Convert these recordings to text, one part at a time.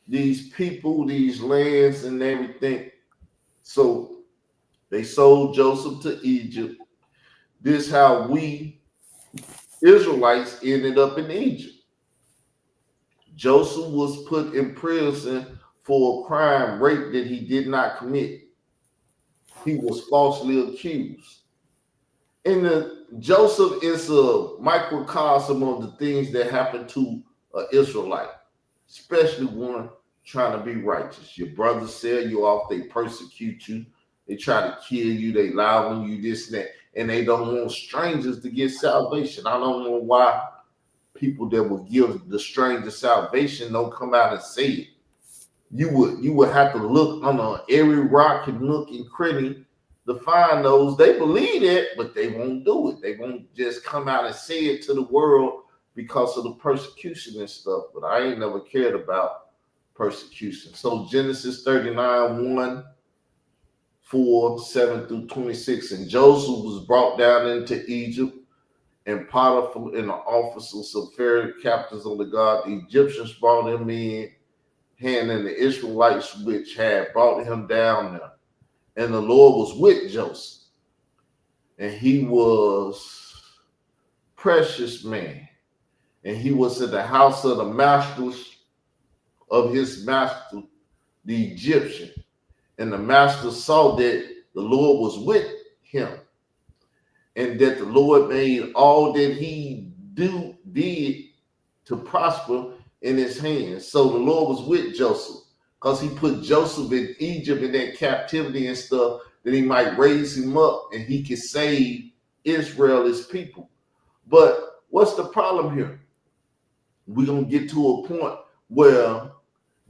these people, these lands, and everything. So they sold Joseph to Egypt. This how we Israelites ended up in Egypt. Joseph was put in prison for a crime, rape that he did not commit. He was falsely accused. And Joseph is a microcosm of the things that happen to an Israelite, especially one trying to be righteous. Your brothers sell you off, they persecute you, they try to kill you, they lie on you, this and that, and they don't want strangers to get salvation. I don't know why people that will give the stranger salvation don't come out and say it. You would have to look on every rock and nook and cranny to find those. They believe it, but they won't do it. They won't just come out and say it to the world because of the persecution and stuff. But I ain't never cared about persecution. So Genesis 39, 1, 4, 7 through 26. And Joseph was brought down into Egypt, and Potiphar and the officers of Pharaoh, captains of the guard, the Egyptians brought him in, handing the Israelites which had brought him down there. And the Lord was with Joseph, and he was precious man, and he was in the house of the masters of his master, the Egyptian. And the master saw that the Lord was with him, and that the Lord made all that he did to prosper in his hands. So the Lord was with Joseph, because he put Joseph in Egypt in that captivity and stuff, that he might raise him up and he could save Israel, his people. But what's the problem here? We're going to get to a point where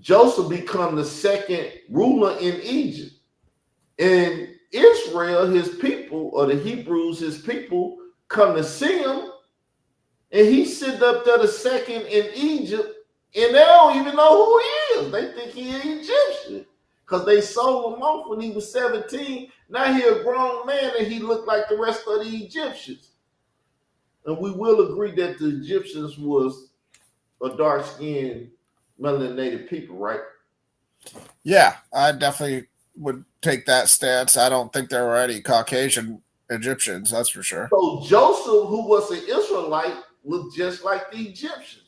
Joseph become the second ruler in Egypt. And Israel, his people, or the Hebrews, his people, come to see him, and he's sitting up there the second in Egypt, and they don't even know who he is. They think he an Egyptian because they sold him off when he was 17. Now he a grown man and he looked like the rest of the Egyptians. And we will agree that the Egyptians was a dark-skinned, melanated people, right? Yeah, I definitely would take that stance. I don't think there were any Caucasian Egyptians, that's for sure. So Joseph, who was an Israelite, looked just like the Egyptians.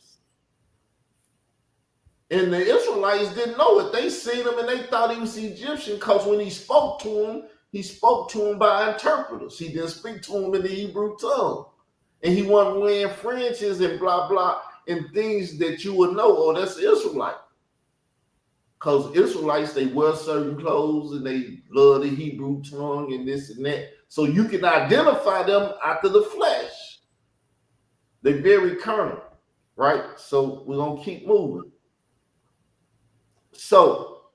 And the Israelites didn't know it. They seen him and they thought he was Egyptian because when he spoke to them by interpreters. He didn't speak to him in the Hebrew tongue. And he wasn't wearing fringes and blah, blah, and things that you would know, oh, that's Israelite. Because Israelites, they wear certain clothes and they love the Hebrew tongue and this and that. So you can identify them after the flesh. They're very carnal, right? So we're going to keep moving. So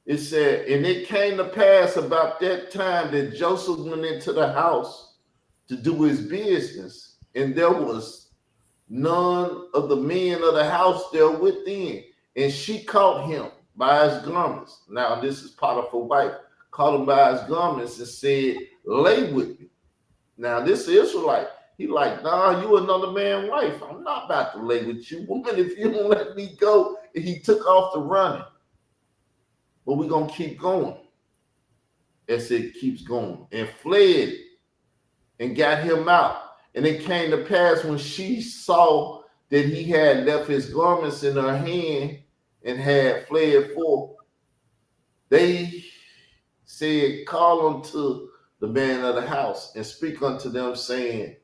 it said, and it came to pass about that time that Joseph went into the house to do his business, and there was none of the men of the house there within. And she caught him by his garments. Now, this is Potiphar's wife. Caught him by his garments and said, lay with me. Now, this Israelite, he like, nah, you another man's wife. I'm not about to lay with you, woman, if you don't let me go. And he took off the running. But we're going to keep going as it keeps going. And fled and got him out. And it came to pass when she saw that he had left his garments in her hand and had fled forth, they said, call unto the man of the house and speak unto them, saying,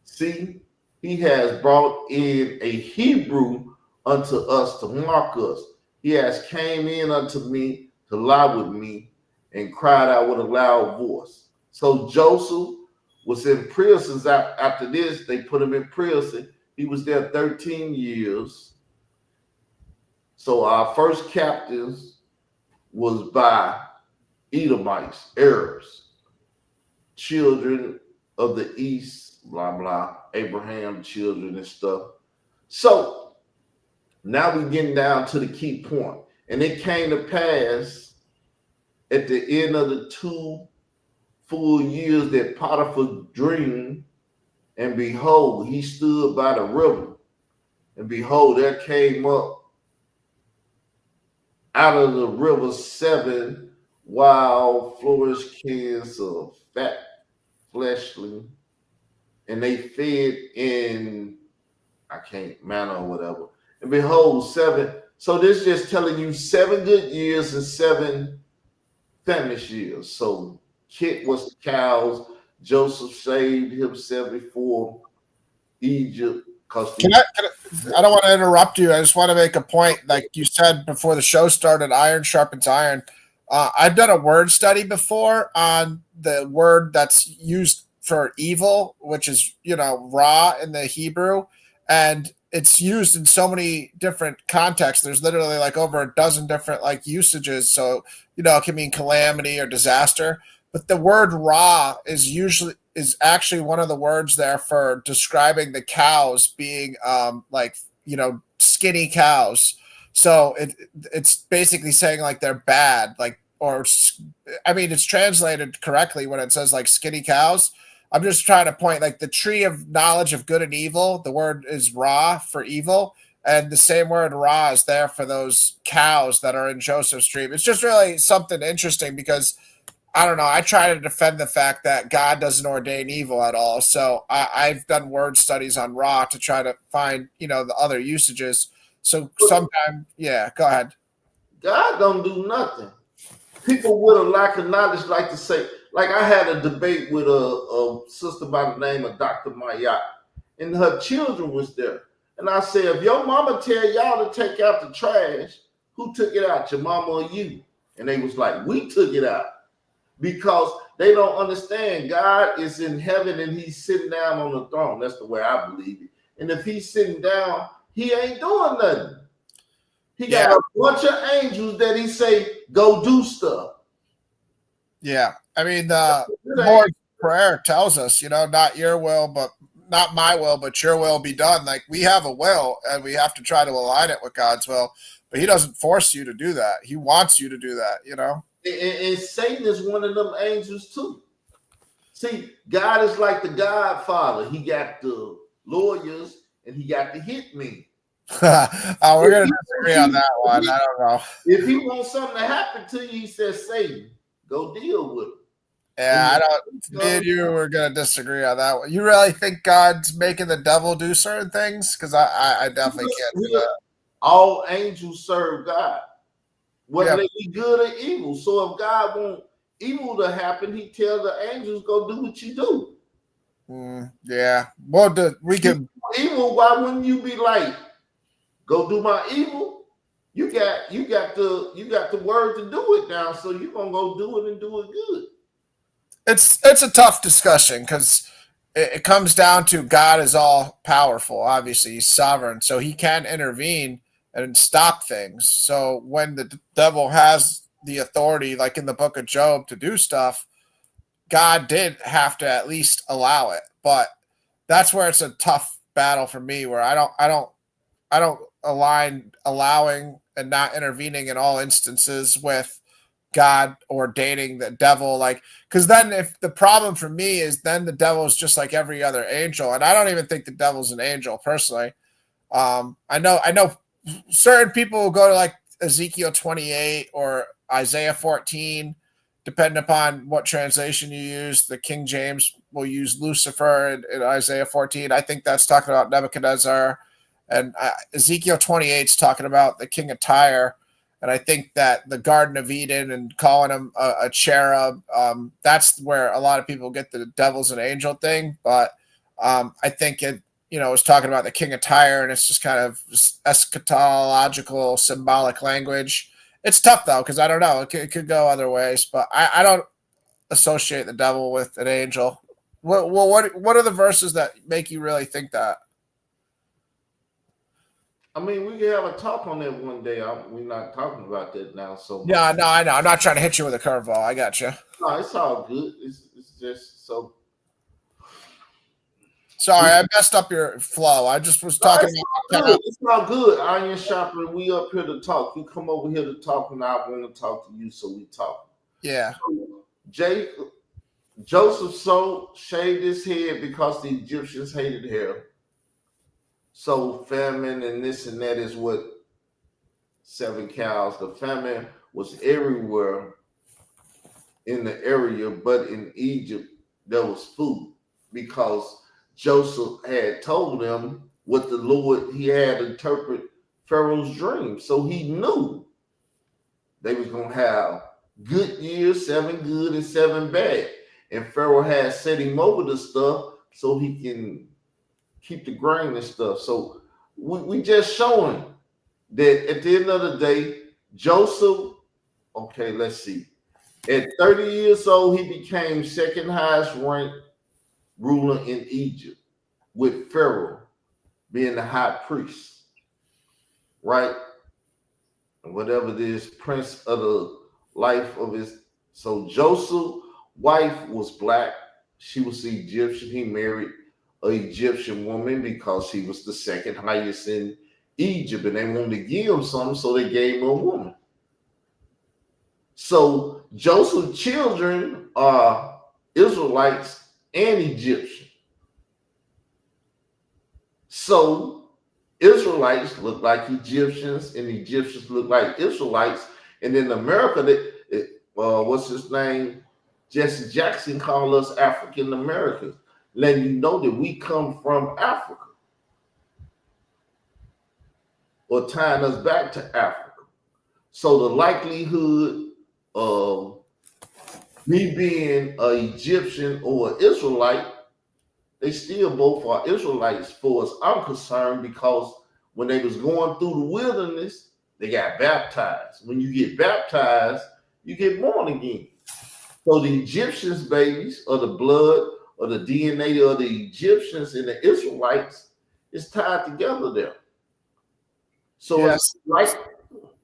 see, he has brought in a Hebrew unto us to mock us. He has came in unto me to lie with me and cried out with a loud voice. So Joseph was in prison. After this, they put him in prison. He was there 13 years. So our first captains was by Edomites, Arabs, children of the East, blah, blah, Abraham children and stuff. So now we're getting down to the key point. And it came to pass at the end of the 2 full years that Potiphar dreamed, and behold, he stood by the river. And behold, there came up out of the river 7 wild flourish cans of fat fleshly, and they fed in I can't manna or whatever. And behold, 7. So this just telling you 7 good years and 7 famished years. So Kit was the cows. Joseph saved himself before Egypt because I don't want to interrupt you. I just want to make a point. Like you said before the show started, iron sharpens iron. I've done a word study before on the word that's used for evil, which is, ra in the Hebrew. And it's used in so many different contexts. There's literally like over a dozen different like usages. So, it can mean calamity or disaster. But the word ra is actually one of the words there for describing the cows being skinny cows. So it's basically saying like they're bad, like, or I mean, it's translated correctly when it says like skinny cows. I'm just trying to point like the tree of knowledge of good and evil. The word is ra for evil, and the same word ra is there for those cows that are in Joseph's dream. It's just really something interesting because I don't know. I try to defend the fact that God doesn't ordain evil at all. So I've done word studies on Ra to try to find, the other usages. So sometimes, yeah, go ahead. God don't do nothing. People with a lack of knowledge like to say, like I had a debate with a sister by the name of Dr. Mayat, and her children was there. And I said, if your mama tell y'all to take out the trash, who took it out, your mama or you? And they was like, we took it out. Because they don't understand God is in heaven and he's sitting down on the throne. That's the way I believe it. And if he's sitting down, he ain't doing nothing. He got a bunch of angels that he say, go do stuff. Yeah. I mean, the Lord's Prayer tells us, not your will, but not my will, but your will be done. Like we have a will and we have to try to align it with God's will, but he doesn't force you to do that. He wants you to do that, And Satan is one of them angels too. See, God is like the Godfather. He got the lawyers and he got the hitmen. We're going to disagree on that one. I don't know. If he wants something to happen to you, he says, Satan, go deal with him. Yeah, me and you are going to disagree on that one. You really think God's making the devil do certain things? Because I definitely can't do that. All angels serve God, whether they be good or evil. So if God want evil to happen, he tell the angels, go do what you do. Yeah. Well, we can evil. Why wouldn't you be like, go do my evil? You got the word to do it now, so you're gonna go do it and do it good. It's a tough discussion because it comes down to God is all powerful. Obviously, he's sovereign, so he can intervene and stop things. So when the devil has the authority, like in the book of Job, to do stuff, God did have to at least allow it. But that's where it's a tough battle for me, where I don't align allowing and not intervening in all instances with God ordaining the devil. Like, because then if the problem for me is then the devil is just like every other angel, and I don't even think the devil's an angel personally. I know certain people will go to like Ezekiel 28 or Isaiah 14, depending upon what translation you use. The King James will use Lucifer in Isaiah 14. I think that's talking about Nebuchadnezzar. And Ezekiel 28 is talking about the king of Tyre. And I think that the Garden of Eden and calling him a cherub, that's where a lot of people get the devil's an angel thing. But I think it, was talking about the king of Tyre, and it's just kind of eschatological, symbolic language. It's tough, though, because I don't know. It could go other ways. But I don't associate the devil with an angel. What are the verses that make you really think that? I mean, we can have a talk on that one day. We're not talking about that now. So yeah, no, I know. I'm not trying to hit you with a curveball. I got you. No, it's all good. It's just so. Sorry, I messed up your flow. I just was talking about. It's all good. Iron Shopper, we up here to talk. You come over here to talk, and I want to talk to you, so we talk. Yeah. So, Joseph shaved his head because the Egyptians hated hair. So famine and this and that is what 7 cows. The famine was everywhere in the area, but in Egypt there was food because Joseph had told them what the Lord, he had interpreted Pharaoh's dream. So he knew they was gonna have good years, 7 good and 7 bad. And Pharaoh had set him over the stuff so he can keep the grain and stuff. So we just showing that at the end of the day, Joseph, okay, let's see. At 30 years old, he became second highest ranked ruler in Egypt, with Pharaoh being the high priest, right? And whatever this prince of the life of his. So Joseph's wife was black. She was Egyptian. He married an Egyptian woman because she was the second highest in Egypt, and they wanted to give him something, so they gave him a woman. So Joseph's children are Israelites and Egyptian. So Israelites look like Egyptians, and Egyptians look like Israelites. And in America, what's his name? Jesse Jackson called us African Americans, letting you know that we come from Africa, or tying us back to Africa. So the likelihood of me being an Egyptian or an Israelite, they still both are Israelites for as I'm concerned, because when they was going through the wilderness, they got baptized. When you get baptized, you get born again. So the Egyptians' babies, or the blood or the DNA of the Egyptians and the Israelites is tied together there. So Yes. it's like,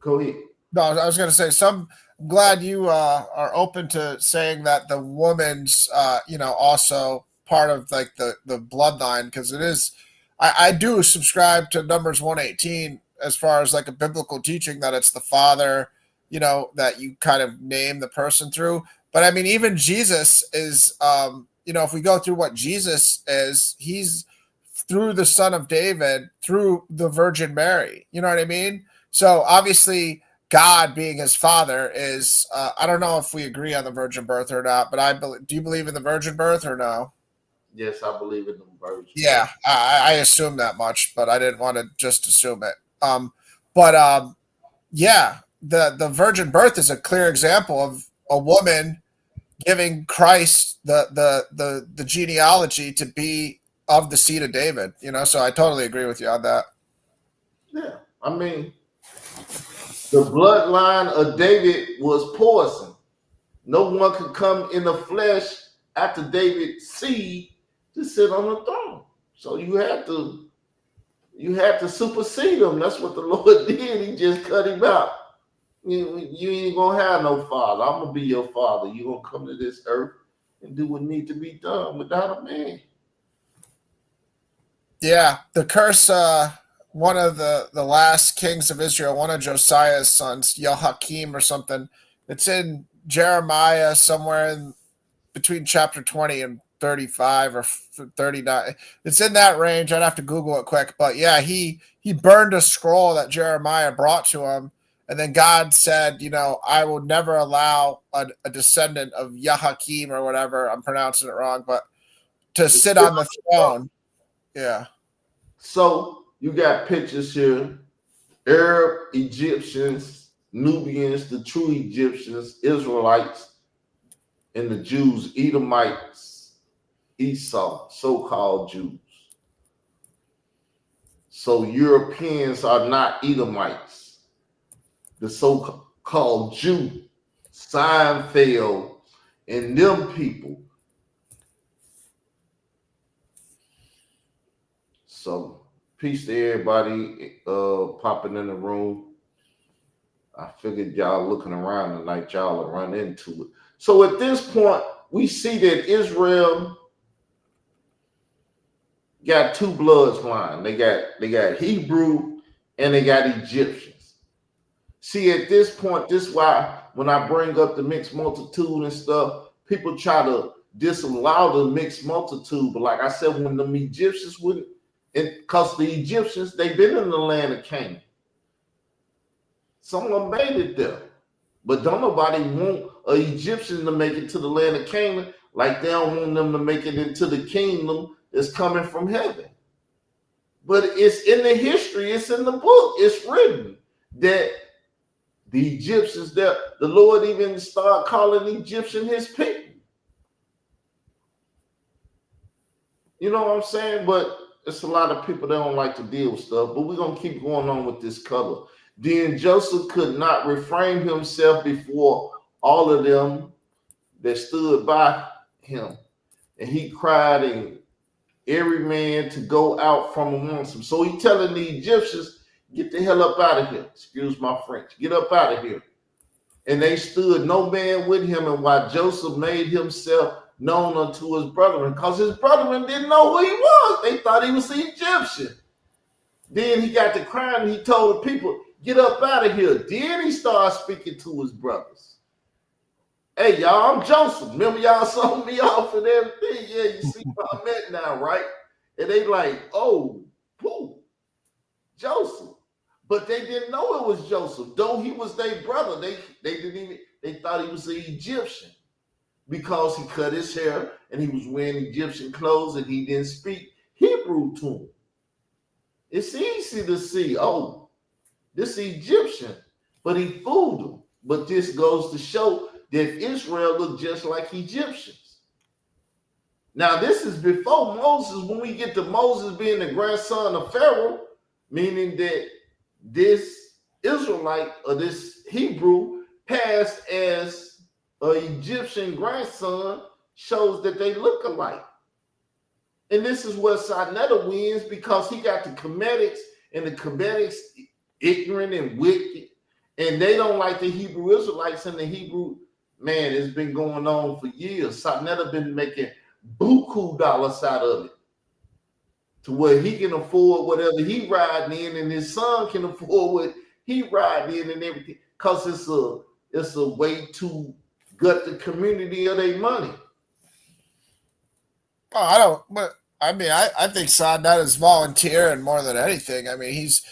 go ahead. No, I was going to say I'm glad you are open to saying that the woman's, also part of like the bloodline, because it is. I do subscribe to Numbers 118 as far as like a biblical teaching that it's the father, that you kind of name the person through. But I mean, even Jesus is, if we go through what Jesus is, he's through the son of David, through the Virgin Mary. You know what I mean? So obviously, God being his father is, I don't know if we agree on the virgin birth or not, but do you believe in the virgin birth or no? Yes, I believe in the virgin. Yeah, I assume that much, but I didn't want to just assume it. Yeah, the virgin birth is a clear example of a woman giving Christ the genealogy to be of the seed of David. So I totally agree with you on that. Yeah, I mean, the bloodline of David was poison. No one could come in the flesh after David's seed to sit on the throne. So you had to supersede him. That's what the Lord did. He just cut him out. You ain't gonna have no father. I'm gonna be your father. You're gonna come to this earth and do what needs to be done without a man. Yeah, the curse. One of the last kings of Israel, one of Josiah's sons, Jehoiakim or something. It's in Jeremiah somewhere in between chapter 20 and 35 or 39. It's in that range. I'd have to Google it quick. But yeah, he burned a scroll that Jeremiah brought to him. And then God said, I will never allow a descendant of Jehoiakim or whatever, I'm pronouncing it wrong, but to sit on the throne. Yeah. So you got pictures here: Arab, Egyptians, Nubians, the true Egyptians, Israelites, and the Jews, Edomites, Esau, so-called Jews. So Europeans are not Edomites. The so-called Jew, Seinfeld, and them people. So peace to everybody popping in the room. I figured y'all looking around tonight, y'all will run into it. So at this point, we see that Israel got two bloodlines. They got Hebrew and they got Egyptians. See, at this point, this is why when I bring up the mixed multitude and stuff, people try to disallow the mixed multitude. But like I said, when the Egyptians wouldn't, because the Egyptians, they've been in the land of Canaan. Some of them made it there. But don't nobody want an Egyptian to make it to the land of Canaan like they don't want them to make it into the kingdom that's coming from heaven. But it's in the history, it's in the book, it's written that the Egyptians, the Lord even started calling Egyptian his people. You know what I'm saying? But it's a lot of people that don't like to deal with stuff. But we're going to keep going on with this color. Then Joseph could not refrain himself before all of them that stood by him. And he cried, and every man to go out from amongst them. So he telling the Egyptians, get the hell up out of here. Excuse my French. Get up out of here. And they stood no man with him. And while Joseph made himself known unto his brethren, because his brethren didn't know who he was. They thought he was the Egyptian. Then he got to crying, and he told the people, get up out of here. Then he started speaking to his brothers. Hey, y'all, I'm Joseph. Remember y'all sold me off and everything? Yeah, you see where I'm at now, right? And they like, oh, pooh, Joseph. But they didn't know it was Joseph. Though he was their brother, they thought he was the Egyptian because he cut his hair and he was wearing Egyptian clothes and he didn't speak Hebrew to him. It's easy to see, oh, this Egyptian, but he fooled them. But this goes to show that Israel looked just like Egyptians. Now, this is before Moses. When we get to Moses being the grandson of Pharaoh, meaning that this Israelite or this Hebrew passed as an Egyptian grandson, shows that they look alike. And this is where Sinetta wins because he got the Comedics, and the Comedics ignorant and wicked, and they don't like the Hebrew Israelites. And the Hebrew, man, it's been going on for years. Sinetta been making buku dollars out of it to where he can afford whatever he riding in, and his son can afford what he riding in and everything, because it's a way to gut the community of their money. Oh, I don't, but I mean, I think Sonnet is volunteering more than anything. I mean, he's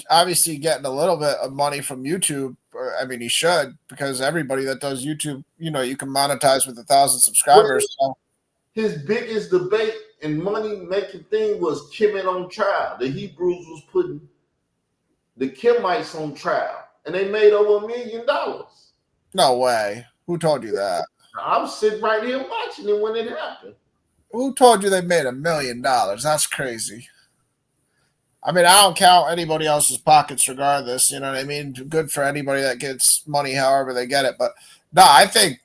obviously getting a little bit of money from YouTube. I mean, he should, because everybody that does YouTube, you know, you can monetize with 1,000 subscribers. So. His biggest debate and money making thing was Kemet on trial. The Hebrews was putting the Kemites on trial, and they made over $1 million. No way. Who told you that? I'm sitting right here watching it when it happened. Who told you they made $1 million? That's crazy. I mean, I don't count anybody else's pockets regardless. You know what I mean? Good for anybody that gets money however they get it. But no, I think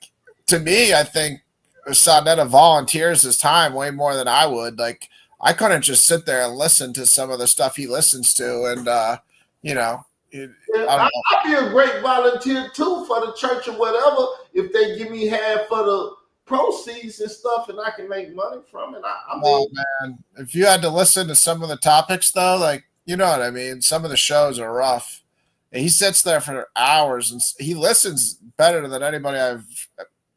Sonetta volunteers his time way more than I would. Like, I couldn't just sit there and listen to some of the stuff he listens to. And, you know. I'd be a great volunteer too for the church or whatever if they give me half for the proceeds and stuff, and I can make money from it. Man, if you had to listen to some of the topics though, like, you know what I mean, some of the shows are rough. And he sits there for hours and he listens better than anybody I've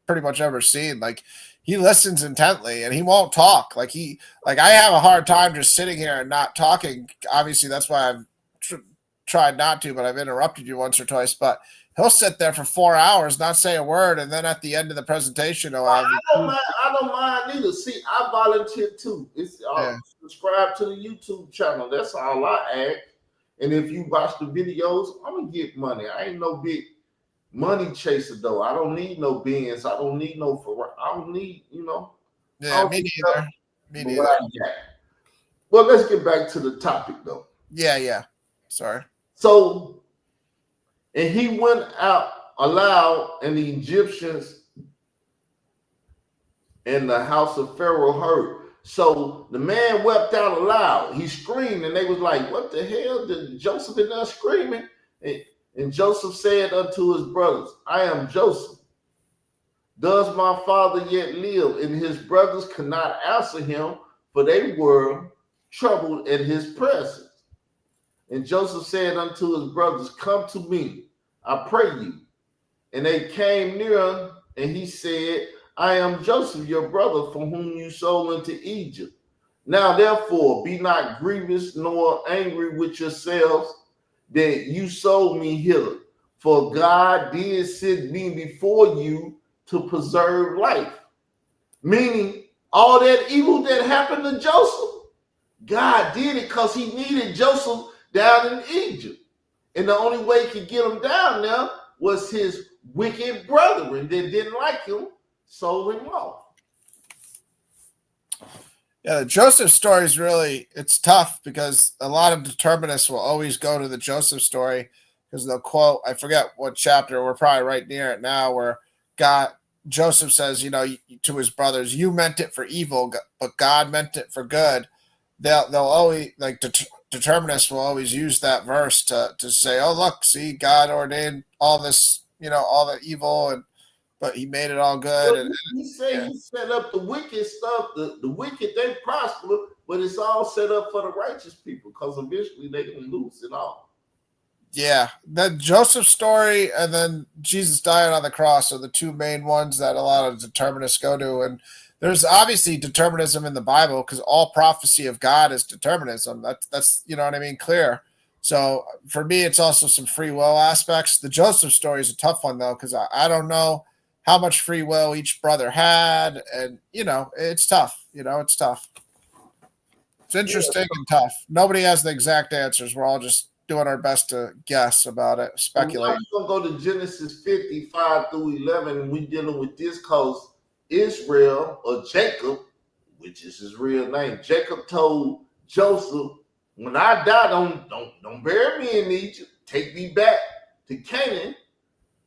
pretty much ever seen. Like, he listens intently and he won't talk. Like I have a hard time just sitting here and not talking. Obviously, that's why I've tried not to, but I've interrupted you once or twice. But he'll sit there for 4 hours, not say a word, and then at the end of the presentation, I don't mind either. See, I volunteer too. It's subscribe to the YouTube channel. That's all I ask. And if you watch the videos, I'm gonna get money. I ain't no big money chaser though. I don't need no Benz. I don't need no Ferrari. I don't need, you know. Yeah, me neither. Me neither. Well, let's get back to the topic though. Yeah. Sorry. So, and he went out aloud, and the Egyptians and the house of Pharaoh heard. So the man wept out aloud. He screamed, and they was like, what the hell? Did Joseph in there screaming? And Joseph said unto his brothers, I am Joseph. Does my father yet live? And his brothers could not answer him, for they were troubled at his presence. And Joseph said unto his brothers, come to me, I pray you. And they came near, and he said, I am Joseph, your brother, from whom you sold into Egypt. Now, therefore, be not grievous nor angry with yourselves that you sold me hither. For God did send me before you to preserve life. Meaning, all that evil that happened to Joseph, God did it because he needed Joseph down in Egypt. And the only way he could get him down there was his wicked brethren that didn't like him, sold him off. Yeah, the Joseph story is it's tough because a lot of determinists will always go to the Joseph story because they'll quote, I forget what chapter, we're probably right near it now, where Joseph says, to his brothers, you meant it for evil, but God meant it for good. They'll always, like, determinists will always use that verse to say, oh, look, see, God ordained all this, all the evil, but he made it all good. Well, he say he set up the wicked stuff, the wicked, they prosper, but it's all set up for the righteous people because eventually they can lose it all. Yeah, the Joseph story and then Jesus dying on the cross are the two main ones that a lot of determinists go to. And there's obviously determinism in the Bible because all prophecy of God is determinism. That's clear. So for me, it's also some free will aspects. The Joseph story is a tough one though because I don't know how much free will each brother had, and it's tough. It's tough. It's interesting and tough. Nobody has the exact answers. We're all just doing our best to guess about it, speculate. We're going to go to Genesis 55 through 11, and we're dealing with this because Israel, or Jacob, which is his real name, Jacob told Joseph, when I die, don't bury me in Egypt. Take me back to Canaan,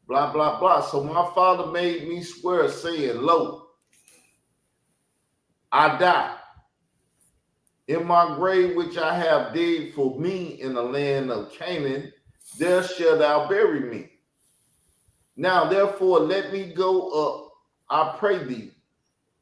blah, blah, blah. So my father made me swear, saying, lo, I die. In my grave, which I have digged for me in the land of Canaan, there shalt thou bury me. Now, therefore, let me go up, I pray thee,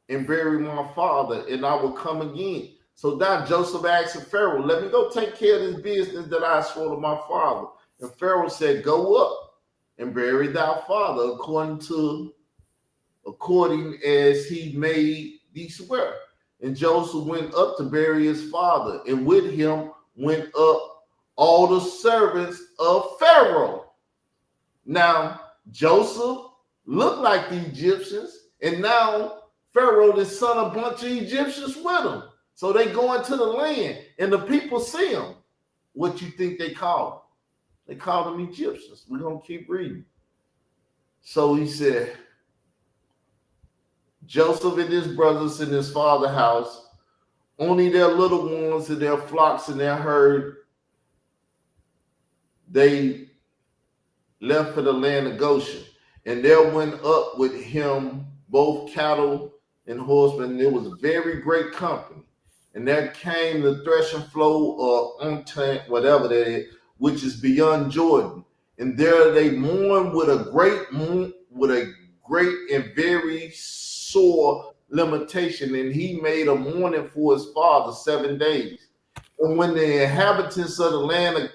and bury my father, and I will come again. So now Joseph asked Pharaoh, let me go take care of this business that I swore to my father. And Pharaoh said, go up and bury thy father according as he made thee swear. And Joseph went up to bury his father, and with him went up all the servants of Pharaoh. Now, Joseph looked like the Egyptians, and now Pharaoh has sent a bunch of Egyptians with him. So they go into the land, and the people see them. What you think they call them? They call them Egyptians. We're going to keep reading. So he said, Joseph and his brothers in his father's house, only their little ones and their flocks and their herd, they left for the land of Goshen. And there went up with him both cattle and horsemen. And it was a very great company. And there came the threshing floor or Ontant, whatever that is, which is beyond Jordan. And there they mourned with a great and very sore limitation, and he made a mourning for his father 7 days. And when the inhabitants of the land,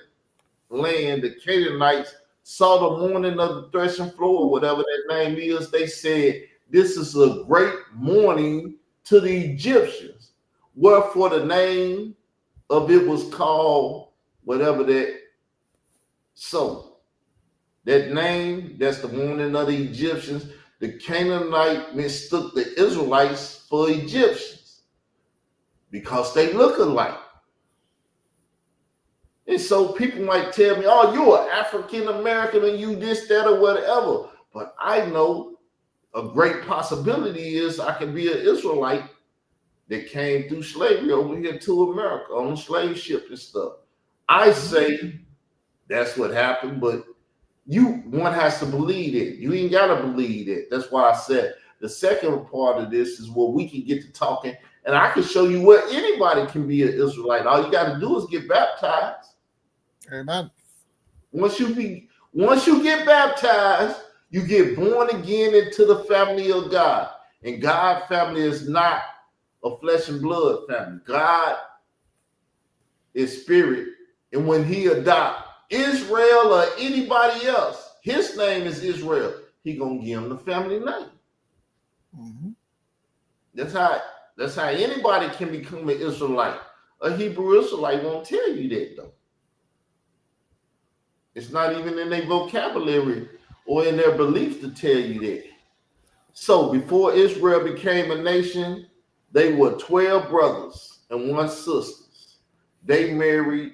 the Canaanites, saw the mourning of the threshing floor, whatever that name is, they said, this is a great mourning to the Egyptians. Wherefore the name of it was called whatever that. So that name, that's the mourning of the Egyptians. The Canaanite mistook the Israelites for Egyptians because they look alike. And so people might tell me, oh, you're an African American and you this, that, or whatever. But I know a great possibility is I can be an Israelite that came through slavery over here to America on a slave ship and stuff. I say that's what happened, but one has to believe it. You ain't got to believe it. That's why I said the second part of this is where we can get to talking, and I can show you where anybody can be an Israelite. All you got to do is get baptized. Amen. Once you get baptized, you get born again into the family of God. And God's family is not a flesh and blood family. God is spirit. And when he adopts Israel or anybody else, his name is Israel. He gonna give him the family name. Mm-hmm. That's how anybody can become an Israelite. A Hebrew Israelite won't tell you that though. It's not even in their vocabulary or in their belief to tell you that. So before Israel became a nation, they were 12 brothers and one sister. They married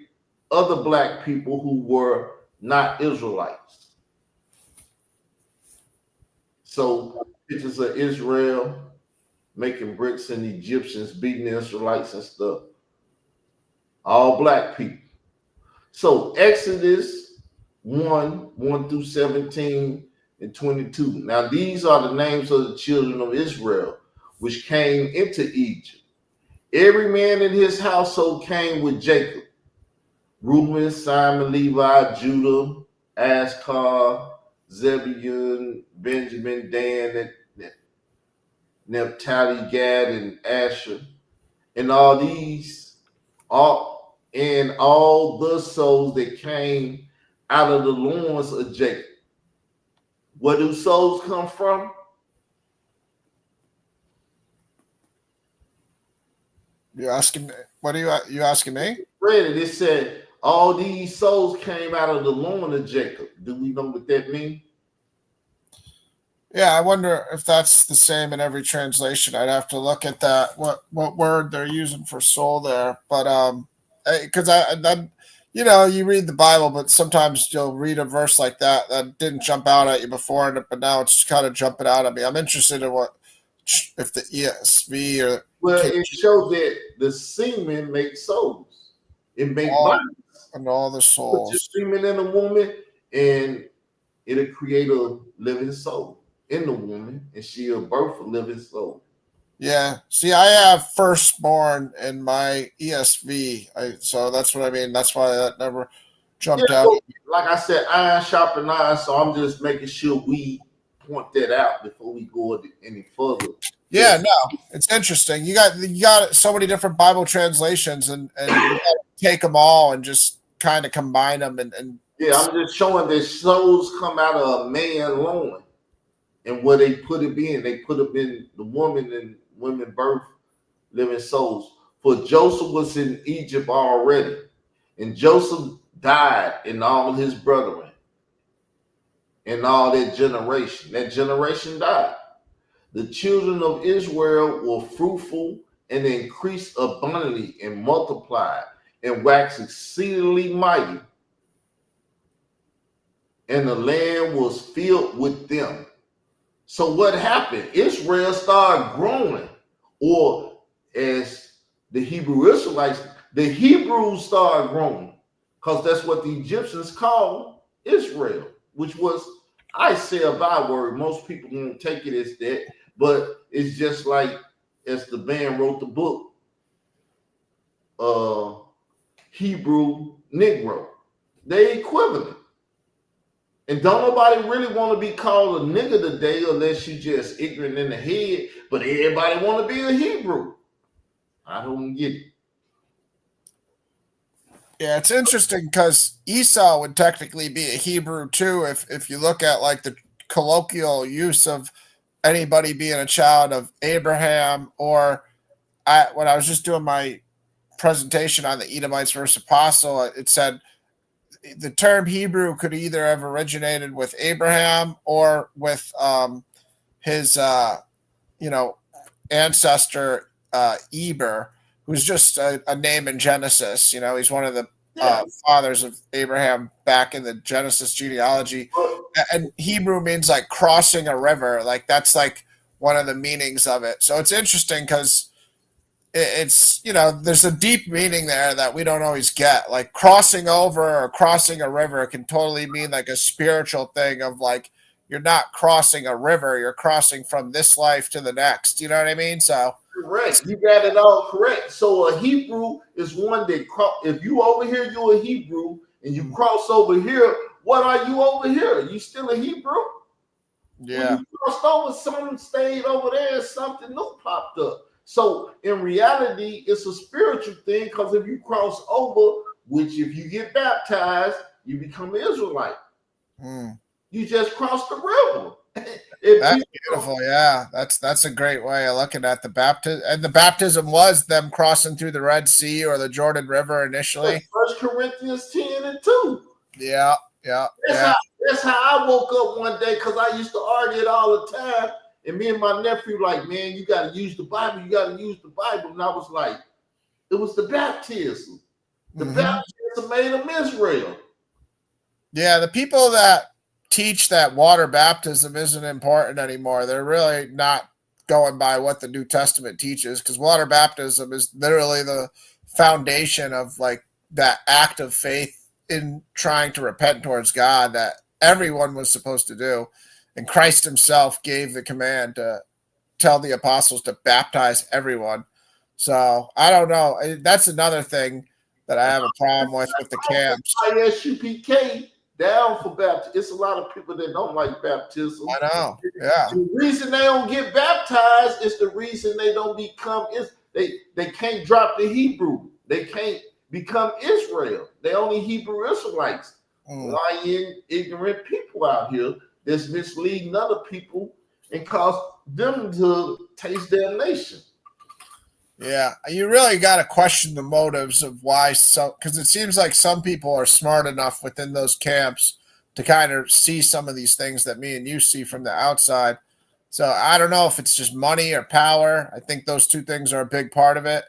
other black people who were not Israelites. So pictures of Israel making bricks and Egyptians beating the Israelites and stuff. All black people. So Exodus 1 through 17 and 22. Now these are the names of the children of Israel, which came into Egypt. Every man in his household came with Jacob. Reuben, Simon, Levi, Judah, Asher, Zebulun, Benjamin, Dan, Naphtali, Gad, and Asher. And all the souls that came out of the loins of Jacob. Where do souls come from? You asking? What are you asking me? Read it. It said all these souls came out of the loin of Jacob. Do we know what that means? Yeah, I wonder if that's the same in every translation. I'd have to look at that. What word they're using for soul there, but because you read the Bible, but sometimes you'll read a verse like that didn't jump out at you before, but now it's kind of jumping out at me. I'm interested in if the ESV or Well, it shows that the semen makes souls. It makes bodies. And all the Put souls. your semen in a woman, and it'll create a living soul in the woman, and she'll birth a living soul. Yeah. See, I have firstborn in my ESV, so that's what I mean. That's why that never jumped out. So, like I said, iron sharpen iron. So I'm just making sure we point that out before we go any further. Yeah, no, it's interesting. You got so many different Bible translations, and you got to take them all and just kind of combine them. And yeah, I'm just showing that souls come out of a man loin, and where they put it they put it in the woman, and women birth living souls. For Joseph was in Egypt already, and Joseph died, and all his brethren, and all that generation. That generation died. The children of Israel were fruitful and increased abundantly and multiplied and waxed exceedingly mighty. And the land was filled with them. So what happened? Israel started growing, or as the Hebrew Israelites, the Hebrews started growing, because that's what the Egyptians called Israel, which was, I say, a byword. Most people won't take it as that, but it's just like as the band wrote the book, Hebrew Negro. They equivalent. And don't nobody really want to be called a nigger today unless you just ignorant in the head, but everybody want to be a Hebrew. I don't get it. Yeah, it's interesting because Esau would technically be a Hebrew too if you look at like the colloquial use of anybody being a child of Abraham, or when I was just doing my presentation on the Edomites versus Apostle, it said the term Hebrew could either have originated with Abraham or with his ancestor Eber, who's just a name in Genesis. He's one of the fathers of Abraham back in the Genesis genealogy. And Hebrew means like crossing a river. Like that's like one of the meanings of it. So it's interesting because it's there's a deep meaning there that we don't always get. Like crossing over or crossing a river can totally mean like a spiritual thing of like you're not crossing a river, you're crossing from this life to the next. You know what I mean? So correct. You got it all correct. So a Hebrew is one that if you over here, you're a Hebrew, and you cross over here, what are you over here? You still a Hebrew? Yeah. When you crossed over, someone stayed over there and something new popped up. So in reality, it's a spiritual thing, because if you cross over, which if you get baptized, you become an Israelite. You just crossed the river. That's beautiful. Yeah, that's a great way of looking at the baptism. And the baptism was them crossing through the Red Sea or the Jordan River initially. 1 Corinthians 10 and 2. Yeah. Yeah. That's Yeah. how that's how I woke up one day because I used to argue it all the time. And me and my nephew, like, man, you got to use the Bible. You got to use the Bible. And I was like, it was the baptism. The baptism made them Israel. Yeah, the people that teach that water baptism isn't important anymore. They're really not going by what the New Testament teaches, because water baptism is literally the foundation of like that act of faith in trying to repent towards God that everyone was supposed to do. And Christ himself gave the command to tell the apostles to baptize everyone. So I don't know. That's another thing that I have a problem with the camps. ISUPK down for baptism. It's a lot of people that don't like baptism. I know. Yeah. The reason they don't get baptized is the reason they don't become they can't drop the Hebrew. They can't become Israel. They only Hebrew Israelites. Lying, ignorant people out here that's misleading other people and cause them to taste their nation. Yeah, you really got to question the motives of why some, because it seems like some people are smart enough within those camps to kind of see some of these things that me and you see from the outside. So I don't know if it's just money or power. I think those two things are a big part of it.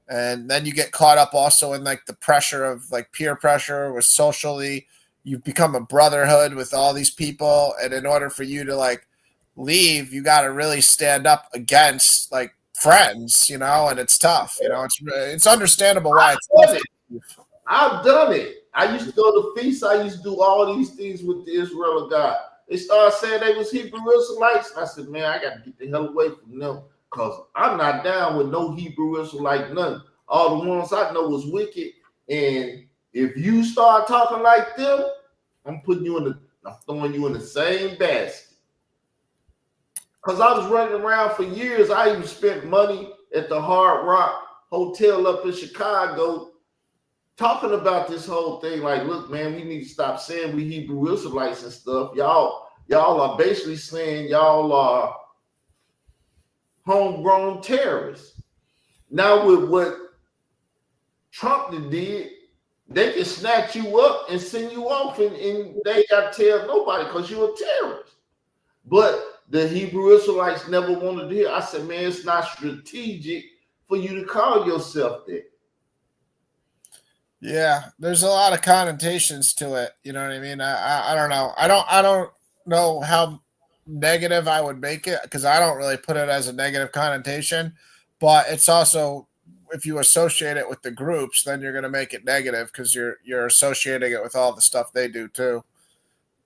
And then you get caught up also in like the pressure of like peer pressure with socially, you've become a brotherhood with all these people. And in order for you to like leave, you got to really stand up against like friends, and it's tough. It's understandable why it's tough. I've done it. I used to go to feasts. I used to do all these things with the Israel of God. They started saying they was Hebrew Israelites. I said, man, I got to get the hell away from them because I'm not down with no Hebrew Israelite none. All the ones I know was wicked. And if you start talking like them, I'm throwing you in the same basket. Because I was running around for years. I even spent money at the Hard Rock Hotel up in Chicago talking about this whole thing. Like, look, man, we need to stop saying we Hebrew Israelites and stuff. Y'all are basically saying y'all are homegrown terrorists. Now with what Trump did, they can snatch you up and send you off and they got to tell nobody because you're a terrorist. But the Hebrew Israelites never wanted to hear. I said, man, it's not strategic for you to call yourself that. Yeah, there's a lot of connotations to it. You know what I mean? I don't know. I don't know how negative I would make it because I don't really put it as a negative connotation. But it's also, if you associate it with the groups, then you're going to make it negative because you're associating it with all the stuff they do too.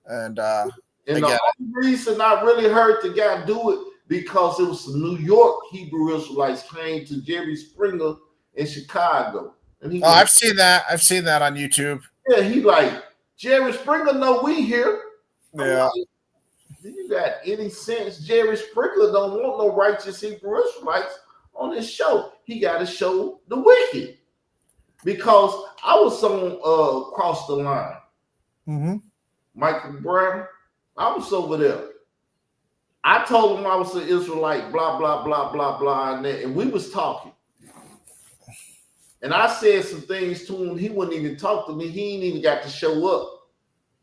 And the only reason I really heard the guy do it because it was the New York Hebrew Israelites came to Jerry Springer in Chicago. And I've seen that. I've seen that on YouTube. Yeah, he like, Jerry Springer know we here. Yeah. Like, do you got any sense? Jerry Springer don't want no righteous Hebrew Israelites on his show. He got to show the wicked. Because I was on Cross the Line. Mm-hmm. Michael Brown, I was over there. I told him I was an Israelite, blah, blah, blah, blah, blah, and we was talking. And I said some things to him. He wouldn't even talk to me. He ain't even got to show up.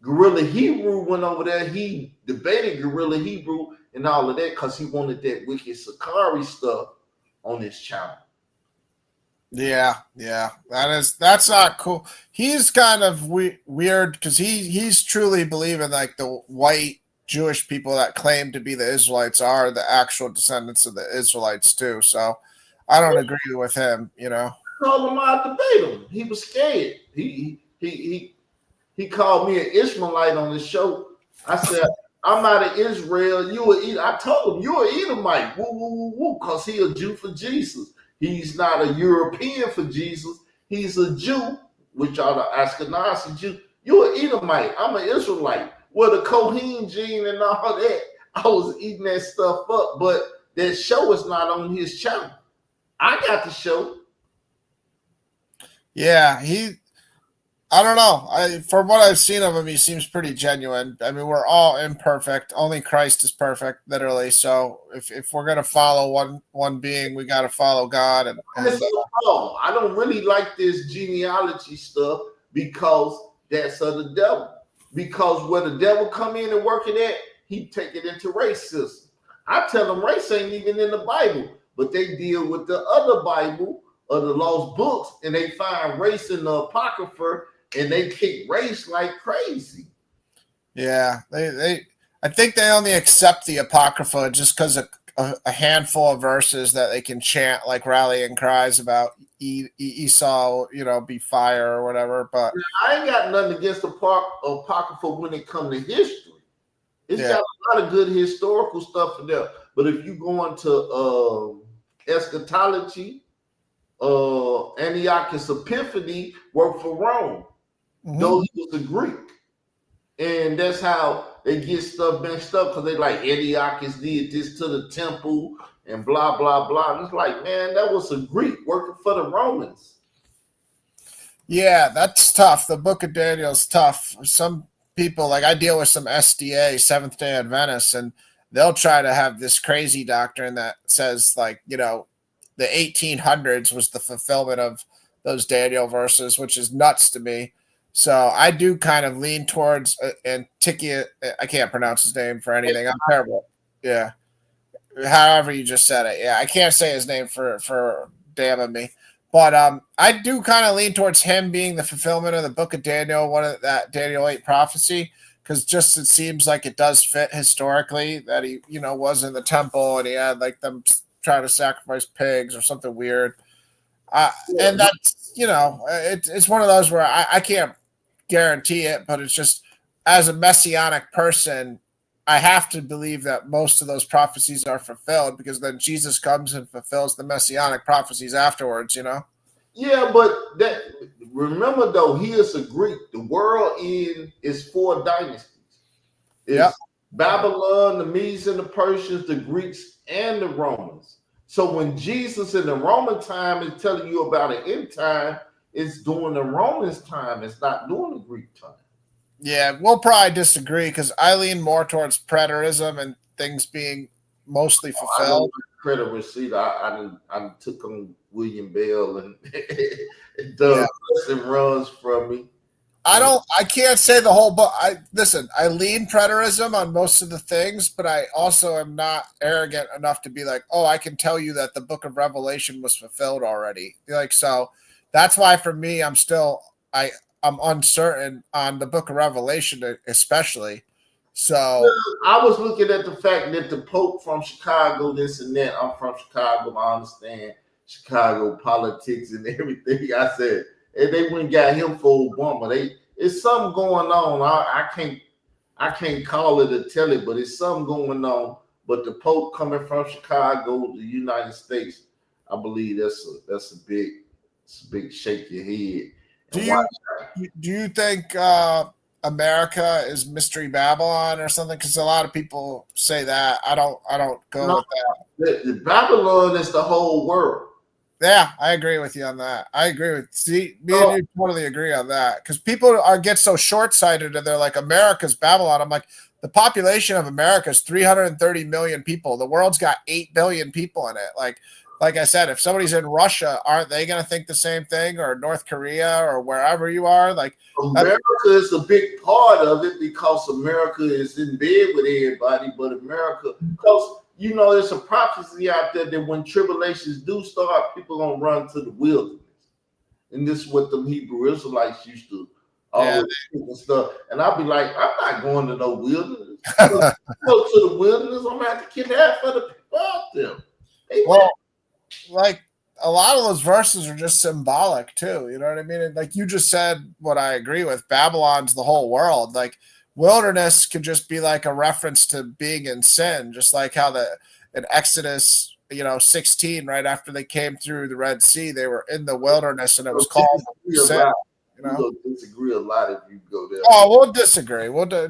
Guerrilla Hebrew went over there. He debated Guerrilla Hebrew and all of that because he wanted that wicked Sakari stuff on his channel. Yeah. That's not cool. He's kind of weird because he's truly believing like the white Jewish people that claim to be the Israelites are the actual descendants of the Israelites too. So I don't agree with him, I told him I'd debate him. He was scared. He called me an Ishmaelite on the show. I said, I'm out of Israel. I told him you're an Edomite. Woo, woo, woo, woo, because he a Jew for Jesus. He's not a European for Jesus. He's a Jew, which are the Ashkenazi Jew. You're an Edomite. I'm an Israelite. Well, the Kohen gene and all that, I was eating that stuff up, but that show is not on his channel. I got the show. Yeah, I don't know. From what I've seen of him, he seems pretty genuine. I mean, we're all imperfect. Only Christ is perfect, literally. So if we're gonna follow one being, we got to follow God. And I don't really like this genealogy stuff because that's of the devil. because where the devil come in and work it at, he take it into racism. I tell them race ain't even in the Bible, but they deal with the other Bible or the lost books, and they find race in the Apocrypha, and they kick race like crazy. Yeah, I think they only accept the Apocrypha just because a handful of verses that they can chant like rallying cries about Esau, be fire or whatever. But I ain't got nothing against the Apocrypha when it comes to history. It's yeah. got a lot of good historical stuff in there. But if you go into eschatology, Antiochus Epiphanes worked for Rome, though he was a Greek. And that's how they get stuff messed up, because they like Antiochus did this to the temple and blah, blah, blah. And it's like, man, that was a Greek working for the Romans. Yeah, that's tough. The Book of Daniel's tough. Some people, like I deal with some SDA, Seventh Day Adventists, and they'll try to have this crazy doctrine that says, like, the 1800s was the fulfillment of those Daniel verses, which is nuts to me. So I do kind of lean towards Antiquius. I can't pronounce his name for anything. I'm terrible. Yeah. However you just said it. Yeah, I can't say his name for damning me. But I do kind of lean towards him being the fulfillment of the Book of Daniel, one of that Daniel 8 prophecy, because just it seems like it does fit historically that he, was in the temple and he had like them trying to sacrifice pigs or something weird. And that's, it's one of those where I can't guarantee it, but it's just, as a messianic person, I have to believe that most of those prophecies are fulfilled, because then Jesus comes and fulfills the messianic prophecies afterwards, Yeah, but remember though, he is a Greek. The world is 4 dynasties. It's Babylon, the Medes and the Persians, the Greeks, and the Romans. So when Jesus in the Roman time is telling you about an end time, it's during the Romans time. It's not during the Greek time. Yeah, we'll probably disagree, because I lean more towards preterism and things being mostly fulfilled. Preterist, I took on William Bell and Doug and runs from me. I can't say the whole book. Listen, I lean preterism on most of the things, but I also am not arrogant enough to be like, oh, I can tell you that the book of Revelation was fulfilled already. So that's why for me, I'm uncertain on the book of Revelation, especially. So I was looking at the fact that the Pope from Chicago, this and that. I'm from Chicago. I understand Chicago politics and everything. I said, and they went and got him for Obama. It's something going on. I can't call it or tell it, but it's something going on. But the Pope coming from Chicago, the United States, I believe that's a big shake your head. Do you think America is Mystery Babylon or something? Because a lot of people say that. I don't go with that. The Babylon is the whole world. Yeah, I agree with you on that. I agree with me and you totally agree on that, because people get so short-sighted and they're like, America's Babylon. I'm like, the population of America is 330 million people. The world's got 8 billion people in it. Like I said, if somebody's in Russia, aren't they going to think the same thing, or North Korea or wherever you are? Like, America is a big part of it, because America is in bed with everybody, but America, because there's a prophecy out there that when tribulations do start, people gonna run to the wilderness, and this is what the Hebrew Israelites used to always do and stuff. And I'll be like, I'm not going to no wilderness. Go to the wilderness, I'm gonna have to kill half of the people out there. Well, like a lot of those verses are just symbolic too. You know what I mean? And like you just said, what I agree with, Babylon's the whole world. Like, wilderness could just be like a reference to being in sin, just like how in Exodus, 16, right after they came through the Red Sea, they were in the wilderness, and it was called sin. We'll disagree a lot if you go there. Oh, we'll disagree. I'm a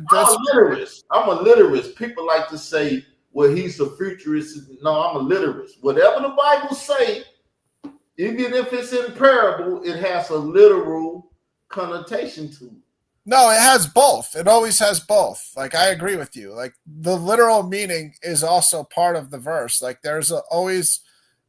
literist. I'm a literist. People like to say, well, he's a futurist. No, I'm a literist. Whatever the Bible say, even if it's in parable, it has a literal connotation to it. No, it has both. It always has both. Like, I agree with you. Like, the literal meaning is also part of the verse. Like, there's always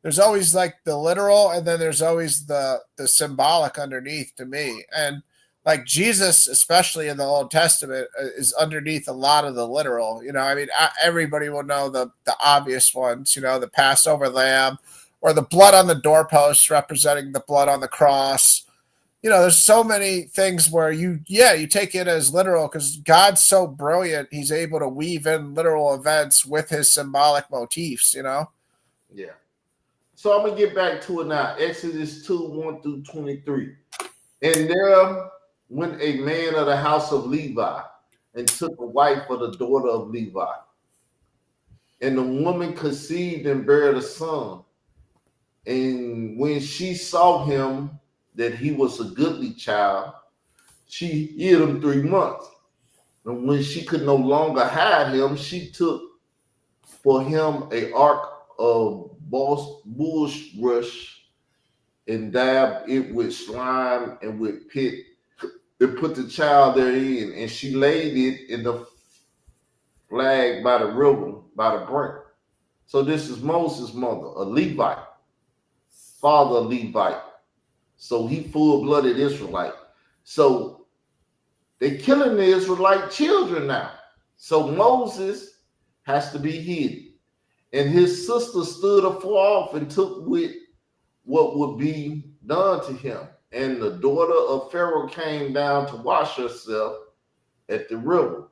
like the literal, and then there's always the symbolic underneath, to me. And like Jesus, especially in the Old Testament, is underneath a lot of the literal. You know, I mean, everybody will know the obvious ones. You know, the Passover lamb, or the blood on the doorposts representing the blood on the cross. You know, there's so many things where you take it as literal because God's so brilliant. He's able to weave in literal events with his symbolic motifs, you know? Yeah. So I'm going to get back to it now. Exodus 2, 1 through 23. And there went a man of the house of Levi and took a wife for the daughter of Levi. And the woman conceived and bare a son. And when she saw him that he was a goodly child, she hid him 3 months. And when she could no longer hide him, she took for him a ark of bulrush and dabbed it with slime and with pit, and put the child therein. And she laid it in the flag by the river, by the brink. So this is Moses' mother, a Levite, father of Levite. So he full-blooded Israelite. So they're killing the Israelite children now. So Moses has to be hidden. And his sister stood afar off and took with what would be done to him. And the daughter of Pharaoh came down to wash herself at the river.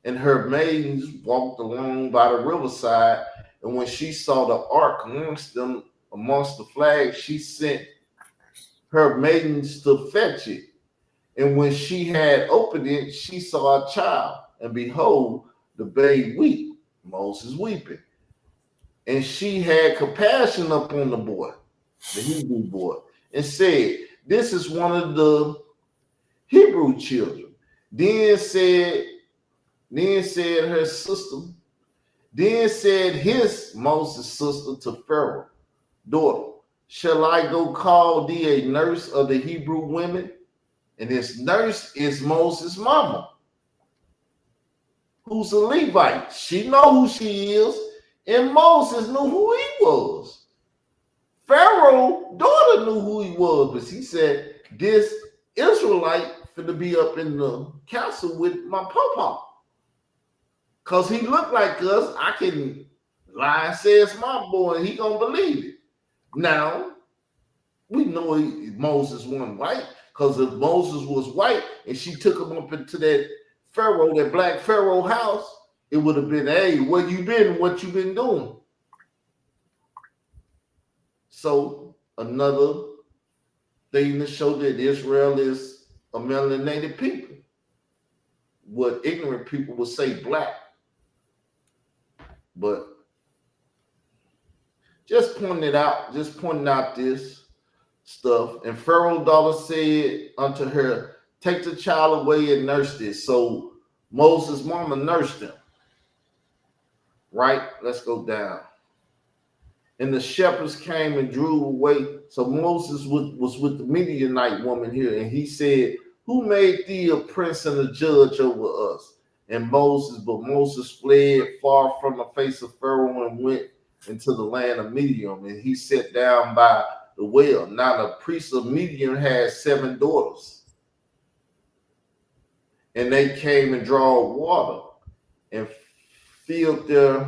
And her maidens walked along by the riverside. And when she saw the ark amongst them, amongst the flags, she sent her maidens to fetch it. And when she had opened it, she saw a child. And behold, the babe weep. Moses weeping. And she had compassion upon the boy, the Hebrew boy, and said, this is one of the Hebrew children. Then said her sister, then said his Moses' sister to Pharaoh, daughter, shall I go call thee a nurse of the Hebrew women? And his nurse is Moses' mama, who's a Levite. She know who she is, and Moses knew who he was. Pharaoh's daughter knew who he was, but he said, this Israelite finna be up in the castle with my papa. Because he looked like us. I can lie and say it's my boy, and he gonna believe it. Now, we know Moses wasn't white, because if Moses was white and she took him up into that Pharaoh, that black Pharaoh house, it would have been, hey, where you been? What you been doing? So another thing to show that Israel is a melanated people. What ignorant people would say black. But just pointing out this stuff. And Pharaoh's daughter said unto her, take the child away and nurse this. So Moses' mama nursed him. Right? Let's go down. And the shepherds came and drew away. So Moses was with the Midianite woman here. And he said, who made thee a prince and a judge over us? And Moses fled far from the face of Pharaoh and went into the land of Midian. And he sat down by the well. Now the priest of Midian had 7 daughters. And they came and drawed water and filled the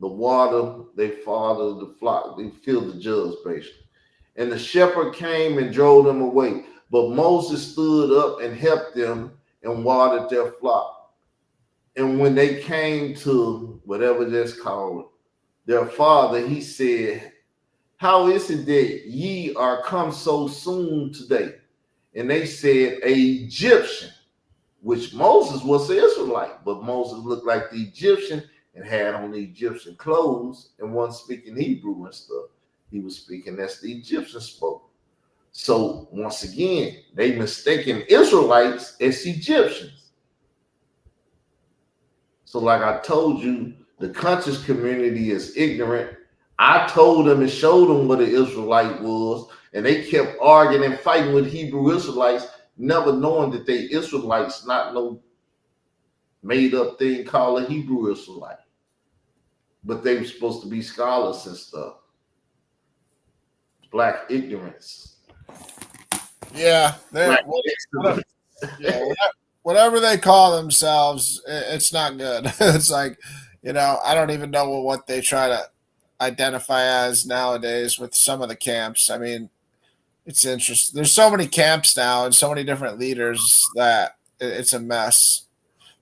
water, they fathered the flock, they filled the jugs basically. And the shepherd came and drove them away. But Moses stood up and helped them and watered their flock. And when they came to whatever that's called, their father, he said, how is it that ye are come so soon today? And they said, an Egyptian, which Moses was the Israelite, but Moses looked like the Egyptian and had on the Egyptian clothes and wasn't speaking Hebrew and stuff. He was speaking as the Egyptian spoke. So once again, they mistaken Israelites as Egyptians. So like I told you, the conscious community is ignorant. I told them and showed them what an Israelite was, and they kept arguing and fighting with Hebrew Israelites, never knowing that they Israelites, not no made up thing called a Hebrew Israelite. But they were supposed to be scholars and stuff. Black ignorance. Yeah, Black whatever, yeah, whatever they call themselves, it's not good. It's like, I don't even know what they try to identify as nowadays with some of the camps. I mean, it's interesting. There's so many camps now and so many different leaders that it's a mess.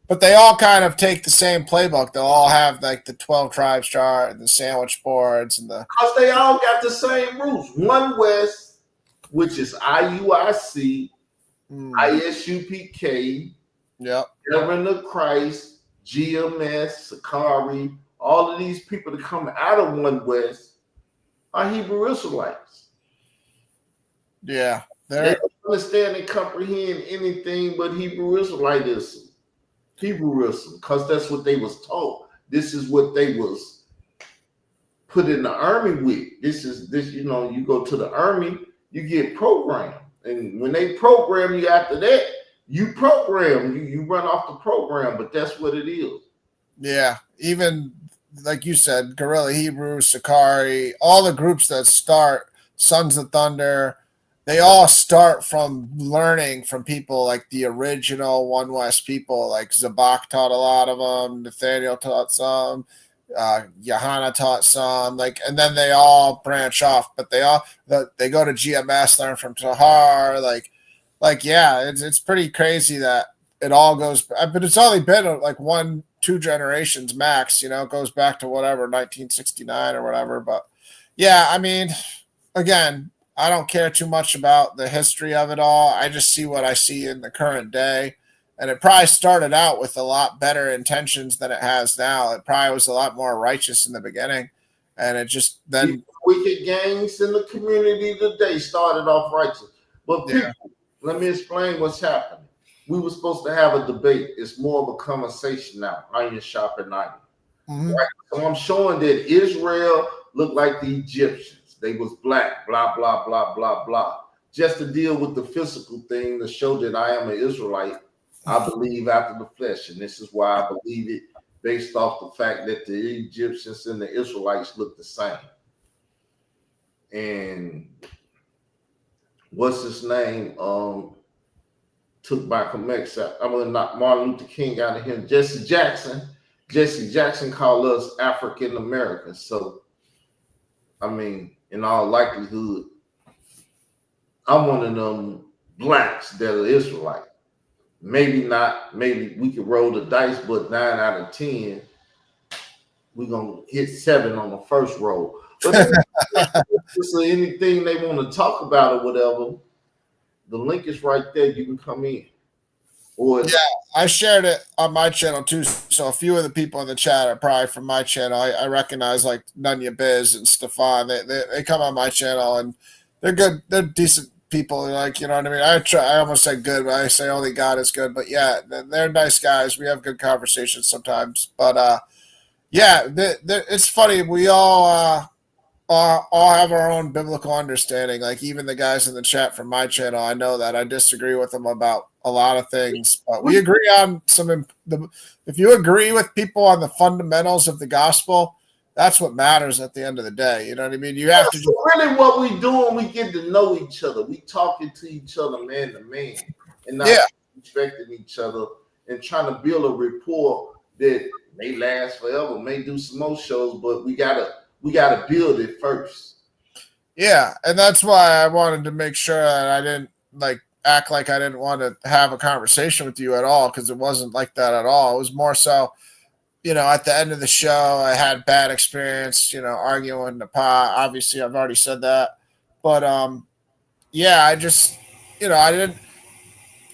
But they all kind of take the same playbook. They'll all have like the 12 tribes chart and the sandwich boards and the. Because they all got the same rules. One West, which is IUIC, ISUPK, Yep. Reverend of Christ, GMS, Sakari, all of these people that come out of One West are Hebrew Israelites. Yeah. They don't understand and comprehend anything but Hebrew Israelitism. Hebrewism, because that's what they was taught. This is what they was put in the army with. You go to the army, you get programmed. And when they program you after that, you program, you run off the program, but that's what it is. Yeah. Even like you said, Guerrilla Hebrew, Sakari, all the groups that start, Sons of Thunder, they all start from learning from people like the original One West people. Like Zabak taught a lot of them, Nathaniel taught some, Johanna taught some. And then they all branch off. But they go to GMS, learn from Tahar. Yeah, it's pretty crazy that it all goes. But it's only been like 1-2 generations max. It goes back to whatever 1969 or whatever. But yeah, I mean, again, I don't care too much about the history of it all. I just see what I see in the current day. And it probably started out with a lot better intentions than it has now. It probably was a lot more righteous in the beginning. And it just then. The wicked gangs in the community today started off righteous. But people, let me explain what's happening. We were supposed to have a debate. It's more of a conversation now. Iron sharper iron. Mm-hmm. Right? So I'm showing that Israel looked like the Egyptians. They was black, blah, blah, blah, blah, blah. Just to deal with the physical thing to show that I am an Israelite, I believe after the flesh. And this is why I believe it based off the fact that the Egyptians and the Israelites look the same. And what's his name? Took Malcolm X out. Not Martin Luther King out of him. Jesse Jackson called us African Americans. So, I mean, in all likelihood, I'm one of them blacks that are Israelite. Maybe not. Maybe we could roll the dice, but 9 out of 10, we're going to hit 7 on the first roll. But so anything they want to talk about or whatever, the link is right there. You can come in. Yeah, I shared it on my channel too. So a few of the people in the chat are probably from my channel. I recognize like Nunya Biz and Stefan. They come on my channel and they're good. They're decent people. They're like, you know what I mean? I almost say good, but I say only God is good. But yeah, they're nice guys. We have good conversations sometimes. But yeah, it's funny. We all have our own biblical understanding. Like even the guys in the chat from my channel, I know that I disagree with them about a lot of things, but we agree on some. If you agree with people on the fundamentals of the gospel, that's what matters at the end of the day. You know what I mean? You have to. Really, what we doing, we get to know each other. We talking to each other, man to man, and not respecting each other and trying to build a rapport that may last forever, may do some more shows, but we gotta build it first. Yeah, and that's why I wanted to make sure that I didn't act like I didn't want to have a conversation with you at all, because it wasn't like that at all. It was more so, at the end of the show, I had bad experience, arguing in the pot. Obviously, I've already said that, but yeah, I just, I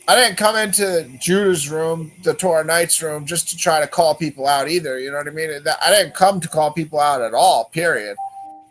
didn't come into Judah's room, the Torah Knights room, just to try to call people out either. You know what I mean? I didn't come to call people out at all, period.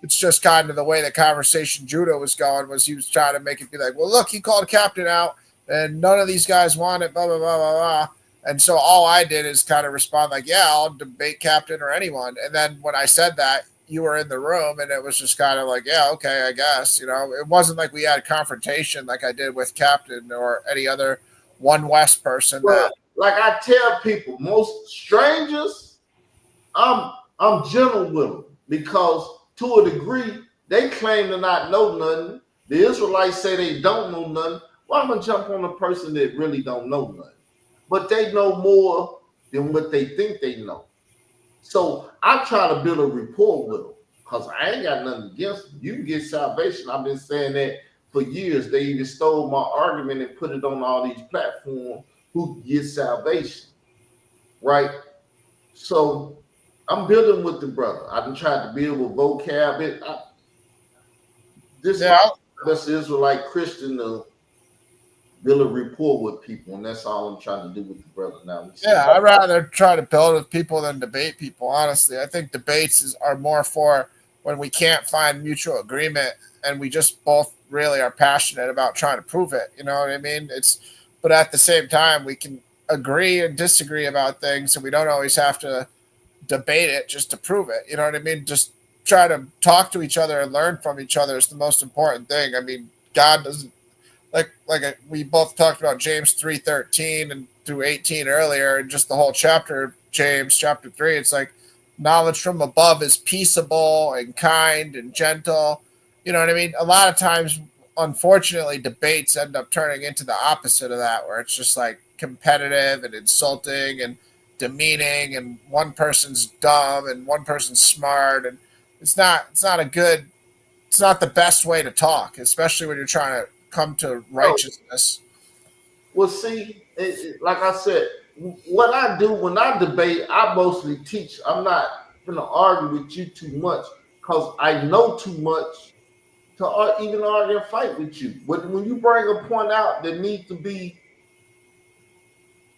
It's just kind of the way the conversation Judah was going, was he was trying to make it be like, well, look, he called Captain out and none of these guys want it, blah, blah, blah, blah, blah. And so all I did is kind of respond like, yeah, I'll debate Captain or anyone. And then when I said that, you were in the room and it was just kind of like, yeah, okay, I guess. It wasn't like we had confrontation like I did with Captain or any other One West person. Well, like I tell people, most strangers, I'm gentle with them, because to a degree, They claim to not know nothing. The Israelites say they don't know nothing. Well, I'm gonna jump on a person that really don't know nothing, but they know more than what they think they know. So I try to build a rapport with them because I ain't got nothing against them. You can get salvation. I've been saying that for years. They even stole my argument and put it on all these platforms. Who can get salvation, right? So I'm building with the brother. I've been trying to build with vocab. This is Yeah, my best Israelite Christian to build a rapport with people, and that's all I'm trying to do with the brother now. We see. yeah. I'd rather try to build with people than debate people. Honestly, I think are more for when we can't find mutual agreement and we just both really are passionate about trying to prove it. You know what I mean? But at the same time, we can agree and disagree about things, and we don't always have to debate it just to prove it. You know what I mean? Just try to talk to each other and learn from each other is the most important thing. I mean, God doesn't we both talked about James 3:13 and through 18 earlier, and just the whole chapter of James chapter 3. It's like knowledge from above is peaceable and kind and gentle. You know what I mean? A lot of times, unfortunately, debates end up turning into the opposite of that, where it's just like competitive and insulting and demeaning, and one person's dumb and one person's smart, and it's not the best way to talk, especially when you're trying to come to No, righteousness. well, see, like I said, what I do when I debate, I mostly teach. I'm not going to argue with you too much because I know too much to even argue and fight with you. But when you bring a point out that needs to be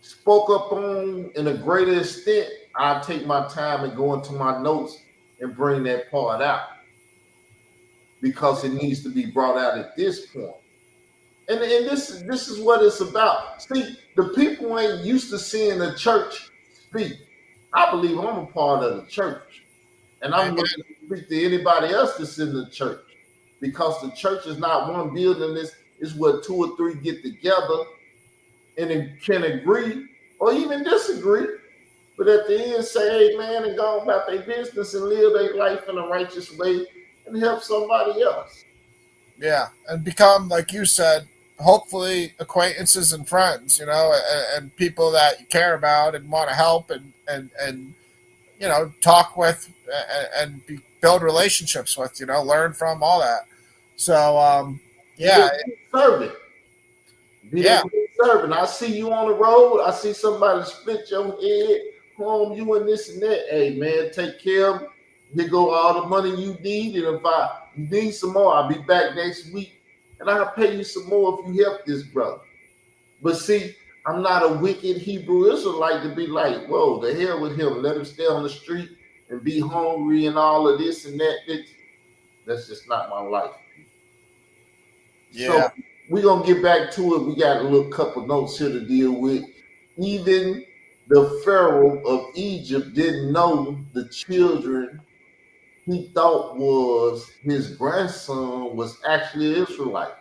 spoke up on in a greater extent, I take my time and go into my notes and bring that part out because it needs to be brought out at this point. And this is what it's about. See, the people ain't used to seeing the church speak. I believe I'm a part of the church, and I'm Amen. looking to speak to anybody else that's in the church because the church is not one building. This is where two or three get together and can agree or even disagree, but at the end say, "Hey, man," and go about their business and live their life in a righteous way and help somebody else. Yeah, and become, like you said, hopefully acquaintances and friends, and people that you care about and want to help and talk with build relationships with, learn from all that. So, Be a yeah, good servant. Be a yeah, good servant. I see you on the road. I see somebody split your head, home you and this and that. Hey man, take care of me. Here go all the money you need. And if you need some more, I'll be back next week. And I'll pay you some more if you help this brother. But see, I'm not a wicked Hebrew Israelite to be like, whoa, the hell with him. Let him stay on the street and be hungry and all of this and that. That's just not my life. So yeah. we're gonna get back to it. We got a little couple notes here to deal with. Even the Pharaoh of Egypt didn't know the children he thought was his grandson was actually Israelite.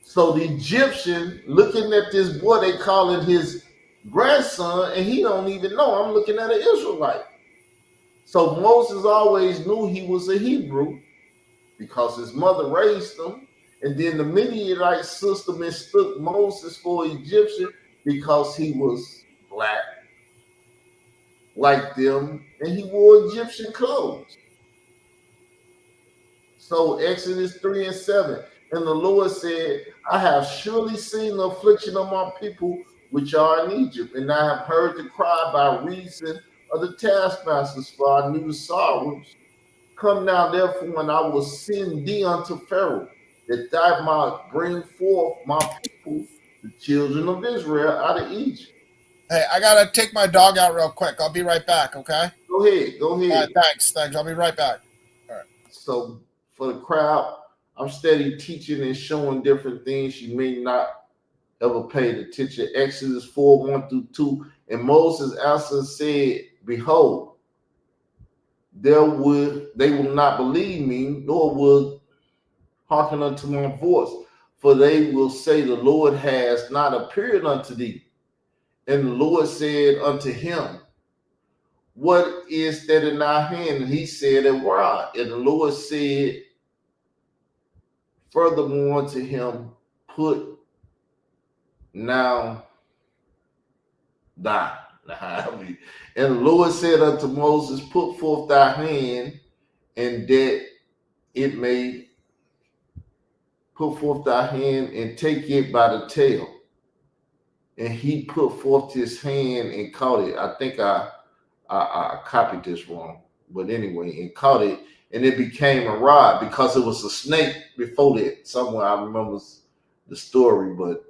So the Egyptian looking at this boy, they calling his grandson, and he don't even know. I'm looking at an Israelite. So Moses always knew he was a Hebrew because his mother raised him. And then the Midianite system mistook Moses for Egyptian because he was black like them and he wore Egyptian clothes. So Exodus 3 and 7. And the Lord said, I have surely seen the affliction of my people which are in Egypt, and I have heard the cry by reason of the taskmasters, for I knew the sorrows. Come now, therefore, and I will send thee unto Pharaoh, that thou might bring forth my people, the children of Israel, out of Egypt. Hey, I gotta take my dog out real quick. I'll be right back. Okay. Go ahead, go All ahead. right. Thanks. I'll be right back. All right. So, for the crowd, I'm steady teaching and showing different things you may not ever paid attention. Exodus 4 1 through 2. And Moses answered and said, behold, they will not believe me, nor will hearken unto my voice, for they will say, the Lord has not appeared unto thee. And the Lord said unto him, what is that in thy hand? And he said, a rod. And the Lord said, furthermore to him, put now thy. And the Lord said unto Moses, put forth thy hand, and that it may put forth thy hand and take it by the tail. And he put forth his hand and caught it. I think I copied this wrong, but anyway, and caught it, and it became a rod because it was a snake before that. Somewhere I remember the story, but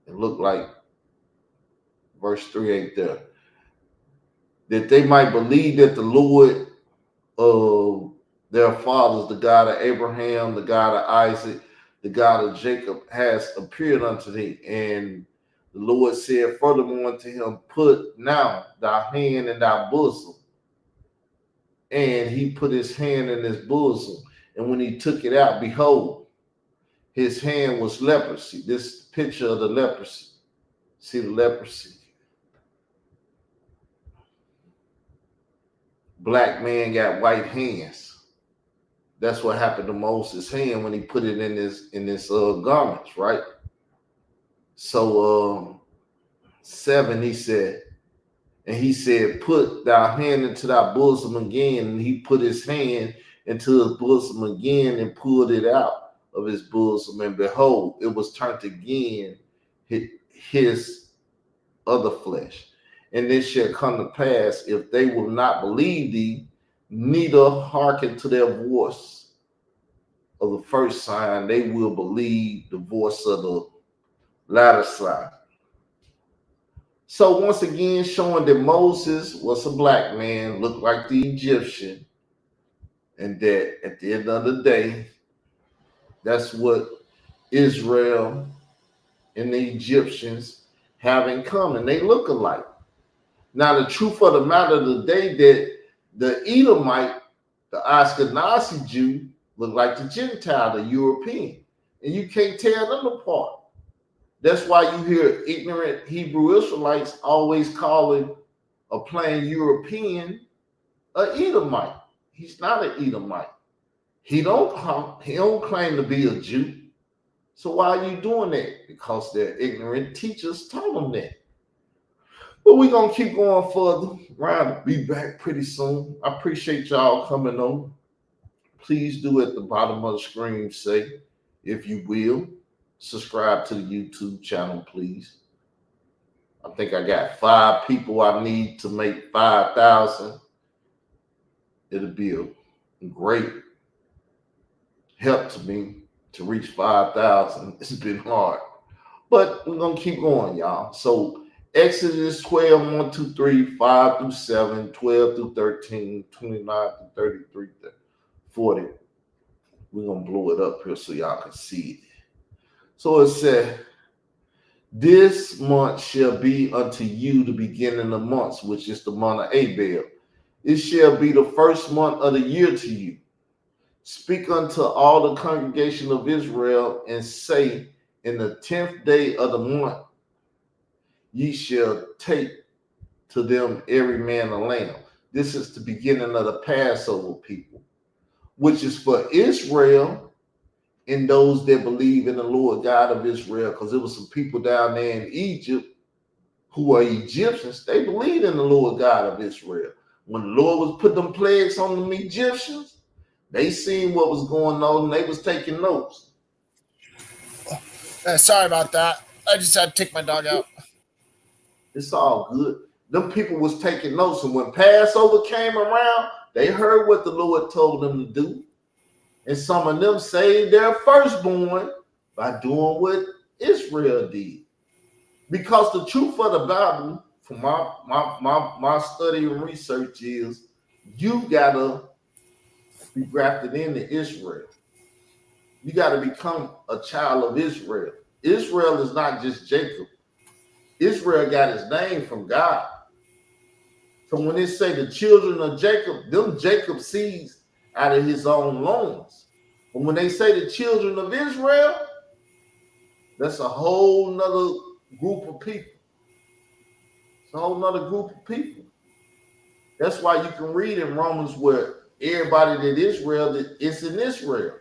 it looked like verse 3 ain't there. That they might believe that the Lord of their fathers, the God of Abraham, the God of Isaac, the God of Jacob, has appeared unto thee. And the Lord said furthermore unto him, put now thy hand in thy bosom. And he put his hand in his bosom. And when he took it out, behold, his hand was leprosy. This picture of the leprosy. See the leprosy? Black man got white hands. That's what happened to Moses' hand when he put it in his garments, right? So 7, he said, and he said, put thy hand into thy bosom again. And he put his hand into his bosom again and pulled it out of his bosom. And behold, it was turned again his other flesh. And this shall come to pass, if they will not believe thee, neither hearken to their voice of the first sign, they will believe the voice of the latter sign. So once again, showing that Moses was a black man, looked like the Egyptian, and that at the end of the day, that's what Israel and the Egyptians have in common. They look alike. Now, the truth of the matter today that the Edomite, the Ashkenazi Jew, look like the Gentile, the European, and you can't tell them apart. That's why you hear ignorant Hebrew Israelites always calling a plain European an Edomite. He's not an Edomite. He don't claim to be a Jew. So why are you doing that? Because their ignorant teachers told them that. But we're going to keep going further. Ryan will be back pretty soon. I appreciate y'all coming on. Please do at the bottom of the screen say, if you will, subscribe to the YouTube channel, please. I think I got 5 people I need to make 5,000. It'll be a great help to me to reach 5,000. It's been hard. But we're going to keep going, y'all. So Exodus 12, 1, 2, 3, 5 through 7, 12 through 13, 29 through 33, 40. We're going to blow it up here so y'all can see it. So it said, this month shall be unto you the beginning of months, which is the month of Abel. It shall be the first month of the year to you. Speak unto all the congregation of Israel and say, in the 10th day of the month, ye shall take to them every man a lamb. This is the beginning of the Passover, people, which is for Israel and those that believe in the Lord God of Israel, because there was some people down there in Egypt who are Egyptians. They believed in the Lord God of Israel. When the Lord was putting them plagues on them Egyptians, they seen what was going on and they was taking notes. Sorry about that. I just had to take my dog out. It's all good. Them people was taking notes, and when Passover came around, they heard what the Lord told them to do. And some of them saved their firstborn by doing what Israel did. Because the truth of the Bible, from my study and research, is you gotta be grafted into Israel. You gotta become a child of Israel. Israel is not just Jacob. Israel got his name from God. So when they say the children of Jacob, them Jacob seeds out of his own loins. But when they say the children of Israel, that's a whole nother group of people. It's a whole nother group of people. That's why you can read in Romans where everybody that Israel that is in Israel.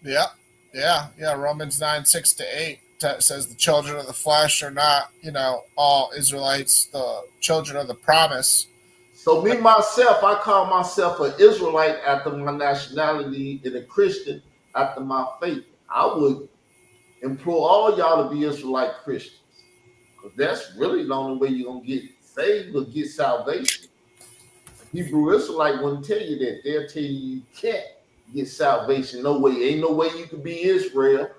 Yeah, yeah. Romans 9:6-8 says the children of the flesh are not, all Israelites. The children of the promise. So me myself, I call myself an Israelite after my nationality and a Christian after my faith. I would implore all y'all to be Israelite Christians. Because that's really the only way you're gonna get saved or get salvation. Hebrew Israelite wouldn't tell you that. They'll tell you can't get salvation. No way. Ain't no way you can be Israel,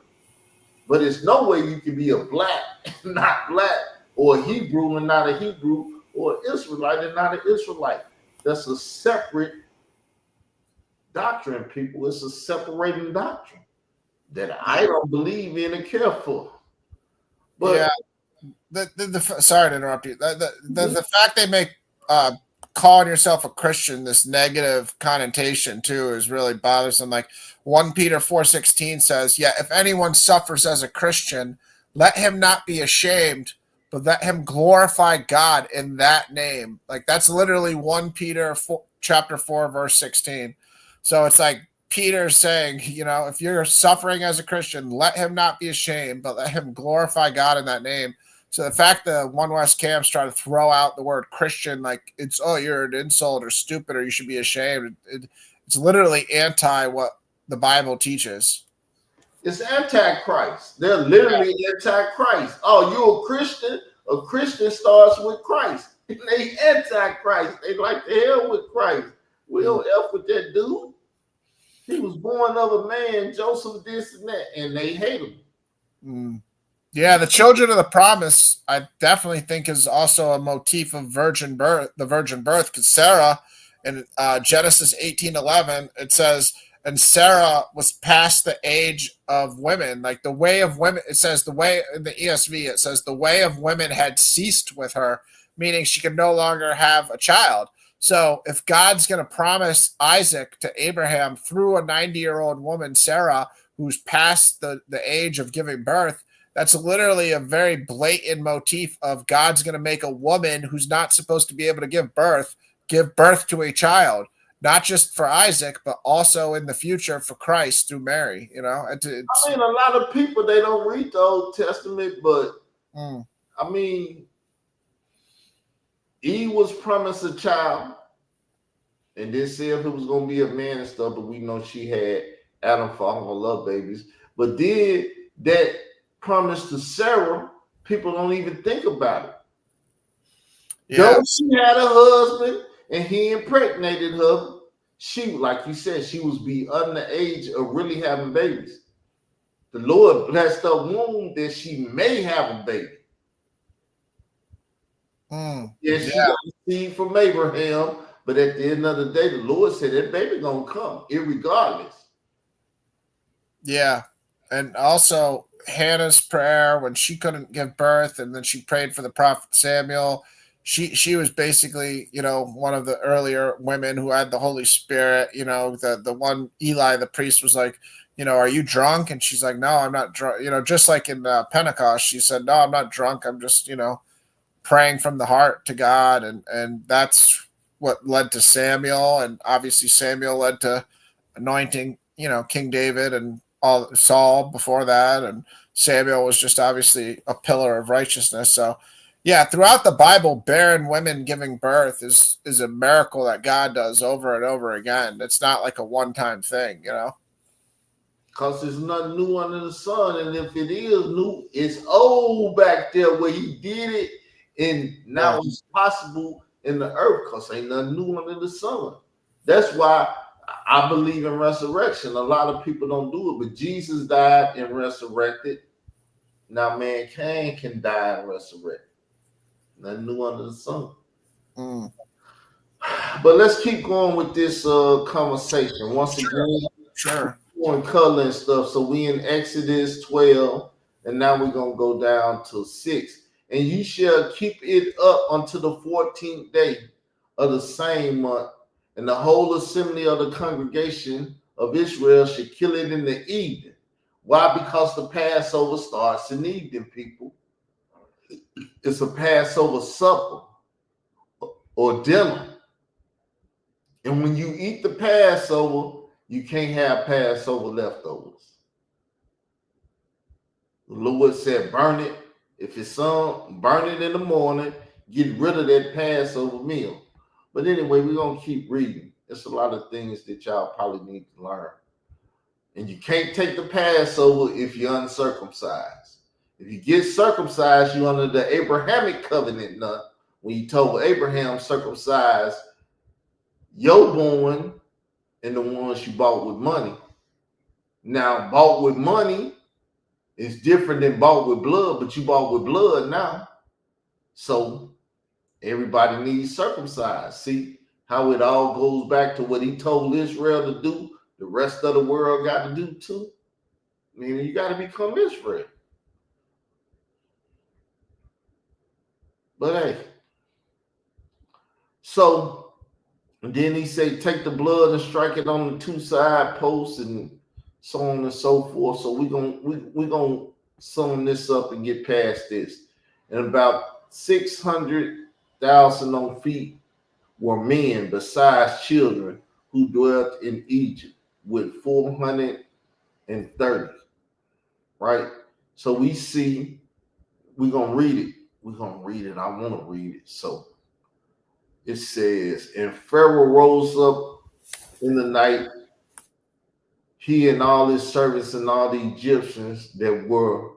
but it's no way you can be a black and not black, or a Hebrew and not a Hebrew, or an Israelite and not an Israelite. That's a separate doctrine, people. It's a separating doctrine that I don't believe in and care for. But yeah, sorry to interrupt you. The fact they make calling yourself a Christian this negative connotation too is really bothersome. Like 1 Peter 4:16 says, "Yeah, if anyone suffers as a Christian, let him not be ashamed, but let him glorify God in that name." Like that's literally 1 Peter chapter 4 verse 16. So it's like Peter saying, if you're suffering as a Christian, let him not be ashamed, but let him glorify God in that name. So the fact that One West camps try to throw out the word Christian like it's, oh, you're an insult or stupid or you should be ashamed, it's literally anti what the Bible teaches. it's antichrist. They're literally antichrist. Oh, you a Christian? A Christian starts with Christ. And they antichrist. They like the hell with Christ. We don't F with that dude. He was born of a man, Joseph, this and that, and they hate him. Yeah, the children of the promise, I definitely think is also a motif of the virgin birth, because Sarah in Genesis 18:11, it says, and Sarah was past the age of women. Like the way of women, it says the way in the ESV, it says the way of women had ceased with her, meaning she could no longer have a child. So if God's going to promise Isaac to Abraham through a 90-year-old woman, Sarah, who's past the age of giving birth, that's literally a very blatant motif of God's going to make a woman who's not supposed to be able to give birth to a child, not just for Isaac, but also in the future for Christ through Mary. I mean, a lot of people, they don't read the Old Testament, but I mean, Eve was promised a child, and then said if it was going to be a man and stuff, but we know she had Adam for all her love babies. But then that promise to Sarah, people don't even think about it. Yeah. Though she had a husband and he impregnated her, she, like you said, she was beyond the age of really having babies. The Lord blessed her womb that she may have a baby. She got a seed from Abraham, but at the end of the day, the Lord said that baby gonna come, irregardless. Yeah, and also Hannah's prayer when she couldn't give birth, and then she prayed for the prophet Samuel. She was basically, one of the earlier women who had the Holy Spirit. The one Eli, the priest, was like, are you drunk? And she's like, no, I'm not drunk. Just like in Pentecost, she said, no, I'm not drunk. I'm just, praying from the heart to God. And that's what led to Samuel. And obviously Samuel led to anointing, King David and all Saul before that. And Samuel was just obviously a pillar of righteousness. So yeah, throughout the Bible, barren women giving birth is a miracle that God does over and over again. It's not like a one-time thing, Because there's nothing new under the sun. And if it is new, it's old back there where he did it. And now it's possible in the earth because ain't nothing new under the sun. That's why I believe in resurrection. A lot of people don't do it, but Jesus died and resurrected. Now mankind can die and resurrect. Nothing new under the sun. But let's keep going with this conversation. Once again, sure. And color and stuff. So we in Exodus 12, and now we're gonna go down to 6. And you shall keep it up until the 14th day of the same month, and the whole assembly of the congregation of Israel should kill it in the evening. Why? Because the Passover starts in the evening, people. It's a Passover supper. or dinner. And when you eat the Passover, you can't have Passover leftovers. The Lord said, burn it. If it's some, burn it in the morning. Get rid of that Passover meal. But anyway, we're going to keep reading. There's a lot of things that y'all probably need to learn. And you can't take the Passover if you're uncircumcised. If you get circumcised, you're under the Abrahamic covenant now. When you told Abraham, circumcise your born and the ones you bought with money. Now, bought with money is different than bought with blood, but you bought with blood now. So everybody needs circumcised. See how it all goes back to what he told Israel to do. The rest of the world got to do too. Meaning you got to become Israel. But hey, so and then he said, take the blood and strike it on the two side posts and so on and so forth. So we're gonna sum this up and get past this. And about 600,000 on feet were men besides children who dwelt in Egypt with 430. Right? So we see, we're gonna read it. We're gonna read it. I want to read it. So it says, and Pharaoh rose up in the night, he and all his servants and all the Egyptians that were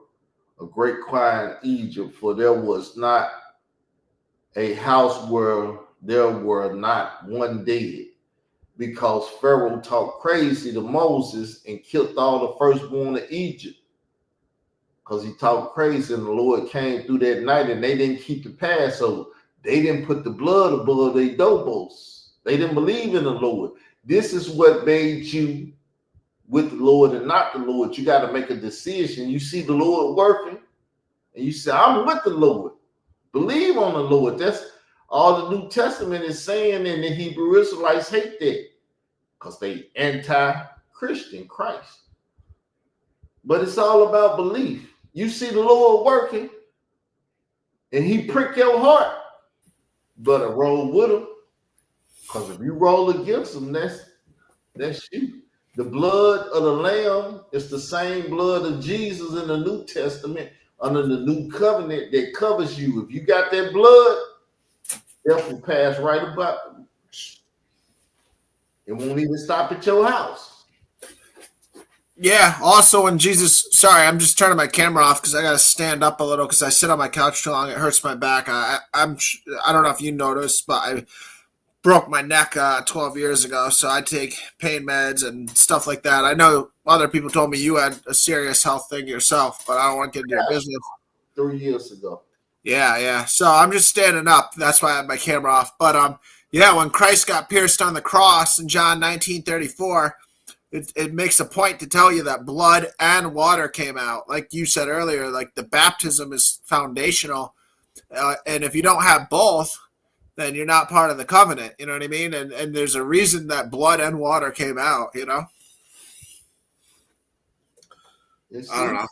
a great cry in Egypt, for there was not a house where there were not one dead, because Pharaoh talked crazy to Moses and killed all the firstborn of Egypt. Because he talked crazy, and the Lord came through that night, and they didn't keep the Passover. They didn't put the blood above their doorposts. They didn't believe in the Lord. This is what made you with the Lord and not the Lord. You got to make a decision. You see the Lord working, and you say, I'm with the Lord. Believe on the Lord. That's all the New Testament is saying, and the Hebrew Israelites hate that because they anti-Christian Christ. But it's all about belief. You see the Lord working, and he prick your heart, but roll with him. Because if you roll against him, that's you. The blood of the Lamb is the same blood of Jesus in the New Testament under the new covenant that covers you. If you got that blood, death will pass right about you. It won't even stop at your house. Yeah. Also, when Jesus, sorry, I'm just turning my camera off because I got to stand up a little because I sit on my couch too long. It hurts my back. I don't know if you noticed, but I broke my neck 12 years ago, so I take pain meds and stuff like that. I know other people told me you had a serious health thing yourself, but I don't want to get into your business. 3 years ago. Yeah. So I'm just standing up. That's why I have my camera off. But yeah, when Christ got pierced on the cross in John 19:34. It makes a point to tell you that blood and water came out. Like you said earlier, like the baptism is foundational. And if you don't have both, then you're not part of the covenant. You know what I mean? And there's a reason that blood and water came out, you know? I don't know.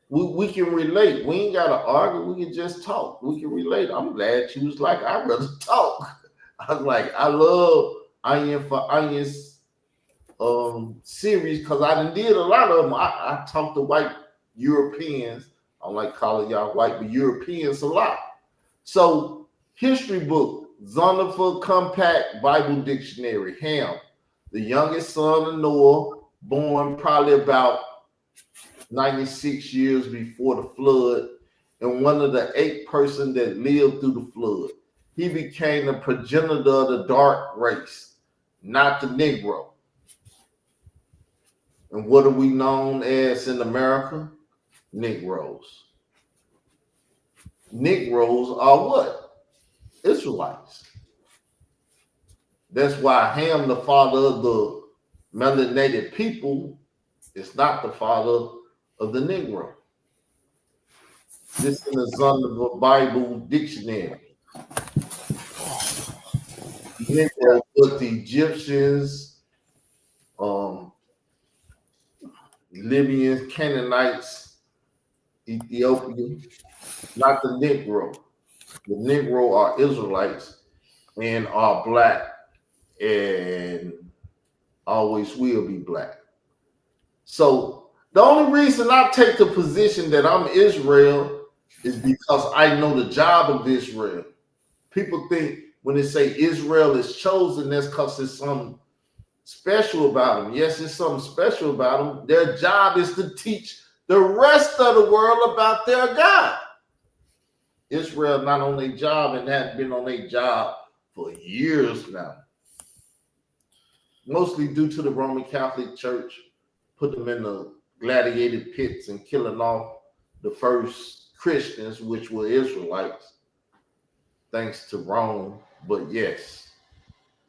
We can relate. We ain't got to argue. We can just talk. We can relate. I'm glad you was like, I'd rather talk. I was like, I love Iron for Iron's series because I done did a lot of them. I talked to white Europeans. I don't like calling y'all white, but Europeans a lot. So history book, Zondervan Compact Bible Dictionary, Ham, the youngest son of Noah, born probably about 96 years before the flood, and one of the 8 persons that lived through the flood. He became the progenitor of the dark race, not the Negro. And what are we known as in America? Negroes. Negroes are what? Israelites. That's why Ham, the father of the melanated people, is not the father of the Negro. This is the Zondervan Bible Dictionary. Negro was the Egyptians, Libyans, Canaanites, Ethiopians, not the Negro. The Negro are Israelites. and are black and always will be black. So the only reason I take the position that I'm Israel is because I know the job of Israel. People think when they say Israel is chosen, that's because there's something special about them. Yes, there's something special about them. Their job is to teach the rest of the world about their God. Israel not on their job and has been on their job for years now. Mostly due to the Roman Catholic Church put them in the gladiated pits and killing off the first Christians, which were Israelites, thanks to Rome. But yes,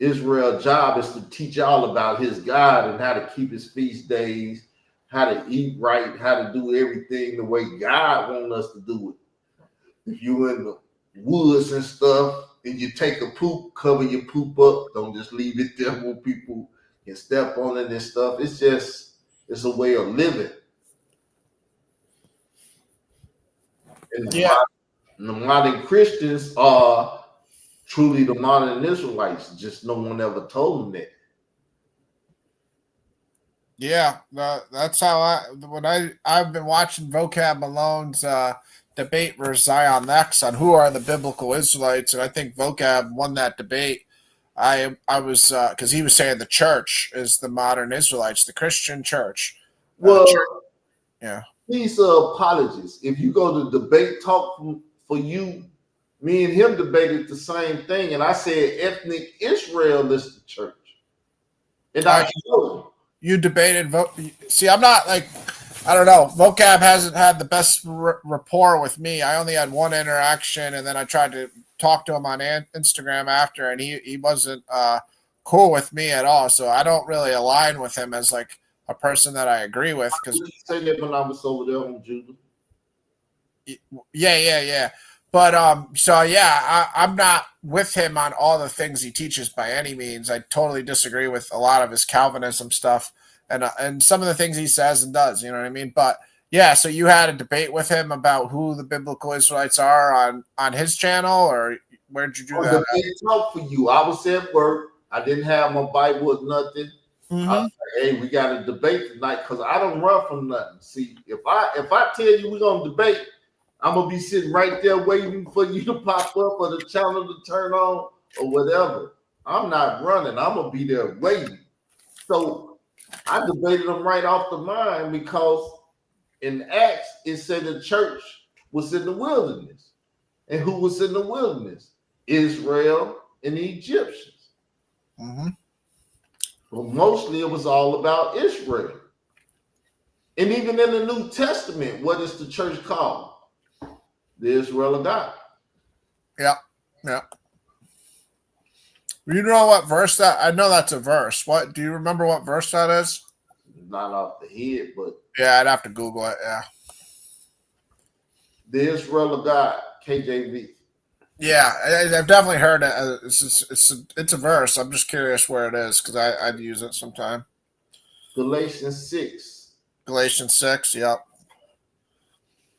Israel's job is to teach y'all about his God and how to keep his feast days, how to eat right, how to do everything the way God wants us to do it. If you in the woods and stuff and you take a poop, cover your poop up. Don't just leave it there where people can step on it and stuff. It's a way of living. And Yeah. the modern Christians are truly the modern Israelites. Just no one ever told them that. Yeah, that's how I've been watching Vocab Malone's debate versus Zion Next on who are the biblical Israelites, and I think Vocab won that debate. I was because he was saying the church is the modern Israelites, the Christian church. Well, yeah. These apologies. If you go to debate talk for you, me and him debated the same thing, and I said ethnic Israel is the church, and I showed him. You debated See, I'm not like, I don't know. Vocab hasn't had the best rapport with me. I only had one interaction, and then I tried to talk to him on Instagram after, and he wasn't cool with me at all. So I don't really align with him as like a person that I agree with. Because say that when I was over there on Judah. Yeah. But so yeah, I'm not with him on all the things he teaches by any means. I totally disagree with a lot of his Calvinism stuff and some of the things he says and does. You know what I mean? But yeah, so you had a debate with him about who the biblical Israelites are on his channel, or where'd you do that? Talk for you. I was at work. I didn't have my Bible or nothing. Mm-hmm. I was like, hey, we got a debate tonight because I don't run from nothing. See, if I tell you we're gonna debate, I'm gonna be sitting right there waiting for you to pop up or the channel to turn on or whatever. I'm not running. I'm gonna be there waiting. So I debated them right off the mind because in Acts it said the church was in the wilderness, and who was in the wilderness? Israel and the Egyptians. Mm-hmm. Well, mostly it was all about Israel. And even in the New Testament, what is the church called? The Israel of God. Yeah. You know what verse that? I know that's a verse. What do you remember? What verse that is? Not off the head, but yeah, I'd have to Google it. Yeah. The Israel of God, KJV. Yeah, I've definitely heard it. It's a verse. I'm just curious where it is because I'd use it sometime. Galatians 6. Galatians 6. Yep.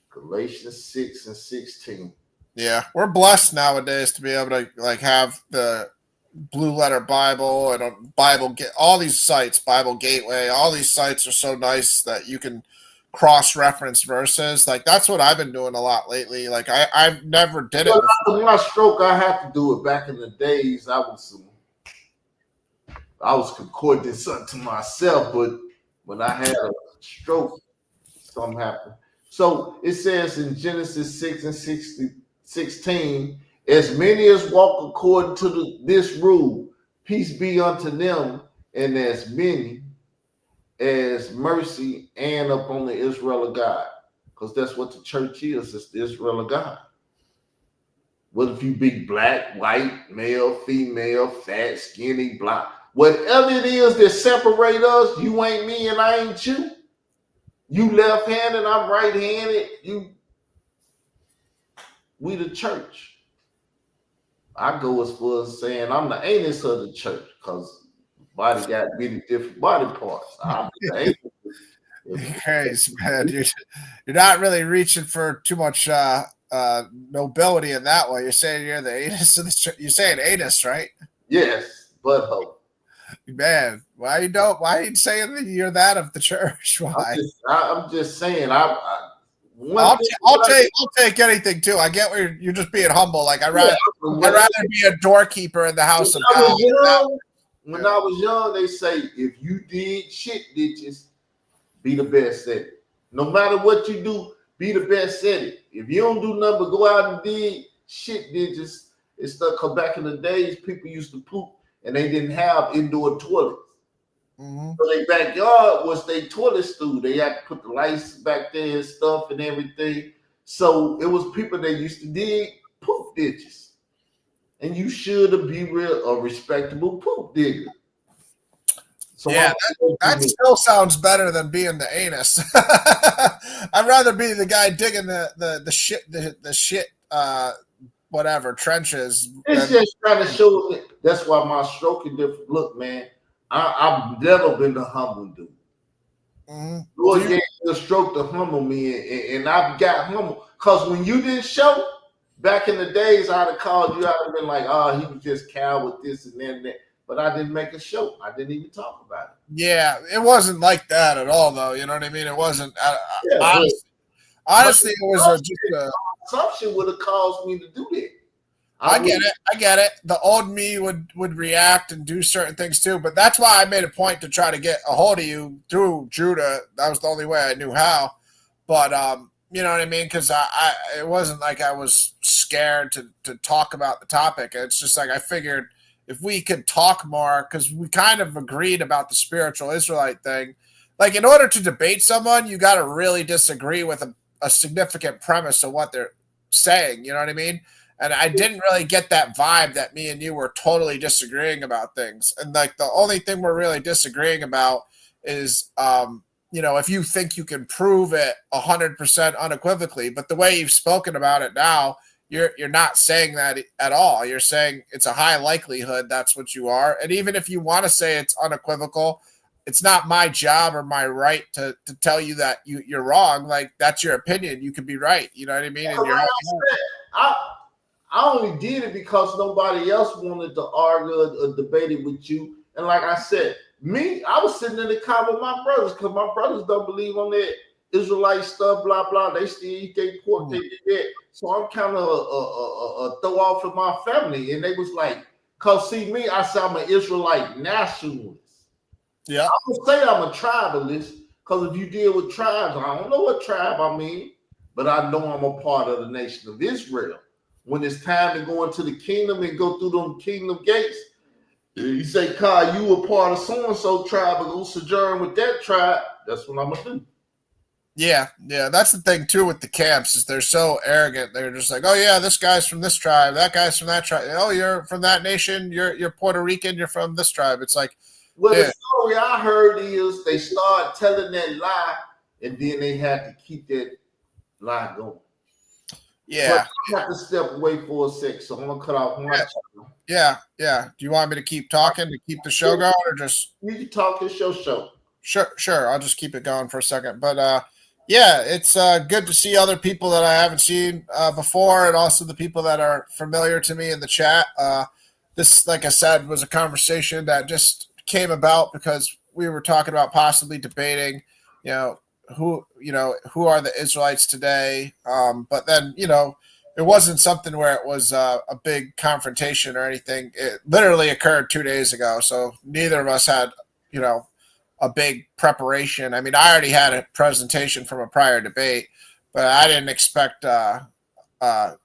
Galatians 6 and 16. Yeah, we're blessed nowadays to be able to like have the Blue Letter Bible and Bible all these sites, Bible Gateway. All these sites are so nice that you can cross-reference verses. Like that's what I've been doing a lot lately. Like I've never did it before. When I stroke, I had to do it. Back in the days, I was concording something to myself, but when I had a stroke, something happened. So it says in Genesis 6 and 16, as many as walk according to this rule, peace be unto them, and as many as mercy and upon the Israel of God. Because that's what the church is. It's the Israel of God. What if you be black, white, male, female, fat, skinny, black? Whatever it is that separate us, you ain't me and I ain't you. You left-handed, I'm right-handed. We the church. I go as far as saying I'm the anus of the church because body got many different body parts. I'm the anus. Crazy, man. You're not really reaching for too much nobility in that way. You're saying you're the anus of the church. You're saying anus, right? Yes, butthole. Man, why are you saying that you're that of the church? Why? I'm just saying. One thing I'll take anything too. I get where you're just being humble. Like I'd yeah, rather be a doorkeeper in the house of God. When I was young, they say if you dig shit ditches, be the best at it. No matter what you do, be the best at it. If you don't do nothing but go out and dig shit ditches and stuff, because back in the days, people used to poop and they didn't have indoor toilets. Mm-hmm. So their backyard was their toilet stool. They had to put the lights back there and stuff and everything. So it was people that used to dig poop ditches. And you should be a respectable poop digger. So yeah, that still sounds better than being the anus. I'd rather be the guy digging the shit whatever trenches. It's just trying to show that's why my stroking different. Look, man, I've never been the humble dude. Mm-hmm. Lord gave me a stroke to humble me, and I've got humble. Because when you didn't show, back in the days, I'd have called you, I'd have been like, oh, he was just cow with this and that and that. But I didn't make a show. I didn't even talk about it. Yeah, it wasn't like that at all, though. You know what I mean? It wasn't. Honestly, it was just a assumption would have caused me to do that. I get it. The old me would react and do certain things too, but that's why I made a point to try to get a hold of you through Judah. That was the only way I knew how. But you know what I mean? Because it wasn't like I was scared to talk about the topic. It's just like I figured if we could talk more, because we kind of agreed about the spiritual Israelite thing. Like in order to debate someone, you got to really disagree with a significant premise of what they're saying. You know what I mean? And I didn't really get that vibe that me and you were totally disagreeing about things. And like the only thing we're really disagreeing about is, if you think you can prove it 100% unequivocally, but the way you've spoken about it now, you're not saying that at all. You're saying it's a high likelihood that's what you are. And even if you want to say it's unequivocal, it's not my job or my right to tell you that you're wrong. Like that's your opinion. You could be right. You know what I mean? And I only did it because nobody else wanted to argue or debate it with you. And like I said, I was sitting in the car with my brothers because my brothers don't believe on that Israelite stuff, blah, blah. They still eat their pork, they did that. So I'm kind of a throw off of my family. And they was like, because see me, I said I'm an Israelite nationalist. Yeah. I would say I'm a tribalist because if you deal with tribes, I don't know what tribe I mean, but I know I'm a part of the nation of Israel. When it's time to go into the kingdom and go through them kingdom gates, you say, Kyle, you a part of so-and-so tribe and go sojourn with that tribe. That's what I'm going to do. Yeah. That's the thing, too, with the camps is they're so arrogant. They're just like, oh, yeah, this guy's from this tribe. That guy's from that tribe. Oh, you're from that nation. You're Puerto Rican. You're from this tribe. It's like, well, the story I heard is they started telling that lie, and then they had to keep that lie going. Yeah. But I have to step away for a sec, so I'm going to cut off my channel. Yeah. Do you want me to keep talking to keep the show going or just? You can talk, it's your show. Sure. I'll just keep it going for a second. But yeah, it's good to see other people that I haven't seen before and also the people that are familiar to me in the chat. This, like I said, was a conversation that just came about because we were talking about possibly debating, who are the Israelites today. But then, it wasn't something where it was a big confrontation or anything. It literally occurred 2 days ago. So neither of us had, a big preparation. I mean, I already had a presentation from a prior debate, but I didn't expect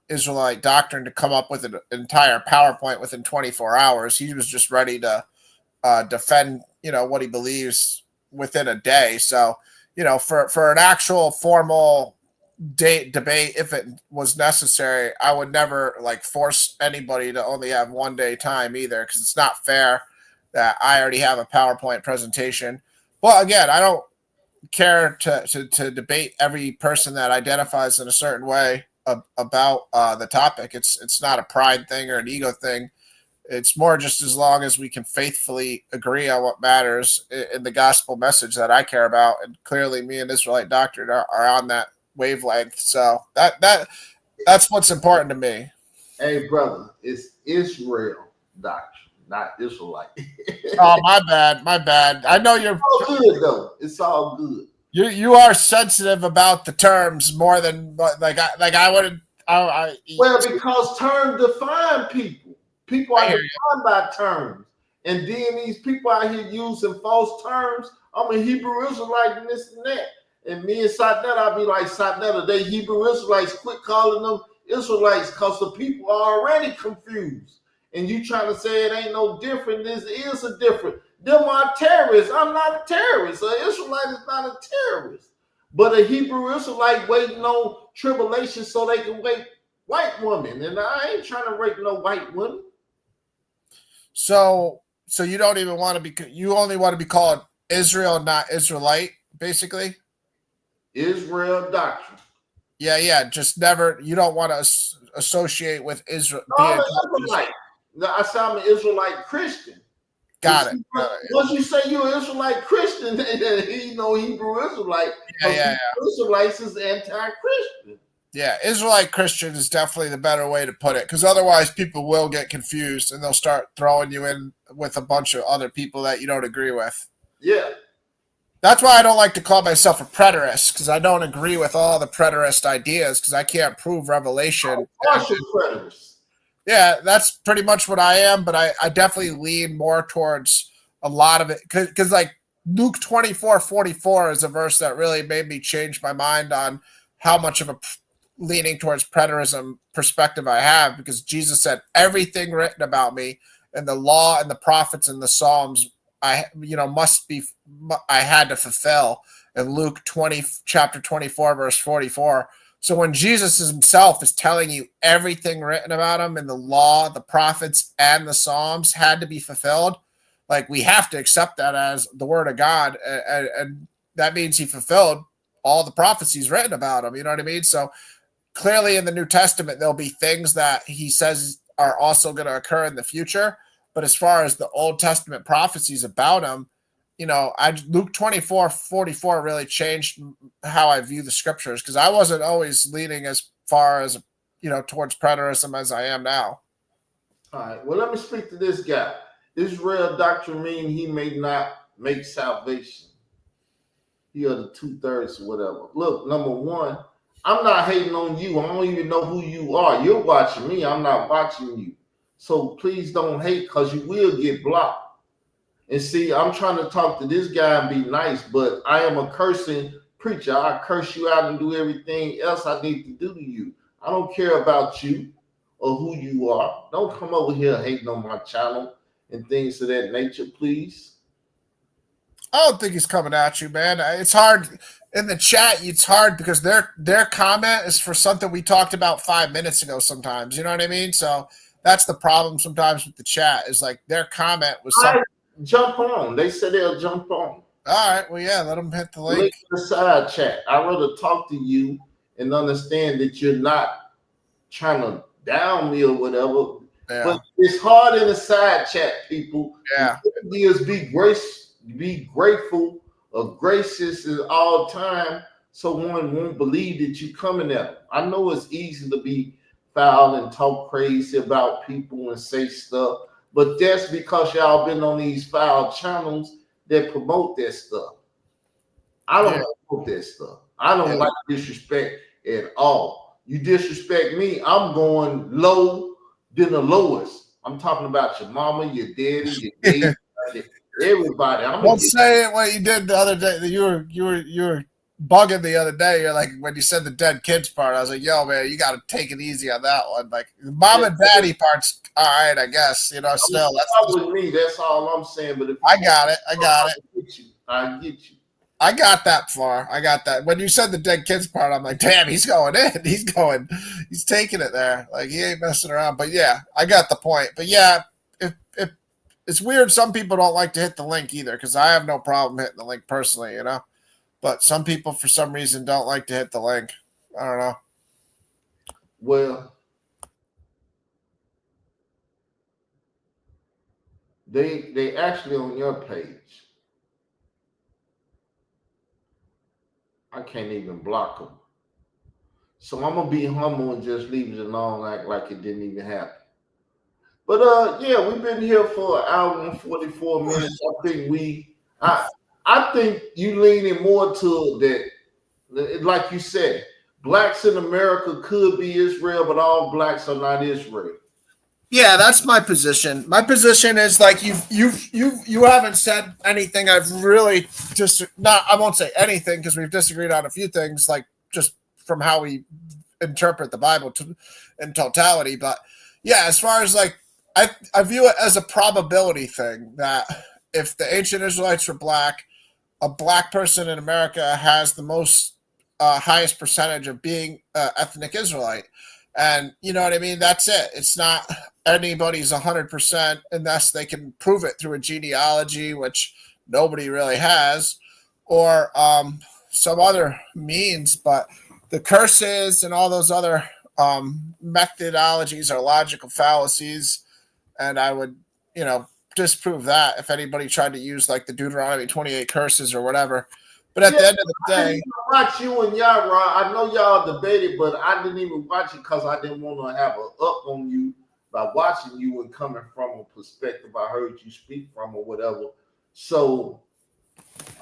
Israelite Doctrine to come up with an entire PowerPoint within 24 hours. He was just ready to defend, what he believes within a day. So, for an actual formal debate, if it was necessary, I would never force anybody to only have 1 day time either, because it's not fair that I already have a PowerPoint presentation. Well, again, I don't care to debate every person that identifies in a certain way about the topic. It's not a pride thing or an ego thing. It's more just as long as we can faithfully agree on what matters in the gospel message that I care about. And clearly me and Israelite Doctrine are on that wavelength. So that That's what's important to me. Hey, brother, it's Israel Doctrine, not Israelite. Oh, my bad, my bad. I know you're All good though. It's all good. you are sensitive about the terms more than like I wouldn't. Well, because terms define people. People I are hear you. defined by terms. And then these people out here using false terms. I'm a Hebrew Israelite and this and that. And me and Satnetta, I'll be like, Satnetta, they Hebrew Israelites, quit calling them Israelites because the people are already confused. And you trying to say it ain't no different. This is a different. Them are terrorists. I'm not a terrorist. An Israelite is not a terrorist. But a Hebrew Israelite waiting on tribulation so they can wait white woman. And I ain't trying to rape no white woman. So you don't even want to be. You only want to be called Israel, not Israelite, basically. Israel Doctrine. Yeah, yeah. Just never. You don't want to associate with Israel. No, I'm Being an Israelite. Now, I say I'm an Israelite Christian. But got it. see, once you say you're an Israelite Christian, then he know Hebrew Israelite. Yeah, Because yeah, Hebrew Israelites is anti-Christian. yeah. Israelite Christian is definitely the better way to put it, because otherwise people will get confused and they'll start throwing you in with a bunch of other people that you don't agree with. Yeah. That's why I don't like to call myself a preterist, because I don't agree with all the preterist ideas, because I can't prove revelation. Partial preterists. Yeah, that's pretty much what I am, but I definitely lean more towards a lot of it, because like Luke 24:44 is a verse that really made me change my mind on how much of a leaning towards preterism perspective I have, because Jesus said everything written about me in the law and the prophets and the Psalms must be, I had to fulfill in Luke 20 chapter 24 verse 44. So when Jesus himself is telling you everything written about him in the law, the prophets, and the Psalms had to be fulfilled, like we have to accept that as the word of God, and that means he fulfilled all the prophecies written about him. You know what I mean? So clearly in the New Testament, there'll be things that he says are also going to occur in the future. But as far as the Old Testament prophecies about him, Luke 24:44 really changed how I view the scriptures, because I wasn't always leaning as far as, towards preterism as I am now. All right. Well, let me speak to this guy. Israel Doctrine mean he may not make salvation. He are the 2/3 or whatever. Look, number one, I'm not hating on you. I don't even know who you are. You're watching me. I'm not watching you. So please don't hate, because you will get blocked. And see, I'm trying to talk to this guy and be nice, but I am a cursing preacher. I curse you out and do everything else I need to do to you. I don't care about you or who you are. Don't come over here hating on my channel and things of that nature, please. I don't think he's coming at you, man. It's hard in the chat. It's hard because their comment is for something we talked about 5 minutes ago. Sometimes, you know what I mean. So that's the problem sometimes with the chat, is like their comment was something. Jump on. They said they'll jump on. All right. Well, yeah. Let them hit the link. Link in the side chat. I'd rather talk to you and understand that you're not trying to down me or whatever. Yeah. But it's hard in the side chat, people. Yeah. Is be grateful or gracious at all time, so one won't believe that you coming at them. I know it's easy to be foul and talk crazy about people and say stuff, but that's because y'all been on these foul channels that promote that stuff. I don't promote that stuff. I don't like disrespect at all. You disrespect me, I'm going low than the lowest. I'm talking about your mama, your daddy, your baby, everybody. Don't say what you did the other day. You were bugging the other day. You're like, when you said the dead kids part, I was like, yo, man, you got to take it easy on that one. Like, the mom and daddy part's all right, I guess. Still, that's with me. That's all I'm saying. But if I got it. I get you. I got that far. I got that. When you said the dead kids part, I'm like, damn, he's going in. He's taking it there. Like, he ain't messing around. But yeah, I got the point. But yeah, if it's weird, some people don't like to hit the link either, because I have no problem hitting the link personally, But some people, for some reason, don't like to hit the link. I don't know. Well, they actually on your page. I can't even block them. So I'm gonna be humble and just leave it alone, act like it didn't even happen. But yeah, we've been here for an hour and 44 minutes. I think you leaning more to that, like you said, blacks in America could be Israel, but all blacks are not Israel. Yeah, that's my position. My position is like you haven't said anything. I've really just not. I won't say anything because we've disagreed on a few things, like just from how we interpret the Bible in totality. But yeah, as far as like I view it as a probability thing that if the ancient Israelites were black, a black person in America has the most highest percentage of being ethnic Israelite. And you know what I mean? That's it. It's not anybody's 100% unless they can prove it through a genealogy, which nobody really has, or some other means. But the curses and all those other methodologies are logical fallacies. And I would, you know, disprove that if anybody tried to use like the Deuteronomy 28 curses or whatever. But at Yeah, the end of the I didn't day, even watch you and Yara. I know y'all debated, but I didn't even watch it because I didn't want to have a up on you by watching you and coming from a perspective I heard you speak from or whatever. So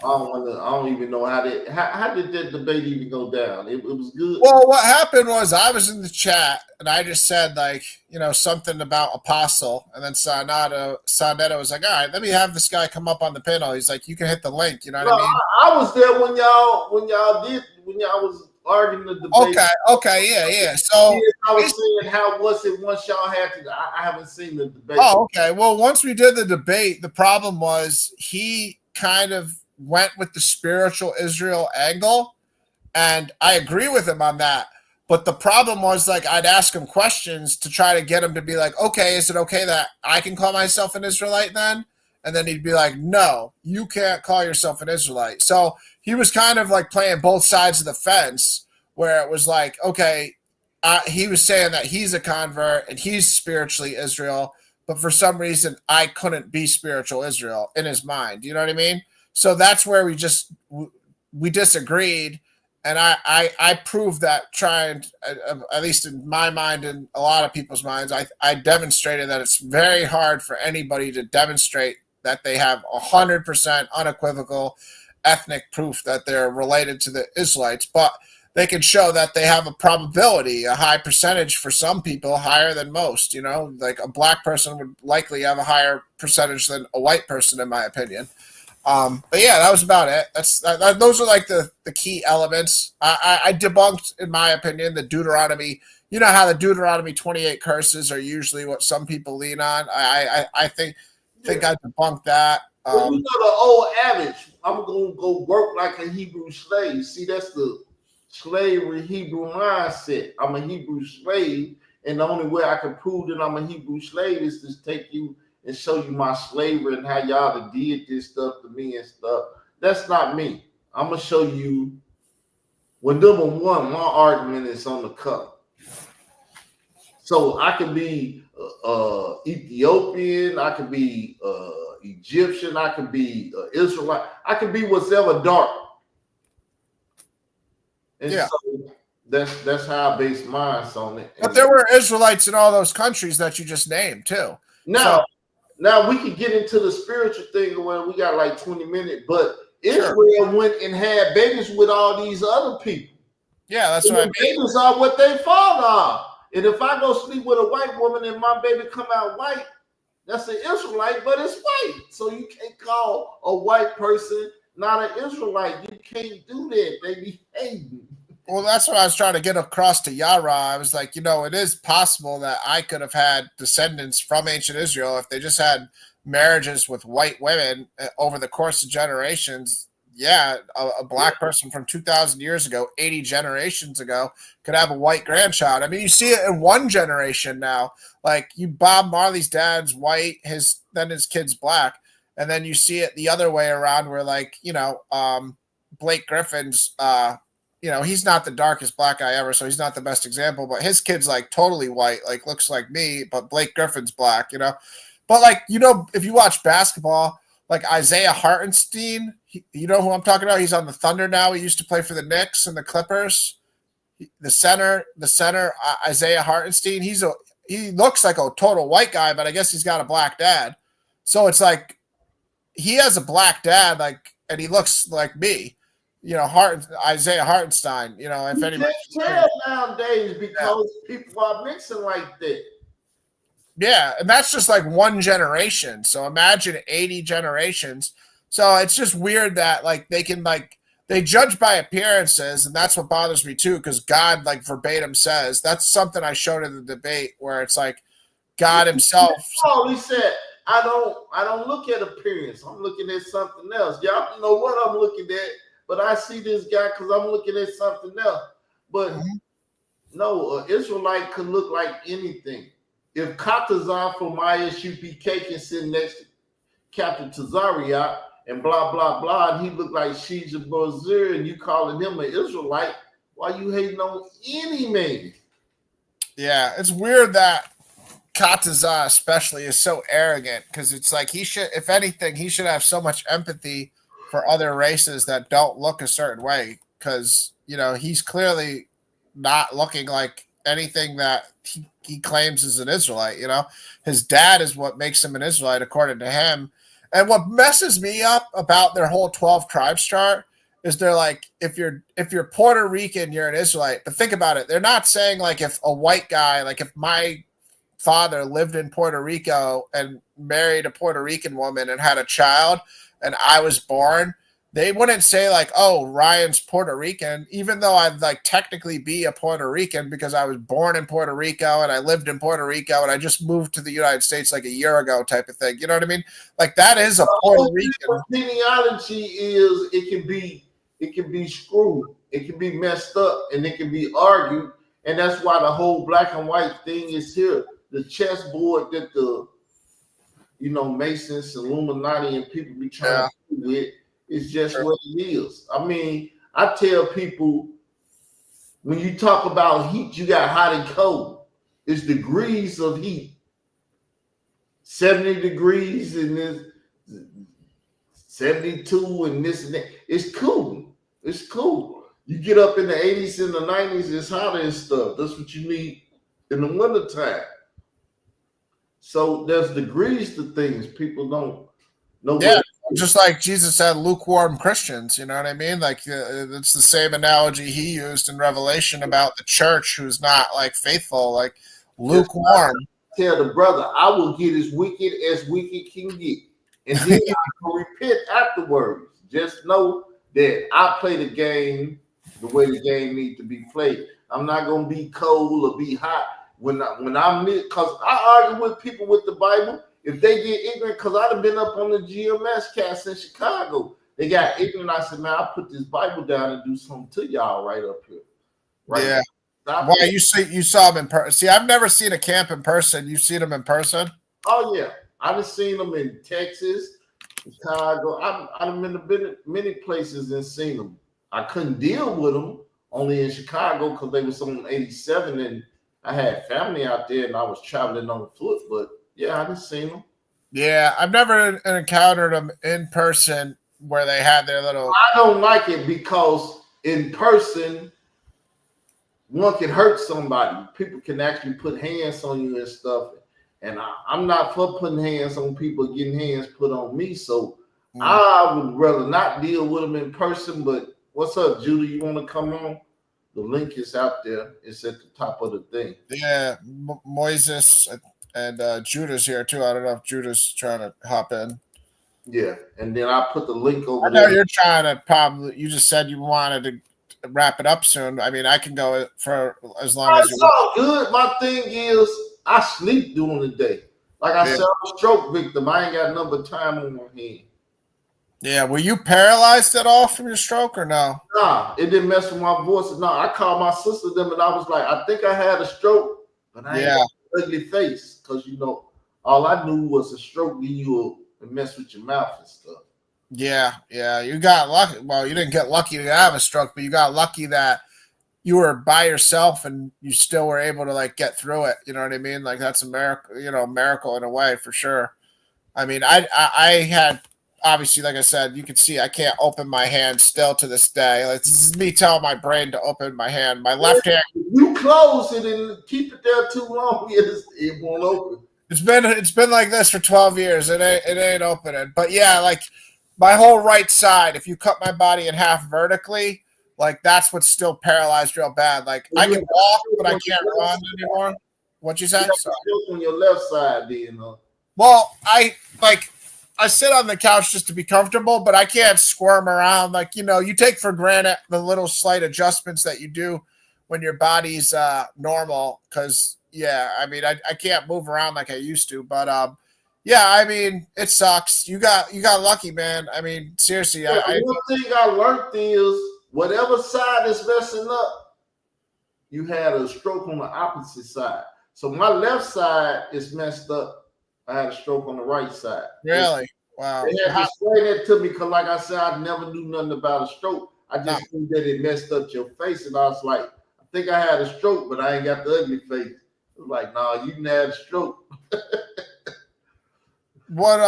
I don't even know how did that debate even go down? It was good. well, what happened was I was in the chat and I just said like, you know, something about apostle, and then Sonetta was like, all right, let me have this guy come up on the panel. He's like, you can hit the link, you know what No, I mean? I was there when y'all was arguing the debate. Okay, yeah. So I was saying how was it once y'all had to. I haven't seen the debate. oh, okay. Well, once we did the debate, the problem was he kind of went with the spiritual Israel angle, and I agree with him on that. But the problem was like I'd ask him questions to try to get him to be like, okay, is it okay that I can call myself an Israelite then? And then he'd be like, no, you can't call yourself an Israelite. So he was kind of like playing both sides of the fence, where it was like, okay, he was saying that he's a convert and he's spiritually Israel, but for some reason I couldn't be spiritual Israel in his mind. You know what I mean? So that's where we disagreed, and I proved that trying, at least in my mind and a lot of people's minds, I demonstrated that it's very hard for anybody to demonstrate that they have 100% unequivocal ethnic proof that they're related to the Israelites, but they can show that they have a probability, a high percentage for some people, higher than most. You know, like a black person would likely have a higher percentage than a white person, in my opinion. But yeah, that was about it. Those are like the key elements. I debunked, in my opinion, the Deuteronomy. You know how the Deuteronomy 28 curses are usually what some people lean on. I think I debunked that. Well, you know the old adage, I'm gonna go work like a Hebrew slave. See, that's the slavery Hebrew mindset. I'm a Hebrew slave, and the only way I can prove that I'm a Hebrew slave is to take you and show you my slavery and how y'all did this stuff to me and stuff. That's not me. I'm gonna show you. Well, number one, my argument is on the cup. So I can be Ethiopian, I can be Egyptian, I can be Israelite, I can be whatever dark. And Yeah. so that's how I base mine on it. But there were Israelites in all those countries that you just named too. Now we can get into the spiritual thing where we got like 20 minutes, but Israel went and had babies with all these other people. Yeah, that's what I mean. Babies are what they father are. And if I go sleep with a white woman and my baby come out white, that's an Israelite, but it's white. So you can't call a white person not an Israelite. You can't do that. They be hating. Well, that's what I was trying to get across to Yara. I was like, you know, it is possible that I could have had descendants from ancient Israel if they just had marriages with white women over the course of generations. Yeah, a black person from 2,000 years ago, 80 generations ago, could have a white grandchild. I mean, you see it in one generation now. Like Bob Marley's dad's white, then his kid's black, and then you see it the other way around, where like Blake Griffin's. You know, he's not the darkest black guy ever, so he's not the best example, but his kid's like totally white, like looks like me, but Blake Griffin's black, you know? But like, you know, if you watch basketball, like Isaiah Hartenstein, you know who I'm talking about? He's on the Thunder now. He used to play for the Knicks and the Clippers. The center, Isaiah Hartenstein. He looks like a total white guy, but I guess he's got a black dad. So it's like he has a black dad, like, and he looks like me. Isaiah Hartenstein. If You anybody, can't tell nowadays because people are mixing like that. yeah, and that's just like one generation. So imagine 80 generations. So it's just weird that like they judge by appearances, and that's what bothers me too, because God like verbatim says that's something I showed in the debate where it's like God himself. Oh, he said, I don't look at appearance. I'm looking at something else. Y'all know what I'm looking at, but I see this guy because I'm looking at something else. But no, an Israelite could look like anything. If Katazar from ISUPK can sit next to Captain Tazariot and blah, blah, blah, and he looked like Shija Bozir and you calling him an Israelite, why you hating on any man? Yeah, it's weird that Katazar especially is so arrogant because it's like he should, if anything, he should have so much empathy for other races that don't look a certain way because, he's clearly not looking like anything that he claims is an Israelite. His dad is what makes him an Israelite according to him. And what messes me up about their whole 12 tribes chart is they're like, if you're Puerto Rican, you're an Israelite. But think about it. They're not saying like if a white guy, like if my father lived in Puerto Rico and married a Puerto Rican woman and had a child and I was born, they wouldn't say like, oh, Ryan's Puerto Rican, even though I'd like technically be a Puerto Rican because I was born in Puerto Rico and I lived in Puerto Rico and I just moved to the United States like a year ago type of thing. You know what I mean? Like that is a Puerto Rican. Genealogy is it can be screwed, it can be messed up, and it can be argued, and that's why the whole black and white thing is here. The chessboard that the Masons, Illuminati, and people be trying to do with. It's just what it is. I mean, I tell people when you talk about heat, you got hot and cold. It's degrees of heat. 70 degrees and this 72 and this and that. It's cool. It's cool. You get up in the 80s and the 90s, it's hotter and stuff. That's what you need in the wintertime. So there's degrees to things. People don't know. Yeah. Just like Jesus said, lukewarm Christians, you know what I mean? Like it's the same analogy he used in Revelation about the church who's not like faithful, like lukewarm. Tell the brother, I will get as wicked can get. And then I will repent afterwards. Just know that I play the game the way the game needs to be played. I'm not going to be cold or be hot. When I'm because I argue with people with the Bible. If they get ignorant, because I'd have been up on the GMS cast in Chicago. They got ignorant. I said, man, I'll put this Bible down and do something to y'all right up here. Right. Yeah. Why you saw them in person? See, I've never seen a camp in person. You've seen them in person? Oh, yeah. I've seen them in Texas, Chicago. I've been to many places and seen them. I couldn't deal with them only in Chicago because they was on 87 and I had family out there and I was traveling on foot, but yeah, I've seen them. Yeah, I've never encountered them in person where they had their little. I don't like it because in person, one can hurt somebody. People can actually put hands on you and stuff. And I'm not for putting hands on people, getting hands put on me. So I would rather not deal with them in person. But what's up, Judah? You want to come on? The link is out there. It's at the top of the thing. Yeah, Moises and Judah's here too. I don't know if Judah's trying to hop in. Yeah, and then I put the link over I know there. you're trying to probably. You just said you wanted to wrap it up soon. I mean, I can go for as long as you want. All good. My thing is, I sleep during the day. Like I said, I'm a stroke victim. I ain't got number time on my hand. Yeah, were you paralyzed at all from your stroke or no? Nah, it didn't mess with my voice. No, I called my sister them and I was like, I think I had a stroke, but I ain't got an ugly face because all I knew was a stroke. You will mess with your mouth and stuff. Yeah, you got lucky. Well, you didn't get lucky to have a stroke, but you got lucky that you were by yourself and you still were able to like get through it. You know what I mean? Like that's a miracle, miracle in a way for sure. I mean, I had obviously, like I said, you can see I can't open my hand still to this day. Like, this is me telling my brain to open my hand. My left hand. If you close it and keep it there too long, it won't open. It's been like this for 12 years. It ain't opening. But yeah, like my whole right side, if you cut my body in half vertically, like that's what's still paralyzed real bad. Like I can walk, but I can't run anymore. What'd you say? On your left side, then. Well, I sit on the couch just to be comfortable, but I can't squirm around. Like, you take for granted the little slight adjustments that you do when your body's normal. Cause yeah, I mean, I can't move around like I used to, but yeah, I mean, it sucks. You got lucky, man. I mean, seriously. One thing I learned is whatever side is messing up, you had a stroke on the opposite side. So my left side is messed up. I had a stroke on the right side. Really? Wow. They had to explain that to me because, like I said, I never knew nothing about a stroke. I just knew that it messed up your face, and I was like, I think I had a stroke, but I ain't got the ugly face. It was like, nah, you didn't have a stroke. What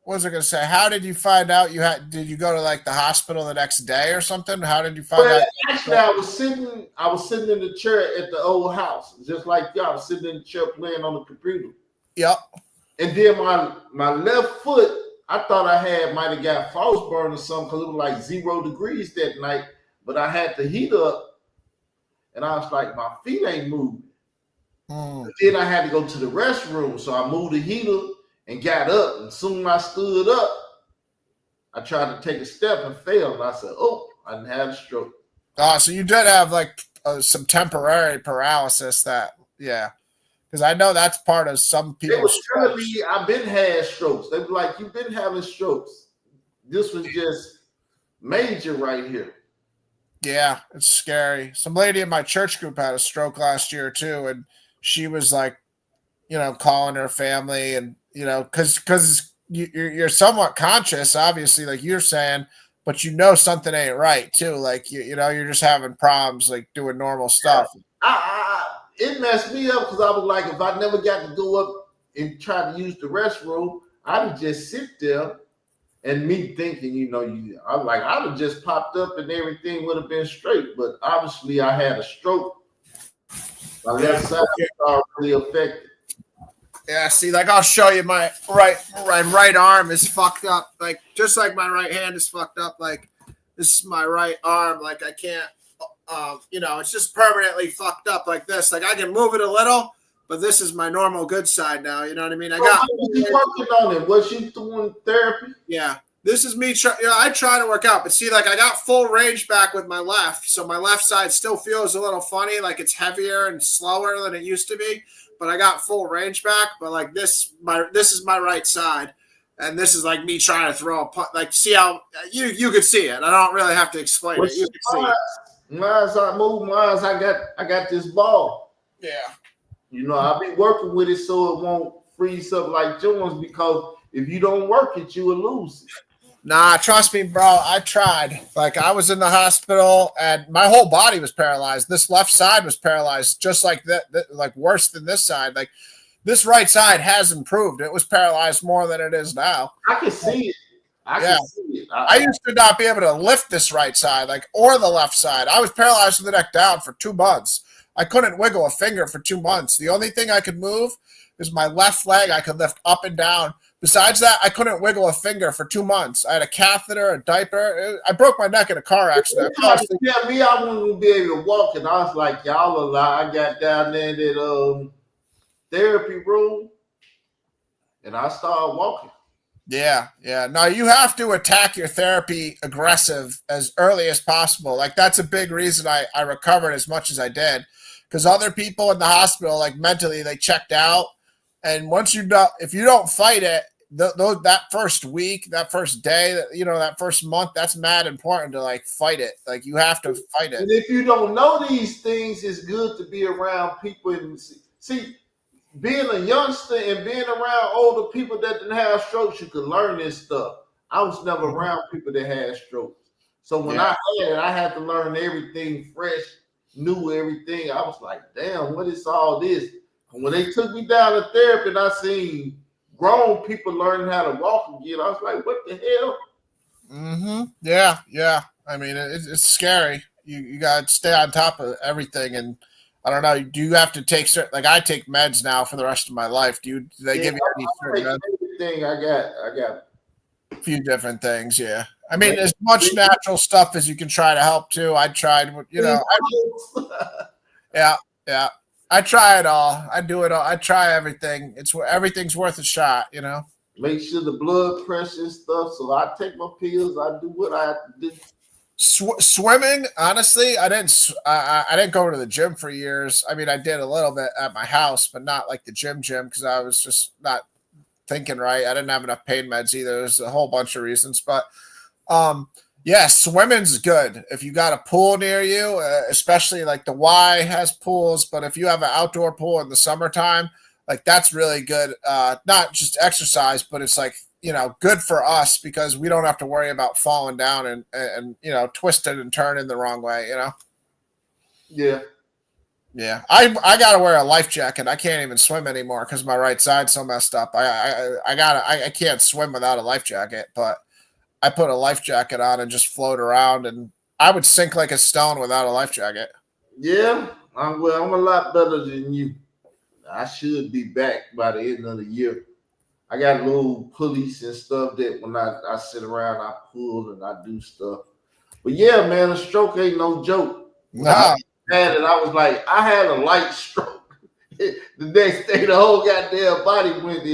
was I gonna say? How did you find out you had? Did you go to like the hospital the next day or something? How did you find out? Actually, I was sitting in the chair at the old house, just like y'all. I was sitting in the chair playing on the computer. Yep. And then my left foot, I thought I might have got frostburn or something because it was like 0 degrees that night. But I had the heat up, and I was like, my feet ain't moving. Then I had to go to the restroom, so I moved the heater and got up. And soon as I stood up, I tried to take a step and failed. And I said, "Oh, I didn't have a stroke." So you did have like some temporary paralysis. Yeah. Because I know that's part of some people. They was telling me I've been had strokes. They were like, "You've been having strokes. This was just major right here." Yeah, it's scary. Some lady in my church group had a stroke last year too, and she was like, calling her family, and because you're somewhat conscious, obviously, like you're saying, but something ain't right too. Like you're just having problems, like doing normal stuff. It messed me up because I was like, if I never got to go up and try to use the restroom, I'd just sit there. And me thinking, I'd have just popped up and everything would have been straight. But obviously, I had a stroke. My left side was already affected. Yeah, see, like I'll show you my right arm is fucked up. Like just like my right hand is fucked up. Like this is my right arm. Like I can't, it's just permanently fucked up like this. Like I can move it a little, but this is my normal good side now. You know what I mean? Working on it. Was she doing therapy? Yeah. This is me. I try to work out, but see, like I got full range back with my left, so my left side still feels a little funny, like it's heavier and slower than it used to be. But I got full range back. But like this is my right side, and this is like me trying to throw a punt. Like see how you could see it. I don't really have to explain it. You can see it. As I move, I got this ball. Yeah. I'll be working with it so it won't freeze up like yours, because if you don't work it, you will lose it. Nah, trust me, bro. I tried. Like I was in the hospital and my whole body was paralyzed. This left side was paralyzed, just like that, like worse than this side. Like this right side has improved. It was paralyzed more than it is now. I can see it. I can see it. I used to not be able to lift this right side, or the left side. I was paralyzed from the neck down for 2 months. I couldn't wiggle a finger for 2 months. The only thing I could move is my left leg. I could lift up and down. Besides that, I couldn't wiggle a finger for 2 months. I had a catheter, a diaper. I broke my neck in a car accident. Yeah, me, I wouldn't be able to walk, and I was like, y'all a lie. I got down there in that therapy room, and I started walking. Yeah. No, you have to attack your therapy aggressive as early as possible. Like that's a big reason I recovered as much as I did, because other people in the hospital, like mentally, they checked out. And once if you don't fight it, that first week, that first day, that first month, that's mad important to like fight it. Like you have to fight it. And if you don't know these things, it's good to be around people and see. Being a youngster and being around older people that didn't have strokes, you can learn this stuff. I was never around people that had strokes. So when I had it, I had to learn everything fresh, new everything. I was like, damn, what is all this? And when they took me down to therapy and I seen grown people learning how to walk again. I was like, what the hell? Yeah, yeah. I mean, it's scary. You got to stay on top of everything, and I don't know. Do you have to take certain? Like I take meds now for the rest of my life. Do they Yeah, give you any I certain take meds? everything I got. A few different things. Yeah. I mean, as much natural stuff as you can try to help too. I tried. Yeah, yeah. I try it all. I do it all. I try everything. Everything's worth a shot. Make sure the blood pressure and stuff. So I take my pills. I do what I have to do. Swimming, honestly, I didn't. I didn't go to the gym for years. I mean, I did a little bit at my house, but not like the gym because I was just not thinking right. I didn't have enough pain meds either. There's a whole bunch of reasons, but yeah, swimming's good if you got a pool near you, especially like the Y has pools. But if you have an outdoor pool in the summertime, like that's really good. Not just exercise, but it's like good for us because we don't have to worry about falling down and twisting and turning the wrong way. Yeah. Yeah, I gotta wear a life jacket. I can't even swim anymore because my right side's so messed up. I can't swim without a life jacket, but I put a life jacket on and just float around, and I would sink like a stone without a life jacket. Yeah. I'm a lot better than you. I should be back by the end of the year. I got little pulleys and stuff that when I sit around, I pull and I do stuff. But yeah, man, a stroke ain't no joke. When I had it, I was like, I had a light stroke. The next day, the whole goddamn body went.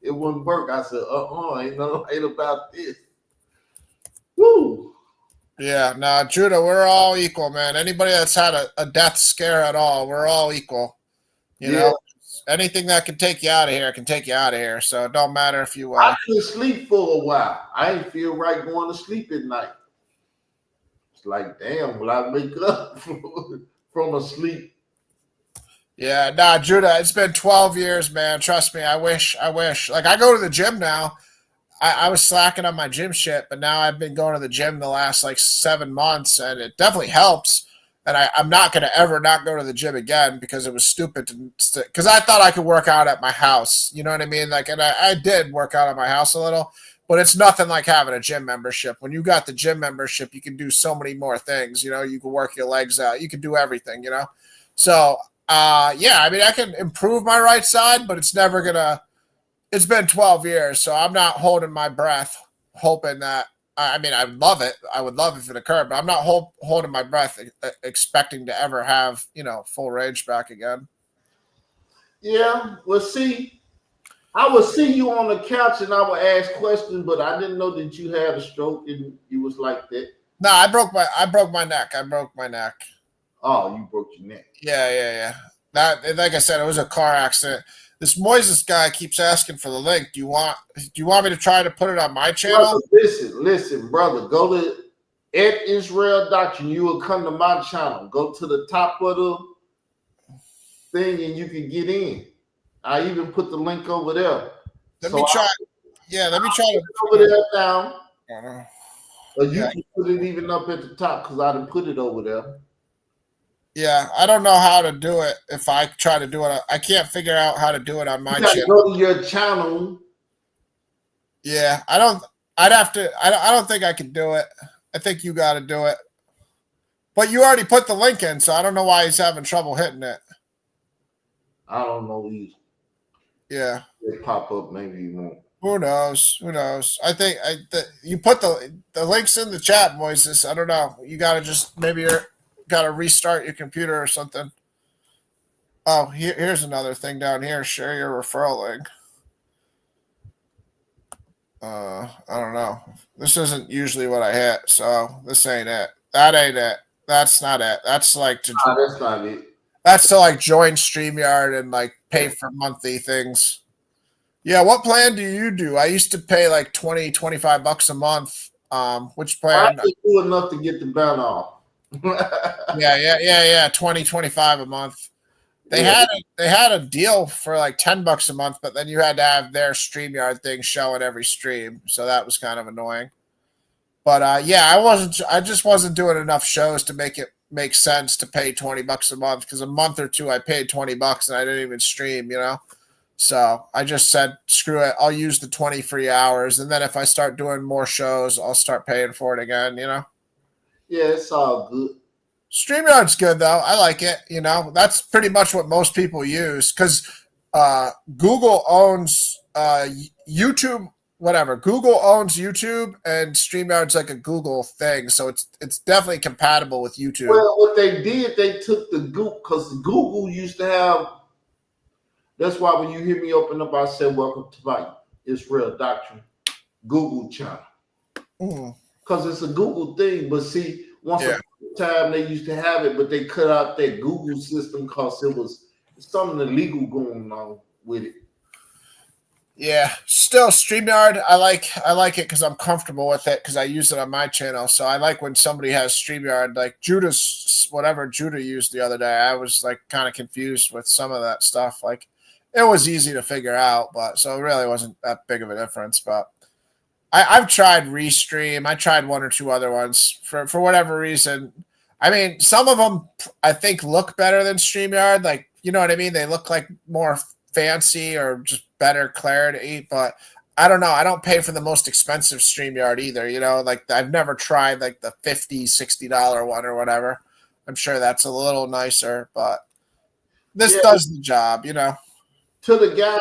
It wouldn't work. I said, ain't no light about this. Woo. Yeah, no, Judah, we're all equal, man. Anybody that's had a death scare at all, we're all equal. You know, anything that can take you out of here can take you out of here. So it don't matter if you. I couldn't sleep for a while. I didn't feel right going to sleep at night. It's like, damn, will I wake up from a sleep? Yeah, nah, Judah, it's been 12 years, man. Trust me, I wish. Like, I go to the gym now. I was slacking on my gym shit, but now I've been going to the gym the last like 7 months, and it definitely helps. And I'm not going to ever not go to the gym again because it was stupid. Because I thought I could work out at my house. You know what I mean? Like, and I did work out at my house a little, but it's nothing like having a gym membership. When you got the gym membership, you can do so many more things. You can work your legs out. You can do everything. So yeah, I mean, I can improve my right side, but it's never gonna. It's been 12 years, so I'm not holding my breath, hoping that. I mean, I love it. I would love if it occurred, but I'm not holding my breath, expecting to ever have full range back again. Yeah, well, see, I would see you on the couch and I would ask questions, but I didn't know that you had a stroke and you was like that. No, I broke my neck. I broke my neck. Oh, you broke your neck. Yeah. That, like I said, it was a car accident. This Moises guy keeps asking for the link. Do you want me to try to put it on my channel? Brother, listen, brother. Go to Israel Doctrine. You will come to my channel. Go to the top of the thing and you can get in. I even put the link over there. Let me try to over there down. Or you can put it even up at the top because I didn't put it over there. Yeah, I don't know how to do it. If I try to do it, I can't figure out how to do it on my channel. Go to your channel. Yeah, I don't. I'd have to. I don't think I could do it. I think you got to do it. But you already put the link in, so I don't know why he's having trouble hitting it. I don't know either. Yeah. It pop up, maybe you won't. Who knows? I think you put the links in the chat, Moises. I don't know. You got to just maybe got to restart your computer or something. Oh, here's another thing down here. Share your referral link. I don't know. This isn't usually what I hit, so this ain't it. That ain't it. That's not it. That's like that's not it. That's to like join StreamYard and like pay for monthly things. Yeah, what plan do you do? I used to pay like $20-$25 a month. Which plan? I didn't do enough to get the ban off. yeah. $20-$25 a month. They had a deal for like $10 a month, but then you had to have their StreamYard thing showing every stream, so that was kind of annoying. But yeah, I just wasn't doing enough shows to make it make sense to pay $20 a month because a month or two I paid $20 and I didn't even stream, So I just said, screw it. I'll use the 20 free hours. And then if I start doing more shows, I'll start paying for it again, you know? Yeah, it's all good. StreamYard's good though. I like it. You know, that's pretty much what most people use because Google owns YouTube. Whatever, Google owns YouTube, and StreamYard's like a Google thing, so it's definitely compatible with YouTube. Well, what they did, they took the Google because Google used to have. That's why when you hear me open up, I said, "Welcome to my Israel Doctrine Google channel," because it's a Google thing. But see, once upon a time they used to have it, but they cut out that Google system because it was something illegal going on with it. Yeah, still StreamYard, I like it because I'm comfortable with it because I use it on my channel. So I like when somebody has StreamYard, like Judah's, whatever Judah used the other day. I was like kind of confused with some of that stuff. Like it was easy to figure out, but so it really wasn't that big of a difference. But I've tried Restream. I tried one or two other ones for whatever reason. I mean, some of them I think look better than StreamYard. Like, you know what I mean? They look like more fancy or just better clarity, but I don't know. I don't pay for the most expensive StreamYard either. You know, like I've never tried like the $50, $60 one or whatever. I'm sure that's a little nicer, but this does the job, you know. To the guy,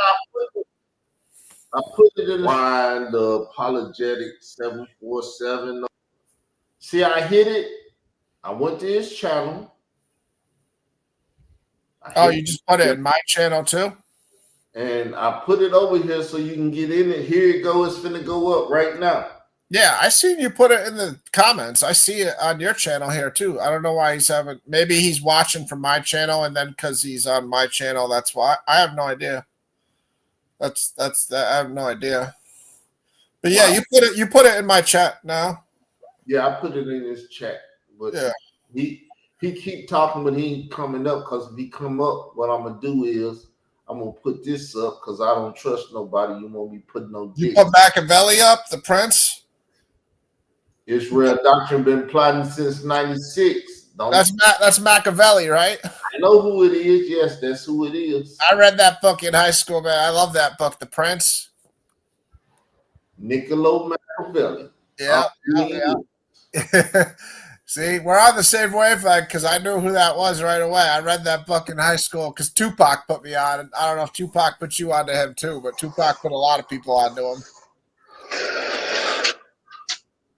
I put it in the apologetic 747. See, I hit it. I went to his channel. Oh, you just put it in my channel too? And I put it over here so you can get in it. Here it goes. It's finna go up right now. Yeah, I seen you put it in the comments. I see it on your channel here too. I don't know why he's having. Maybe he's watching from my channel, and then because he's on my channel, that's why. I have no idea. That's I have no idea. But yeah, you put it in my chat now. Yeah, I put it in his chat. But yeah, he keep talking, but he ain't coming up. Because if he come up, what I'm gonna do is I'm gonna put this up because I don't trust nobody. You won't be putting no dick. You put Machiavelli up, the Prince. Israel Doctrine been plotting since '96. That's Machiavelli, right? I know who it is. Yes, that's who it is. I read that book in high school, man. I love that book, The Prince. Niccolo Machiavelli. Yeah. See, we're on the same wavelength because I knew who that was right away. I read that book in high school because Tupac put me on. And I don't know if Tupac put you onto him too, but Tupac put a lot of people onto him.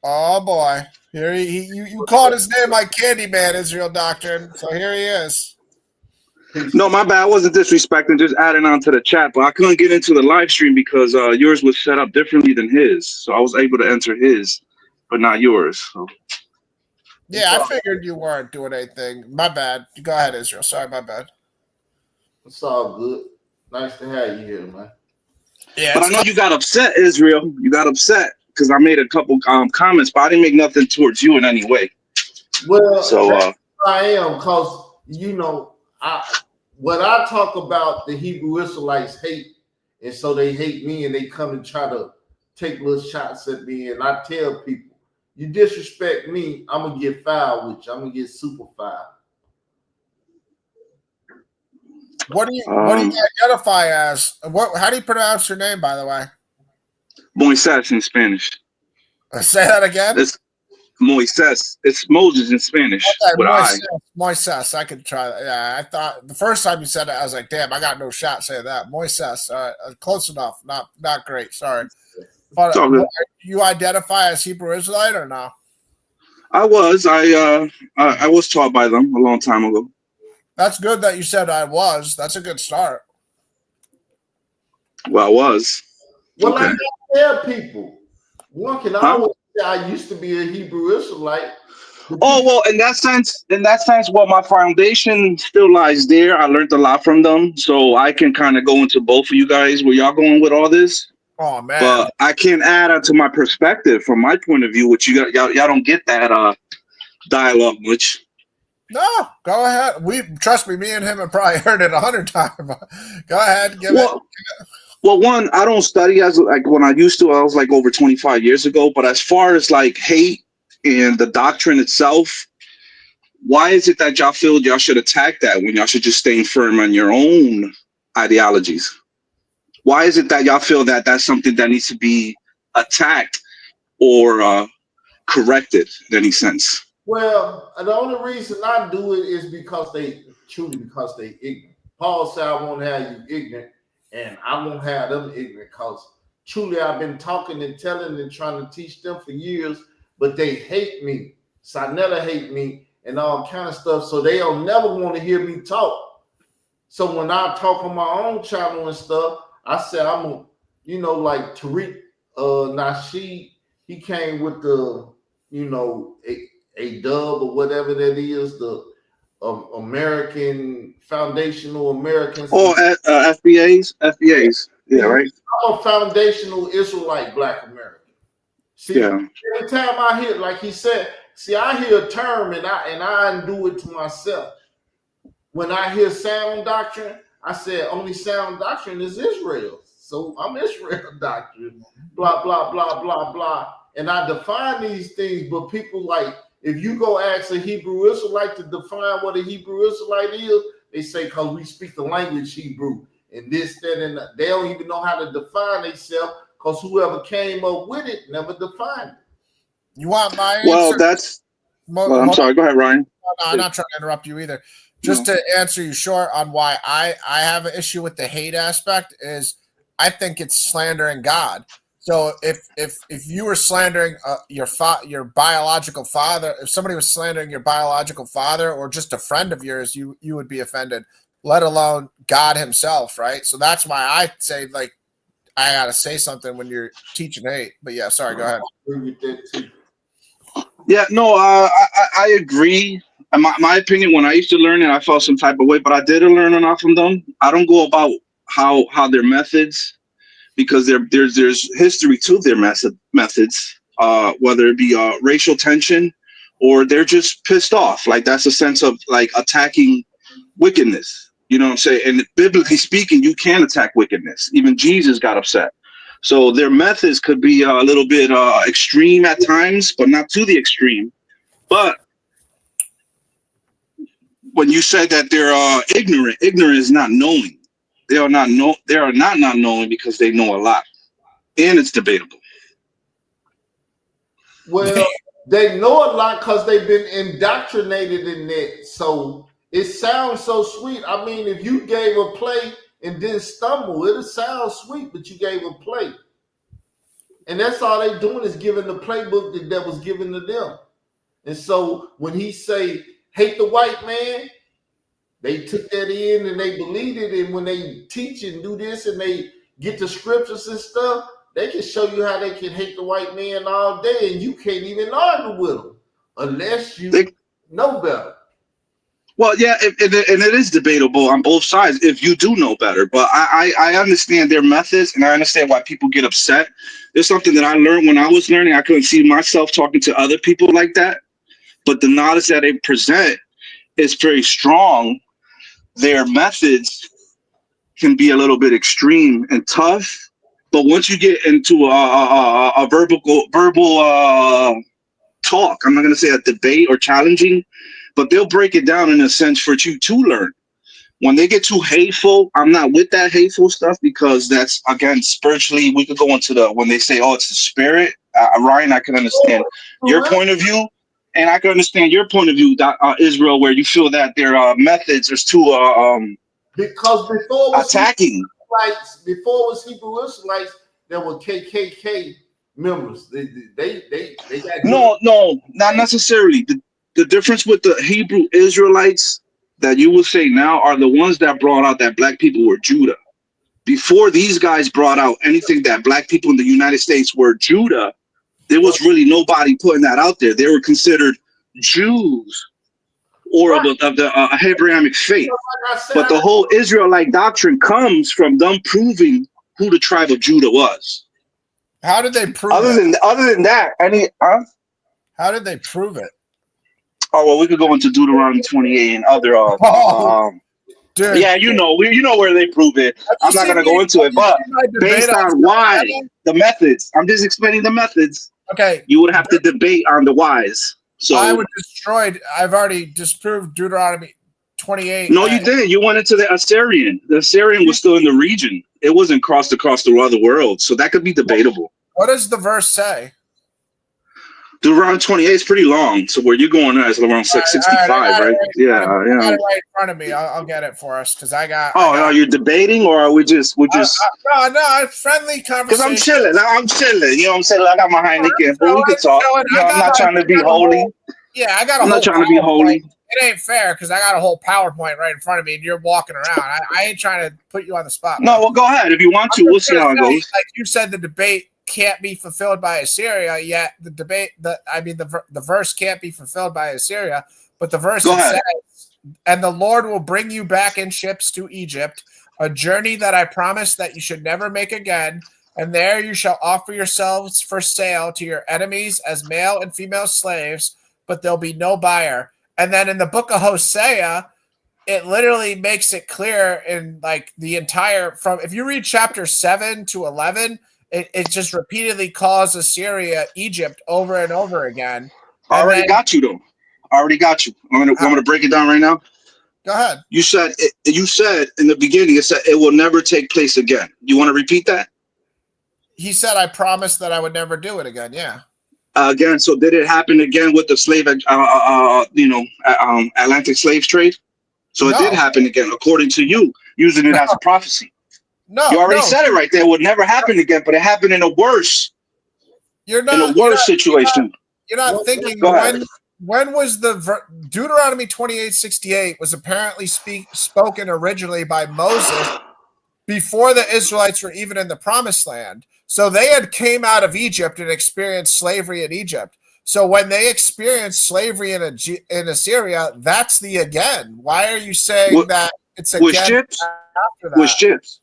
Oh boy, here you called his name like Candyman, Israel Doctrine. So here he is. No, my bad. I wasn't disrespecting, just adding on to the chat, but I couldn't get into the live stream because yours was set up differently than his. So I was able to enter his, but not yours. So. Yeah, I figured you weren't doing anything. My bad. Go ahead, Israel. Sorry, my bad. It's all good. Nice to have you here, man. Yeah, but I know you got upset, Israel. You got upset because I made a couple comments, but I didn't make nothing towards you in any way. Well, so I am because when I talk about the Hebrew Israelites hate, and so they hate me and they come and try to take little shots at me, and I tell people, you disrespect me, I'm gonna get foul with you. I'm gonna get super foul. What do you identify as? How do you pronounce your name, by the way? Moises in Spanish. Say that again. It's Moises. It's Moses in Spanish. Okay, Moises. I could try that. Yeah, I thought the first time you said it, I was like, "Damn, I got no shot saying that." Moises. Close enough. Not great. Sorry. But you identify as Hebrew Israelite or no? I was. I was taught by them a long time ago. That's good that you said I was. That's a good start. Well, I was. Well, okay. I tell people. One can always say I used to be a Hebrew Israelite. Oh, well, in that sense, well, my foundation still lies there. I learned a lot from them. So I can kind of go into both of you guys where y'all going with all this. Oh, man. But I can add on to my perspective from my point of view, which y'all don't get that dialogue much. No, go ahead. Trust me, me and him have probably heard it 100 times. Go ahead. Well, one, I don't study as like when I used to. I was like over 25 years ago. But as far as like hate and the doctrine itself, why is it that y'all feel y'all should attack that when y'all should just stay firm on your own ideologies? Why is it that y'all feel that that's something that needs to be attacked or corrected in any sense? Well, the only reason I do it is because they ignorant. Paul said, I won't have you ignorant, and I won't have them ignorant, because truly I've been talking and telling and trying to teach them for years, but they hate me. Sinetta hate me and all kind of stuff. So they'll never want to hear me talk. So when I talk on my own channel and stuff, I said I'm a, like Tariq Nasheed, he came with the, a dub or whatever that is, the American Foundational Americans. Oh, FBAs. Yeah, right. I'm a foundational Israelite Black American. See, yeah. Every time I hear, like he said, I hear a term and I undo it to myself. When I hear sound doctrine, I said only sound doctrine is Israel. So I'm Israel doctrine, blah, blah, blah, blah, blah. And I define these things, but people if you go ask a Hebrew Israelite to define what a Hebrew Israelite is, they say, because we speak the language Hebrew and this, that, and that. They don't even know how to define themselves, because whoever came up with it never defined it. You want my answer? Well, that's. Well, I'm sorry. Go ahead, Ryan. No, I'm not trying to interrupt you either. Just to answer you short on why I have an issue with the hate aspect is I think it's slandering God. So if you were slandering your biological father, if somebody was slandering your biological father or just a friend of yours, you would be offended, let alone God himself, right? So that's why I say, I got to say something when you're teaching hate. But yeah, sorry, go ahead. I agree with that too. Yeah, no, I agree. My opinion, when I used to learn it, I felt some type of way, but I did learn enough from them. I don't go about how their methods, because there's history to their methods, whether it be racial tension or they're just pissed off. Like, that's a sense of attacking wickedness. You know what I'm saying? And biblically speaking, you can attack wickedness. Even Jesus got upset. So their methods could be a little bit extreme at times, but not to the extreme. But when you say that they're ignorant is not knowing. They are not knowing, because they know a lot, and it's debatable. Well, they know a lot because they've been indoctrinated in that. So it sounds so sweet. I mean, if you gave a play and didn't stumble, it'll sound sweet, but you gave a play. And that's all they doing is giving the playbook that was given to them. And so when he say, hate the white man, they took that in and they believed it. And when they teach and do this and they get the scriptures and stuff, they can show you how they can hate the white man all day, and you can't even argue with them unless you know better. Well, yeah, and it is debatable on both sides if you do know better. But I understand their methods, and I understand why people get upset. There's something that I learned when I was learning. I couldn't see myself talking to other people like that. But the knowledge that they present is very strong. Their methods can be a little bit extreme and tough. But once you get into a verbal talk, I'm not going to say a debate or challenging, but they'll break it down in a sense for you to learn. When they get too hateful, I'm not with that hateful stuff, because that's, again, spiritually, we could go into when they say, oh, it's the spirit. Ryan, I can understand your point of view, and I can understand your point of view, Israel, where you feel that their methods are too because before attacking. Before it was Hebrew Israelites, there were KKK members. They got no, not necessarily. The difference with the Hebrew Israelites that you will say now are the ones that brought out that black people were Judah. Before these guys brought out anything that black people in the United States were Judah, there was really nobody putting that out there. They were considered Jews or of the Abrahamic faith. But the whole Israelite doctrine comes from them proving who the tribe of Judah was. How did they prove other than that, how did they prove it? Oh, well, we could go into Deuteronomy 28 and other dude, yeah, you know where they prove it. I'm not going to go into it, but based on why, the methods, I'm just explaining the methods. Okay. You would have to debate on the whys. So I've already disproved Deuteronomy 28. No, you didn't. You went into the Assyrian. The Assyrian was still in the region. It wasn't crossed across the other world, so that could be debatable. What does the verse say? Deuteronomy 28 is pretty long, so where you're going at is around 665, right? Yeah, I yeah. got it right in front of me. I'll get it for us because I got. Oh, you're debating, or are we're just? No, it's friendly conversation. Because I'm chilling. You know what I'm saying? I got my Heineken, but we could talk. You know, I'm not trying to be holy. Yeah, I got. I'm not trying to be holy. It ain't fair because I got a whole PowerPoint right in front of me, and you're walking around. I ain't trying to put you on the spot. No, well, go ahead if you want to. We'll see how it goes. Like you said, the debate can't be fulfilled by Assyria. Yet the verse can't be fulfilled by Assyria. But the verse says, "And the Lord will bring you back in ships to Egypt, a journey that I promised that you should never make again. And there you shall offer yourselves for sale to your enemies as male and female slaves, but there'll be no buyer." And then in the book of Hosea, it literally makes it clear in like the entire if you read chapter 7 to 11, it just repeatedly calls Assyria Egypt over and over again. I already got you though. I already got you. I'm gonna break it down right now. Go ahead. You said in the beginning, it said it will never take place again. You want to repeat that? He said, I promised that I would never do it again. Yeah. Again, so did it happen again with the slave, Atlantic slave trade? So it did happen again, according to you, using it as a prophecy. No, you already said it right there. It would never happen again, but it happened in a worse. Situation. You're not thinking when was the Deuteronomy 28:68 was apparently spoken originally by Moses before the Israelites were even in the Promised Land. So they had came out of Egypt and experienced slavery in Egypt. So when they experienced slavery in Assyria, that's the again. Why are you saying that it's again after that? With ships.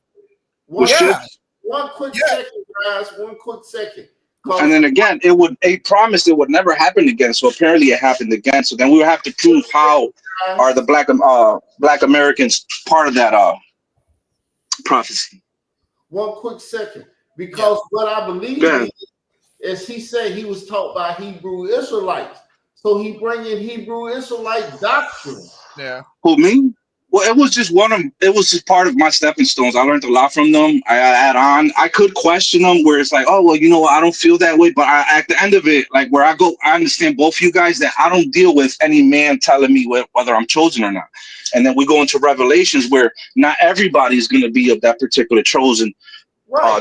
One quick second, guys. One quick second. And then again, it promised it would never happen again. So apparently it happened again. So then we would have to prove how are the Black Americans part of that prophecy. One quick second. Because what I believe is he said he was taught by Hebrew Israelites. So he bring in Hebrew Israelite doctrine. Yeah. Who, me? Well, it was just part of my stepping stones. I learned a lot from them. I add on. I could question them where it's like, oh, well, you know what? I don't feel that way. But at the end of it, like where I go, I understand both you guys that I don't deal with any man telling me whether I'm chosen or not. And then we go into Revelations where not everybody is going to be of that particular chosen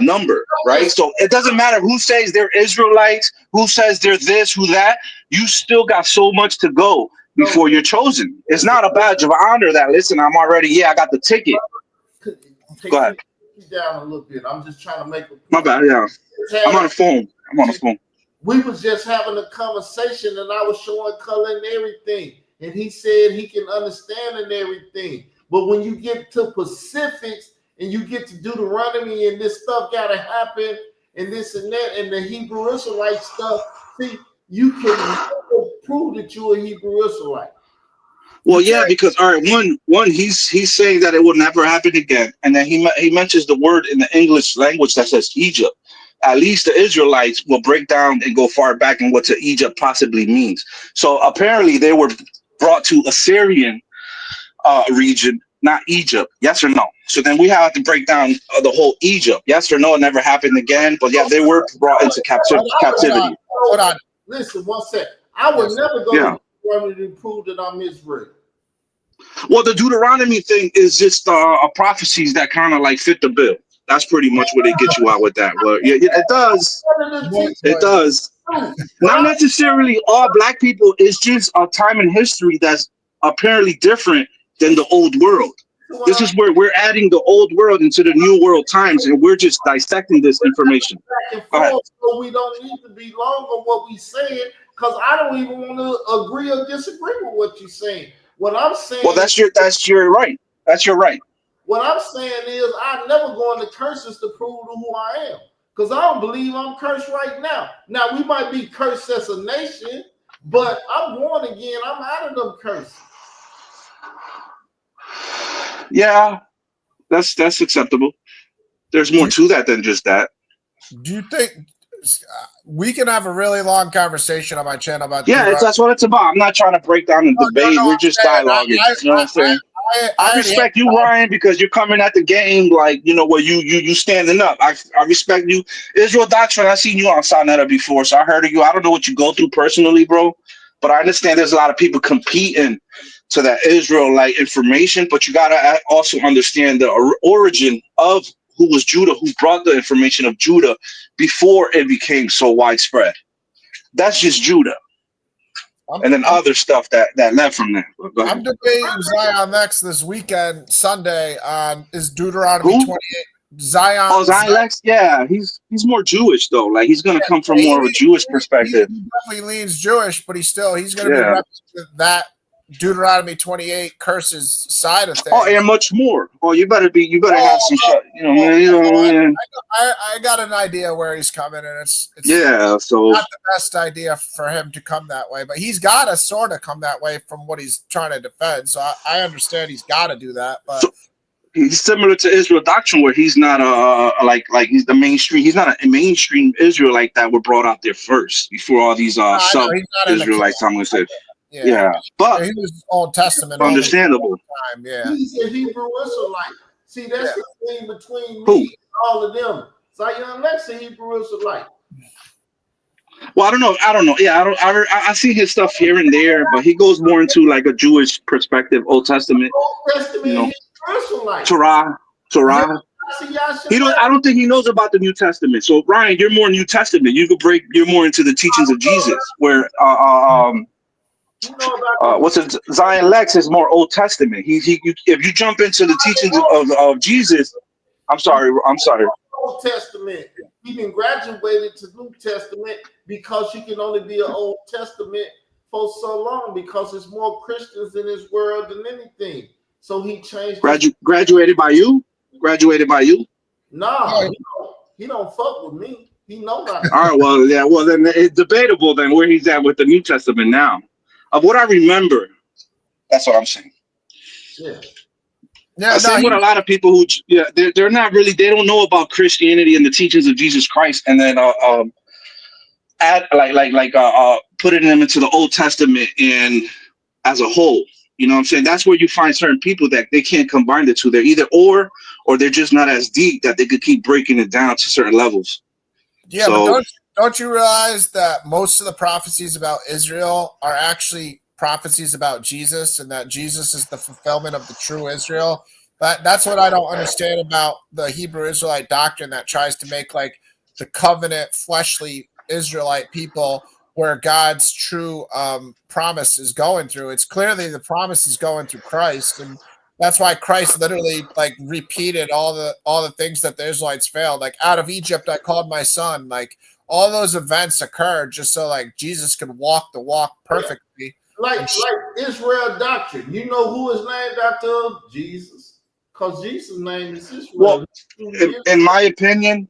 number, right? So it doesn't matter who says they're Israelites, who says they're this, who that. You still got so much to go before you're chosen. It's not a badge of honor that, listen, I'm already, I got the ticket. Go ahead. Down a little bit. I'm just trying to make a point. My bad, I'm on the phone. We was just having a conversation and I was showing color and everything. And he said he can understand and everything. But when you get to specifics and you get to Deuteronomy and this stuff got to happen and this and that and the Hebrew Israelite stuff, see, you can never prove that you're a Hebrew Israelite. Well, yeah, because all right, one, he's saying that it will never happen again, and then he mentions the word in the English language that says Egypt. At least the Israelites will break down and go far back in what Egypt possibly means. So apparently they were brought to Assyrian region, not Egypt. Yes or no? So then we have to break down the whole Egypt. Yes or no? It never happened again. But yeah, they were brought into captivity. Hold on. Listen, one sec. I would never go to Deuteronomy to prove that I'm Israel. Well, the Deuteronomy thing is just prophecies that kind of like fit the bill. That's pretty much what they get you out with that. Well, yeah, it does. It does. Not necessarily all black people. It's just a time in history that's apparently different than the old world. This is where we're adding the old world into the new world times, and we're just dissecting this information. So we don't need to be long on what we saying, because I don't even want to agree or disagree with what you're saying. What I'm saying. Well, that's your right. That's your right. What I'm saying is, I'm never going to curses to prove who I am, because I don't believe I'm cursed right now. Now we might be cursed as a nation, but I'm born again. I'm out of them curses. Yeah, that's acceptable. There's more to that than just that. Do you think we can have a really long conversation on my channel about that's what it's about. I'm not trying to break down the debate. We're just dialoguing. You know what I'm saying? I respect you, Ryan, because you're coming at the game like, where you standing up. I respect you. Israel Doctrine, I seen you on Sonetta before, so I heard of you. I don't know what you go through personally, bro, but I understand there's a lot of people competing to that Israelite information, but you got to also understand the origin of who was Judah, who brought the information of Judah before it became so widespread. That's just Judah. And then other stuff that led from there. I'm debating Zion Lex this weekend, Sunday, on is Deuteronomy 28. Zion. Oh, Zion Lex? Yeah, he's more Jewish though. Like he's gonna come from more of a Jewish perspective. He definitely leans Jewish, but he's gonna be representing that Deuteronomy 28 curses side of things. Oh, and much more. Oh, you better have some shit. I got an idea where he's coming, and it's so not the best idea for him to come that way, but he's got to sort of come that way from what he's trying to defend. So I understand he's got to do that, but. He's similar to Israel Doctrine, where he's not like he's the mainstream. He's not a mainstream Israelite that were brought out there first before all these sub Israelites. I'm gonna say, but he was Old Testament, understandable. Time, yeah, he's a Hebrew Israelite. See, that's the thing between me and all of them. Zion Lex a Hebrew Israelite. Well, I don't know. Yeah, I see his stuff here and there, but he goes more into like a Jewish perspective, Old Testament. Old Testament. Torah. I don't think he knows about the New Testament. So Ryan, you're more New Testament. You're more into the teachings of Jesus. Where Zion Lex is more Old Testament. If you jump into the teachings of Jesus, I'm sorry. Old Testament. He been graduated to New Testament because you can only be an Old Testament for so long because there's more Christians in this world than anything. So he changed. Graduated by you? Nah, he don't fuck with me. He know that. All right, well, then it's debatable then where he's at with the New Testament now. Of what I remember, that's what I'm saying. Yeah. Same with a lot of people who, they're not really, they don't know about Christianity and the teachings of Jesus Christ, and then putting them into the Old Testament and as a whole. You know what I'm saying? That's where you find certain people that they can't combine the two. They're either or they're just not as deep that they could keep breaking it down to certain levels. Yeah, but don't you realize that most of the prophecies about Israel are actually prophecies about Jesus, and that Jesus is the fulfillment of the true Israel? That's what I don't understand about the Hebrew Israelite doctrine that tries to make like the covenant fleshly Israelite people where God's true promise is going through. It's clearly the promise is going through Christ, and that's why Christ literally like repeated all the things that the Israelites failed. Like, out of Egypt I called my son. Like, all those events occurred just so like Jesus could walk the walk perfectly. Like Israel Doctrine. You know who is named after? Jesus. Because Jesus' name is Israel. Well, in my opinion,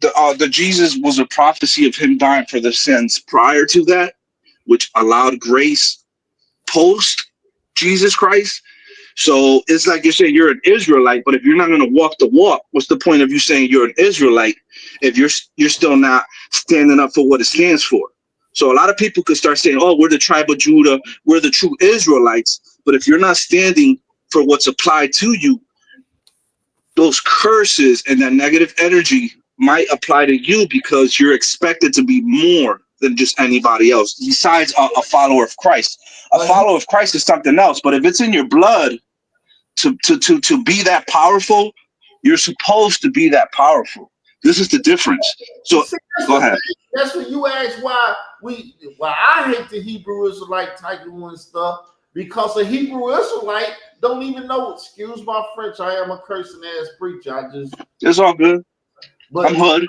the Jesus was a prophecy of him dying for the sins prior to that, which allowed grace post Jesus Christ. So it's like you're saying you're an Israelite, but if you're not going to walk the walk, what's the point of you saying you're an Israelite if you're still not standing up for what it stands for? So a lot of people could start saying, oh, we're the tribe of Judah, we're the true Israelites. But if you're not standing for what's applied to you, those curses and that negative energy might apply to you because you're expected to be more than just anybody else, besides a follower of Christ. A follower of Christ is something else, but if it's in your blood to be that powerful, you're supposed to be that powerful. This is the difference. So go ahead. That's when you ask why I hate the Hebrew Israelite title and stuff, because a Hebrew Israelite don't even know, excuse my French, I am a cursing ass preacher. It's all good. But I'm hood.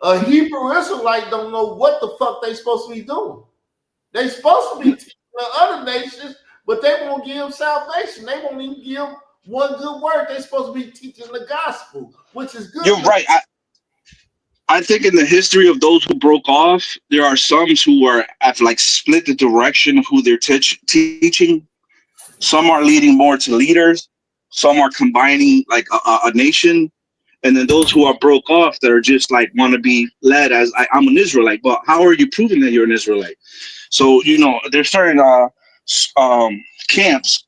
A Hebrew Israelite don't know what the fuck they supposed to be doing. They supposed to be teaching the other nations, but they won't give them salvation. They won't even give one good word. They're supposed to be teaching the gospel, which is good. You're right. I think in the history of those who broke off, there are some who have like split the direction of who they're teaching. Some are leading more to leaders. Some are combining like a nation. And then those who are broke off that are just like want to be led as I'm an Israelite. But how are you proving that you're an Israelite? So, there's certain camps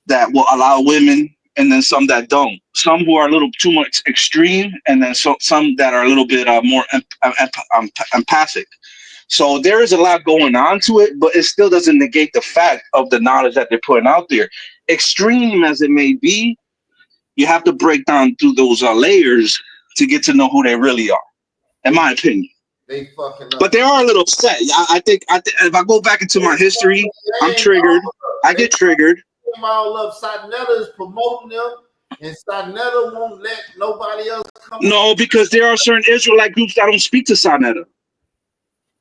that will allow women, and then some that don't. Some who are a little too much extreme, and then some that are a little bit more empathic. So there is a lot going on to it, but it still doesn't negate the fact of the knowledge that they're putting out there. Extreme as it may be, you have to break down through those layers to get to know who they really are, in my opinion. They fucking up. But they are a little upset. I think if I go back into my history, I'm triggered. I get triggered. All up. Sarnetta is promoting them, and Sarnetta won't let nobody else come. No, because there are certain Israelite groups that don't speak to Sarnetta.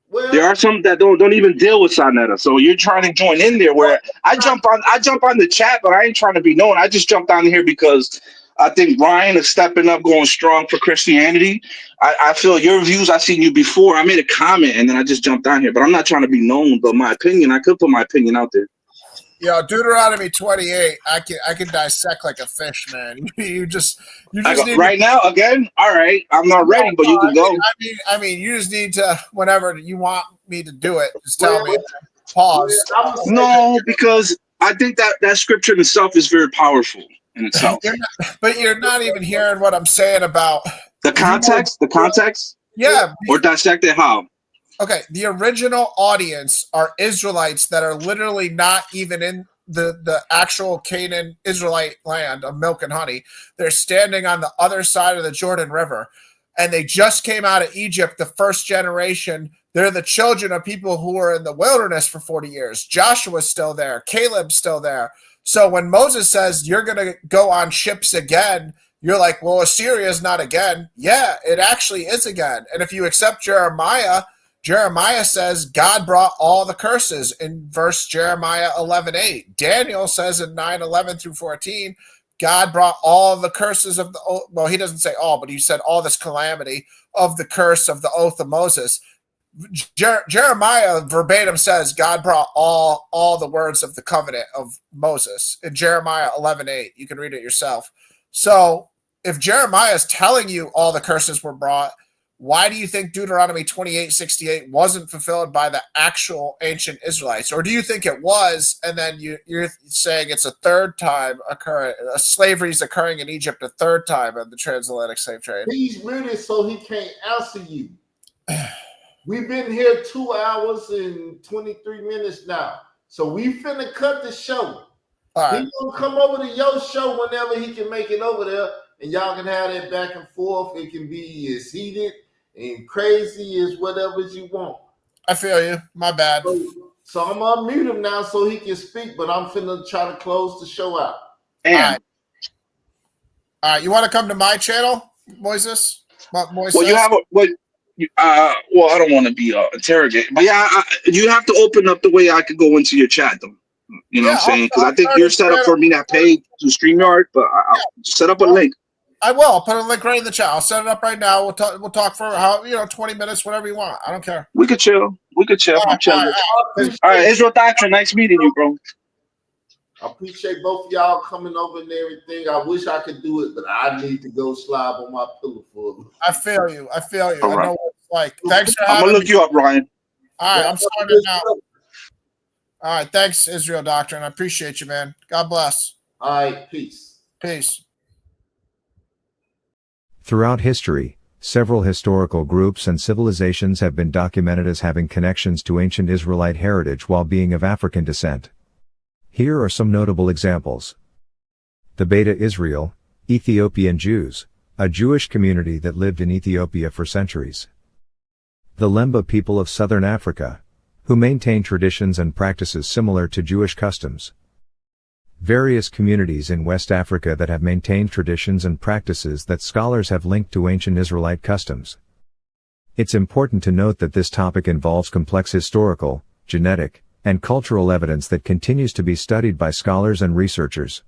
Well, there are some that don't even deal with Sarnetta. So you're trying to join in there. Where I jump on the chat, but I ain't trying to be known. I just jumped on here because I think Ryan is stepping up, going strong for Christianity. I feel your views. I seen you before. I made a comment and then I just jumped on here, but I'm not trying to be known. But my opinion, I could put my opinion out there. Deuteronomy 28, I can dissect like a fish, man. You just need right now again. All right, I'm not ready, but you can go. I mean, you just need to, whenever you want me to do it, just tell me. Pause. No, because I think that scripture in itself is very powerful in itself. But you're not even hearing what I'm saying about the context. The context. Yeah. Or dissect it how. Okay, the original audience are Israelites that are literally not even in the actual Canaan Israelite land of milk and honey. They're standing on the other side of the Jordan River, and they just came out of Egypt, the first generation. They're the children of people who were in the wilderness for 40 years. Joshua's still there. Caleb's still there. So when Moses says you're going to go on ships again, you're like, well, Assyria is not again. Yeah, it actually is again. And if you accept Jeremiah says God brought all the curses in verse Jeremiah 11:8. Daniel says in 9:11 through 14, God brought all the curses of well, he doesn't say all, but he said all this calamity of the curse of the oath of Moses. Jeremiah verbatim says God brought all the words of the covenant of Moses in Jeremiah 11:8. You can read it yourself. So if Jeremiah is telling you all the curses were brought, why do you think Deuteronomy 28:68 wasn't fulfilled by the actual ancient Israelites? Or do you think it was, and then you're saying it's a third time slavery is occurring in Egypt a third time in the transatlantic slave trade? He's muted so he can't answer you. We've been here 2 hours and 23 minutes now. So we finna cut the show. All right. He's gonna come over to your show whenever he can make it over there, and y'all can have that back and forth. It can be as heated and crazy as whatever you want. I feel you. My bad. So I'm gonna mute him now so he can speak, but I'm finna try to close the show out. All right. You want to come to my channel, Moises? Well, you have well, I don't want to be interrogated, but yeah, you have to open up the way I could go into your chat, though. You know what I'm saying? Because I think you're set up for me to pay to StreamYard, but I'll set up a link. I will. I'll put a link right in the chat. I'll set it up right now. We'll talk for 20 minutes, whatever you want. I don't care. We could chill. I'm chilling. All right, Israel Doctrine. Nice meeting you, bro. I appreciate both of y'all coming over and everything. I wish I could do it, but I need to go slob on my pillow for a little. I feel you. All I right. know what it's like. Thanks for having me. I'm gonna look you up, Ryan. All right, I'm starting now. All right, thanks, Israel Doctrine. I appreciate you, man. God bless. All right, peace. Peace. Throughout history, several historical groups and civilizations have been documented as having connections to ancient Israelite heritage while being of African descent. Here are some notable examples. The Beta Israel, Ethiopian Jews, a Jewish community that lived in Ethiopia for centuries. The Lemba people of southern Africa, who maintain traditions and practices similar to Jewish customs. Various communities in West Africa that have maintained traditions and practices that scholars have linked to ancient Israelite customs. It's important to note that this topic involves complex historical, genetic, and cultural evidence that continues to be studied by scholars and researchers.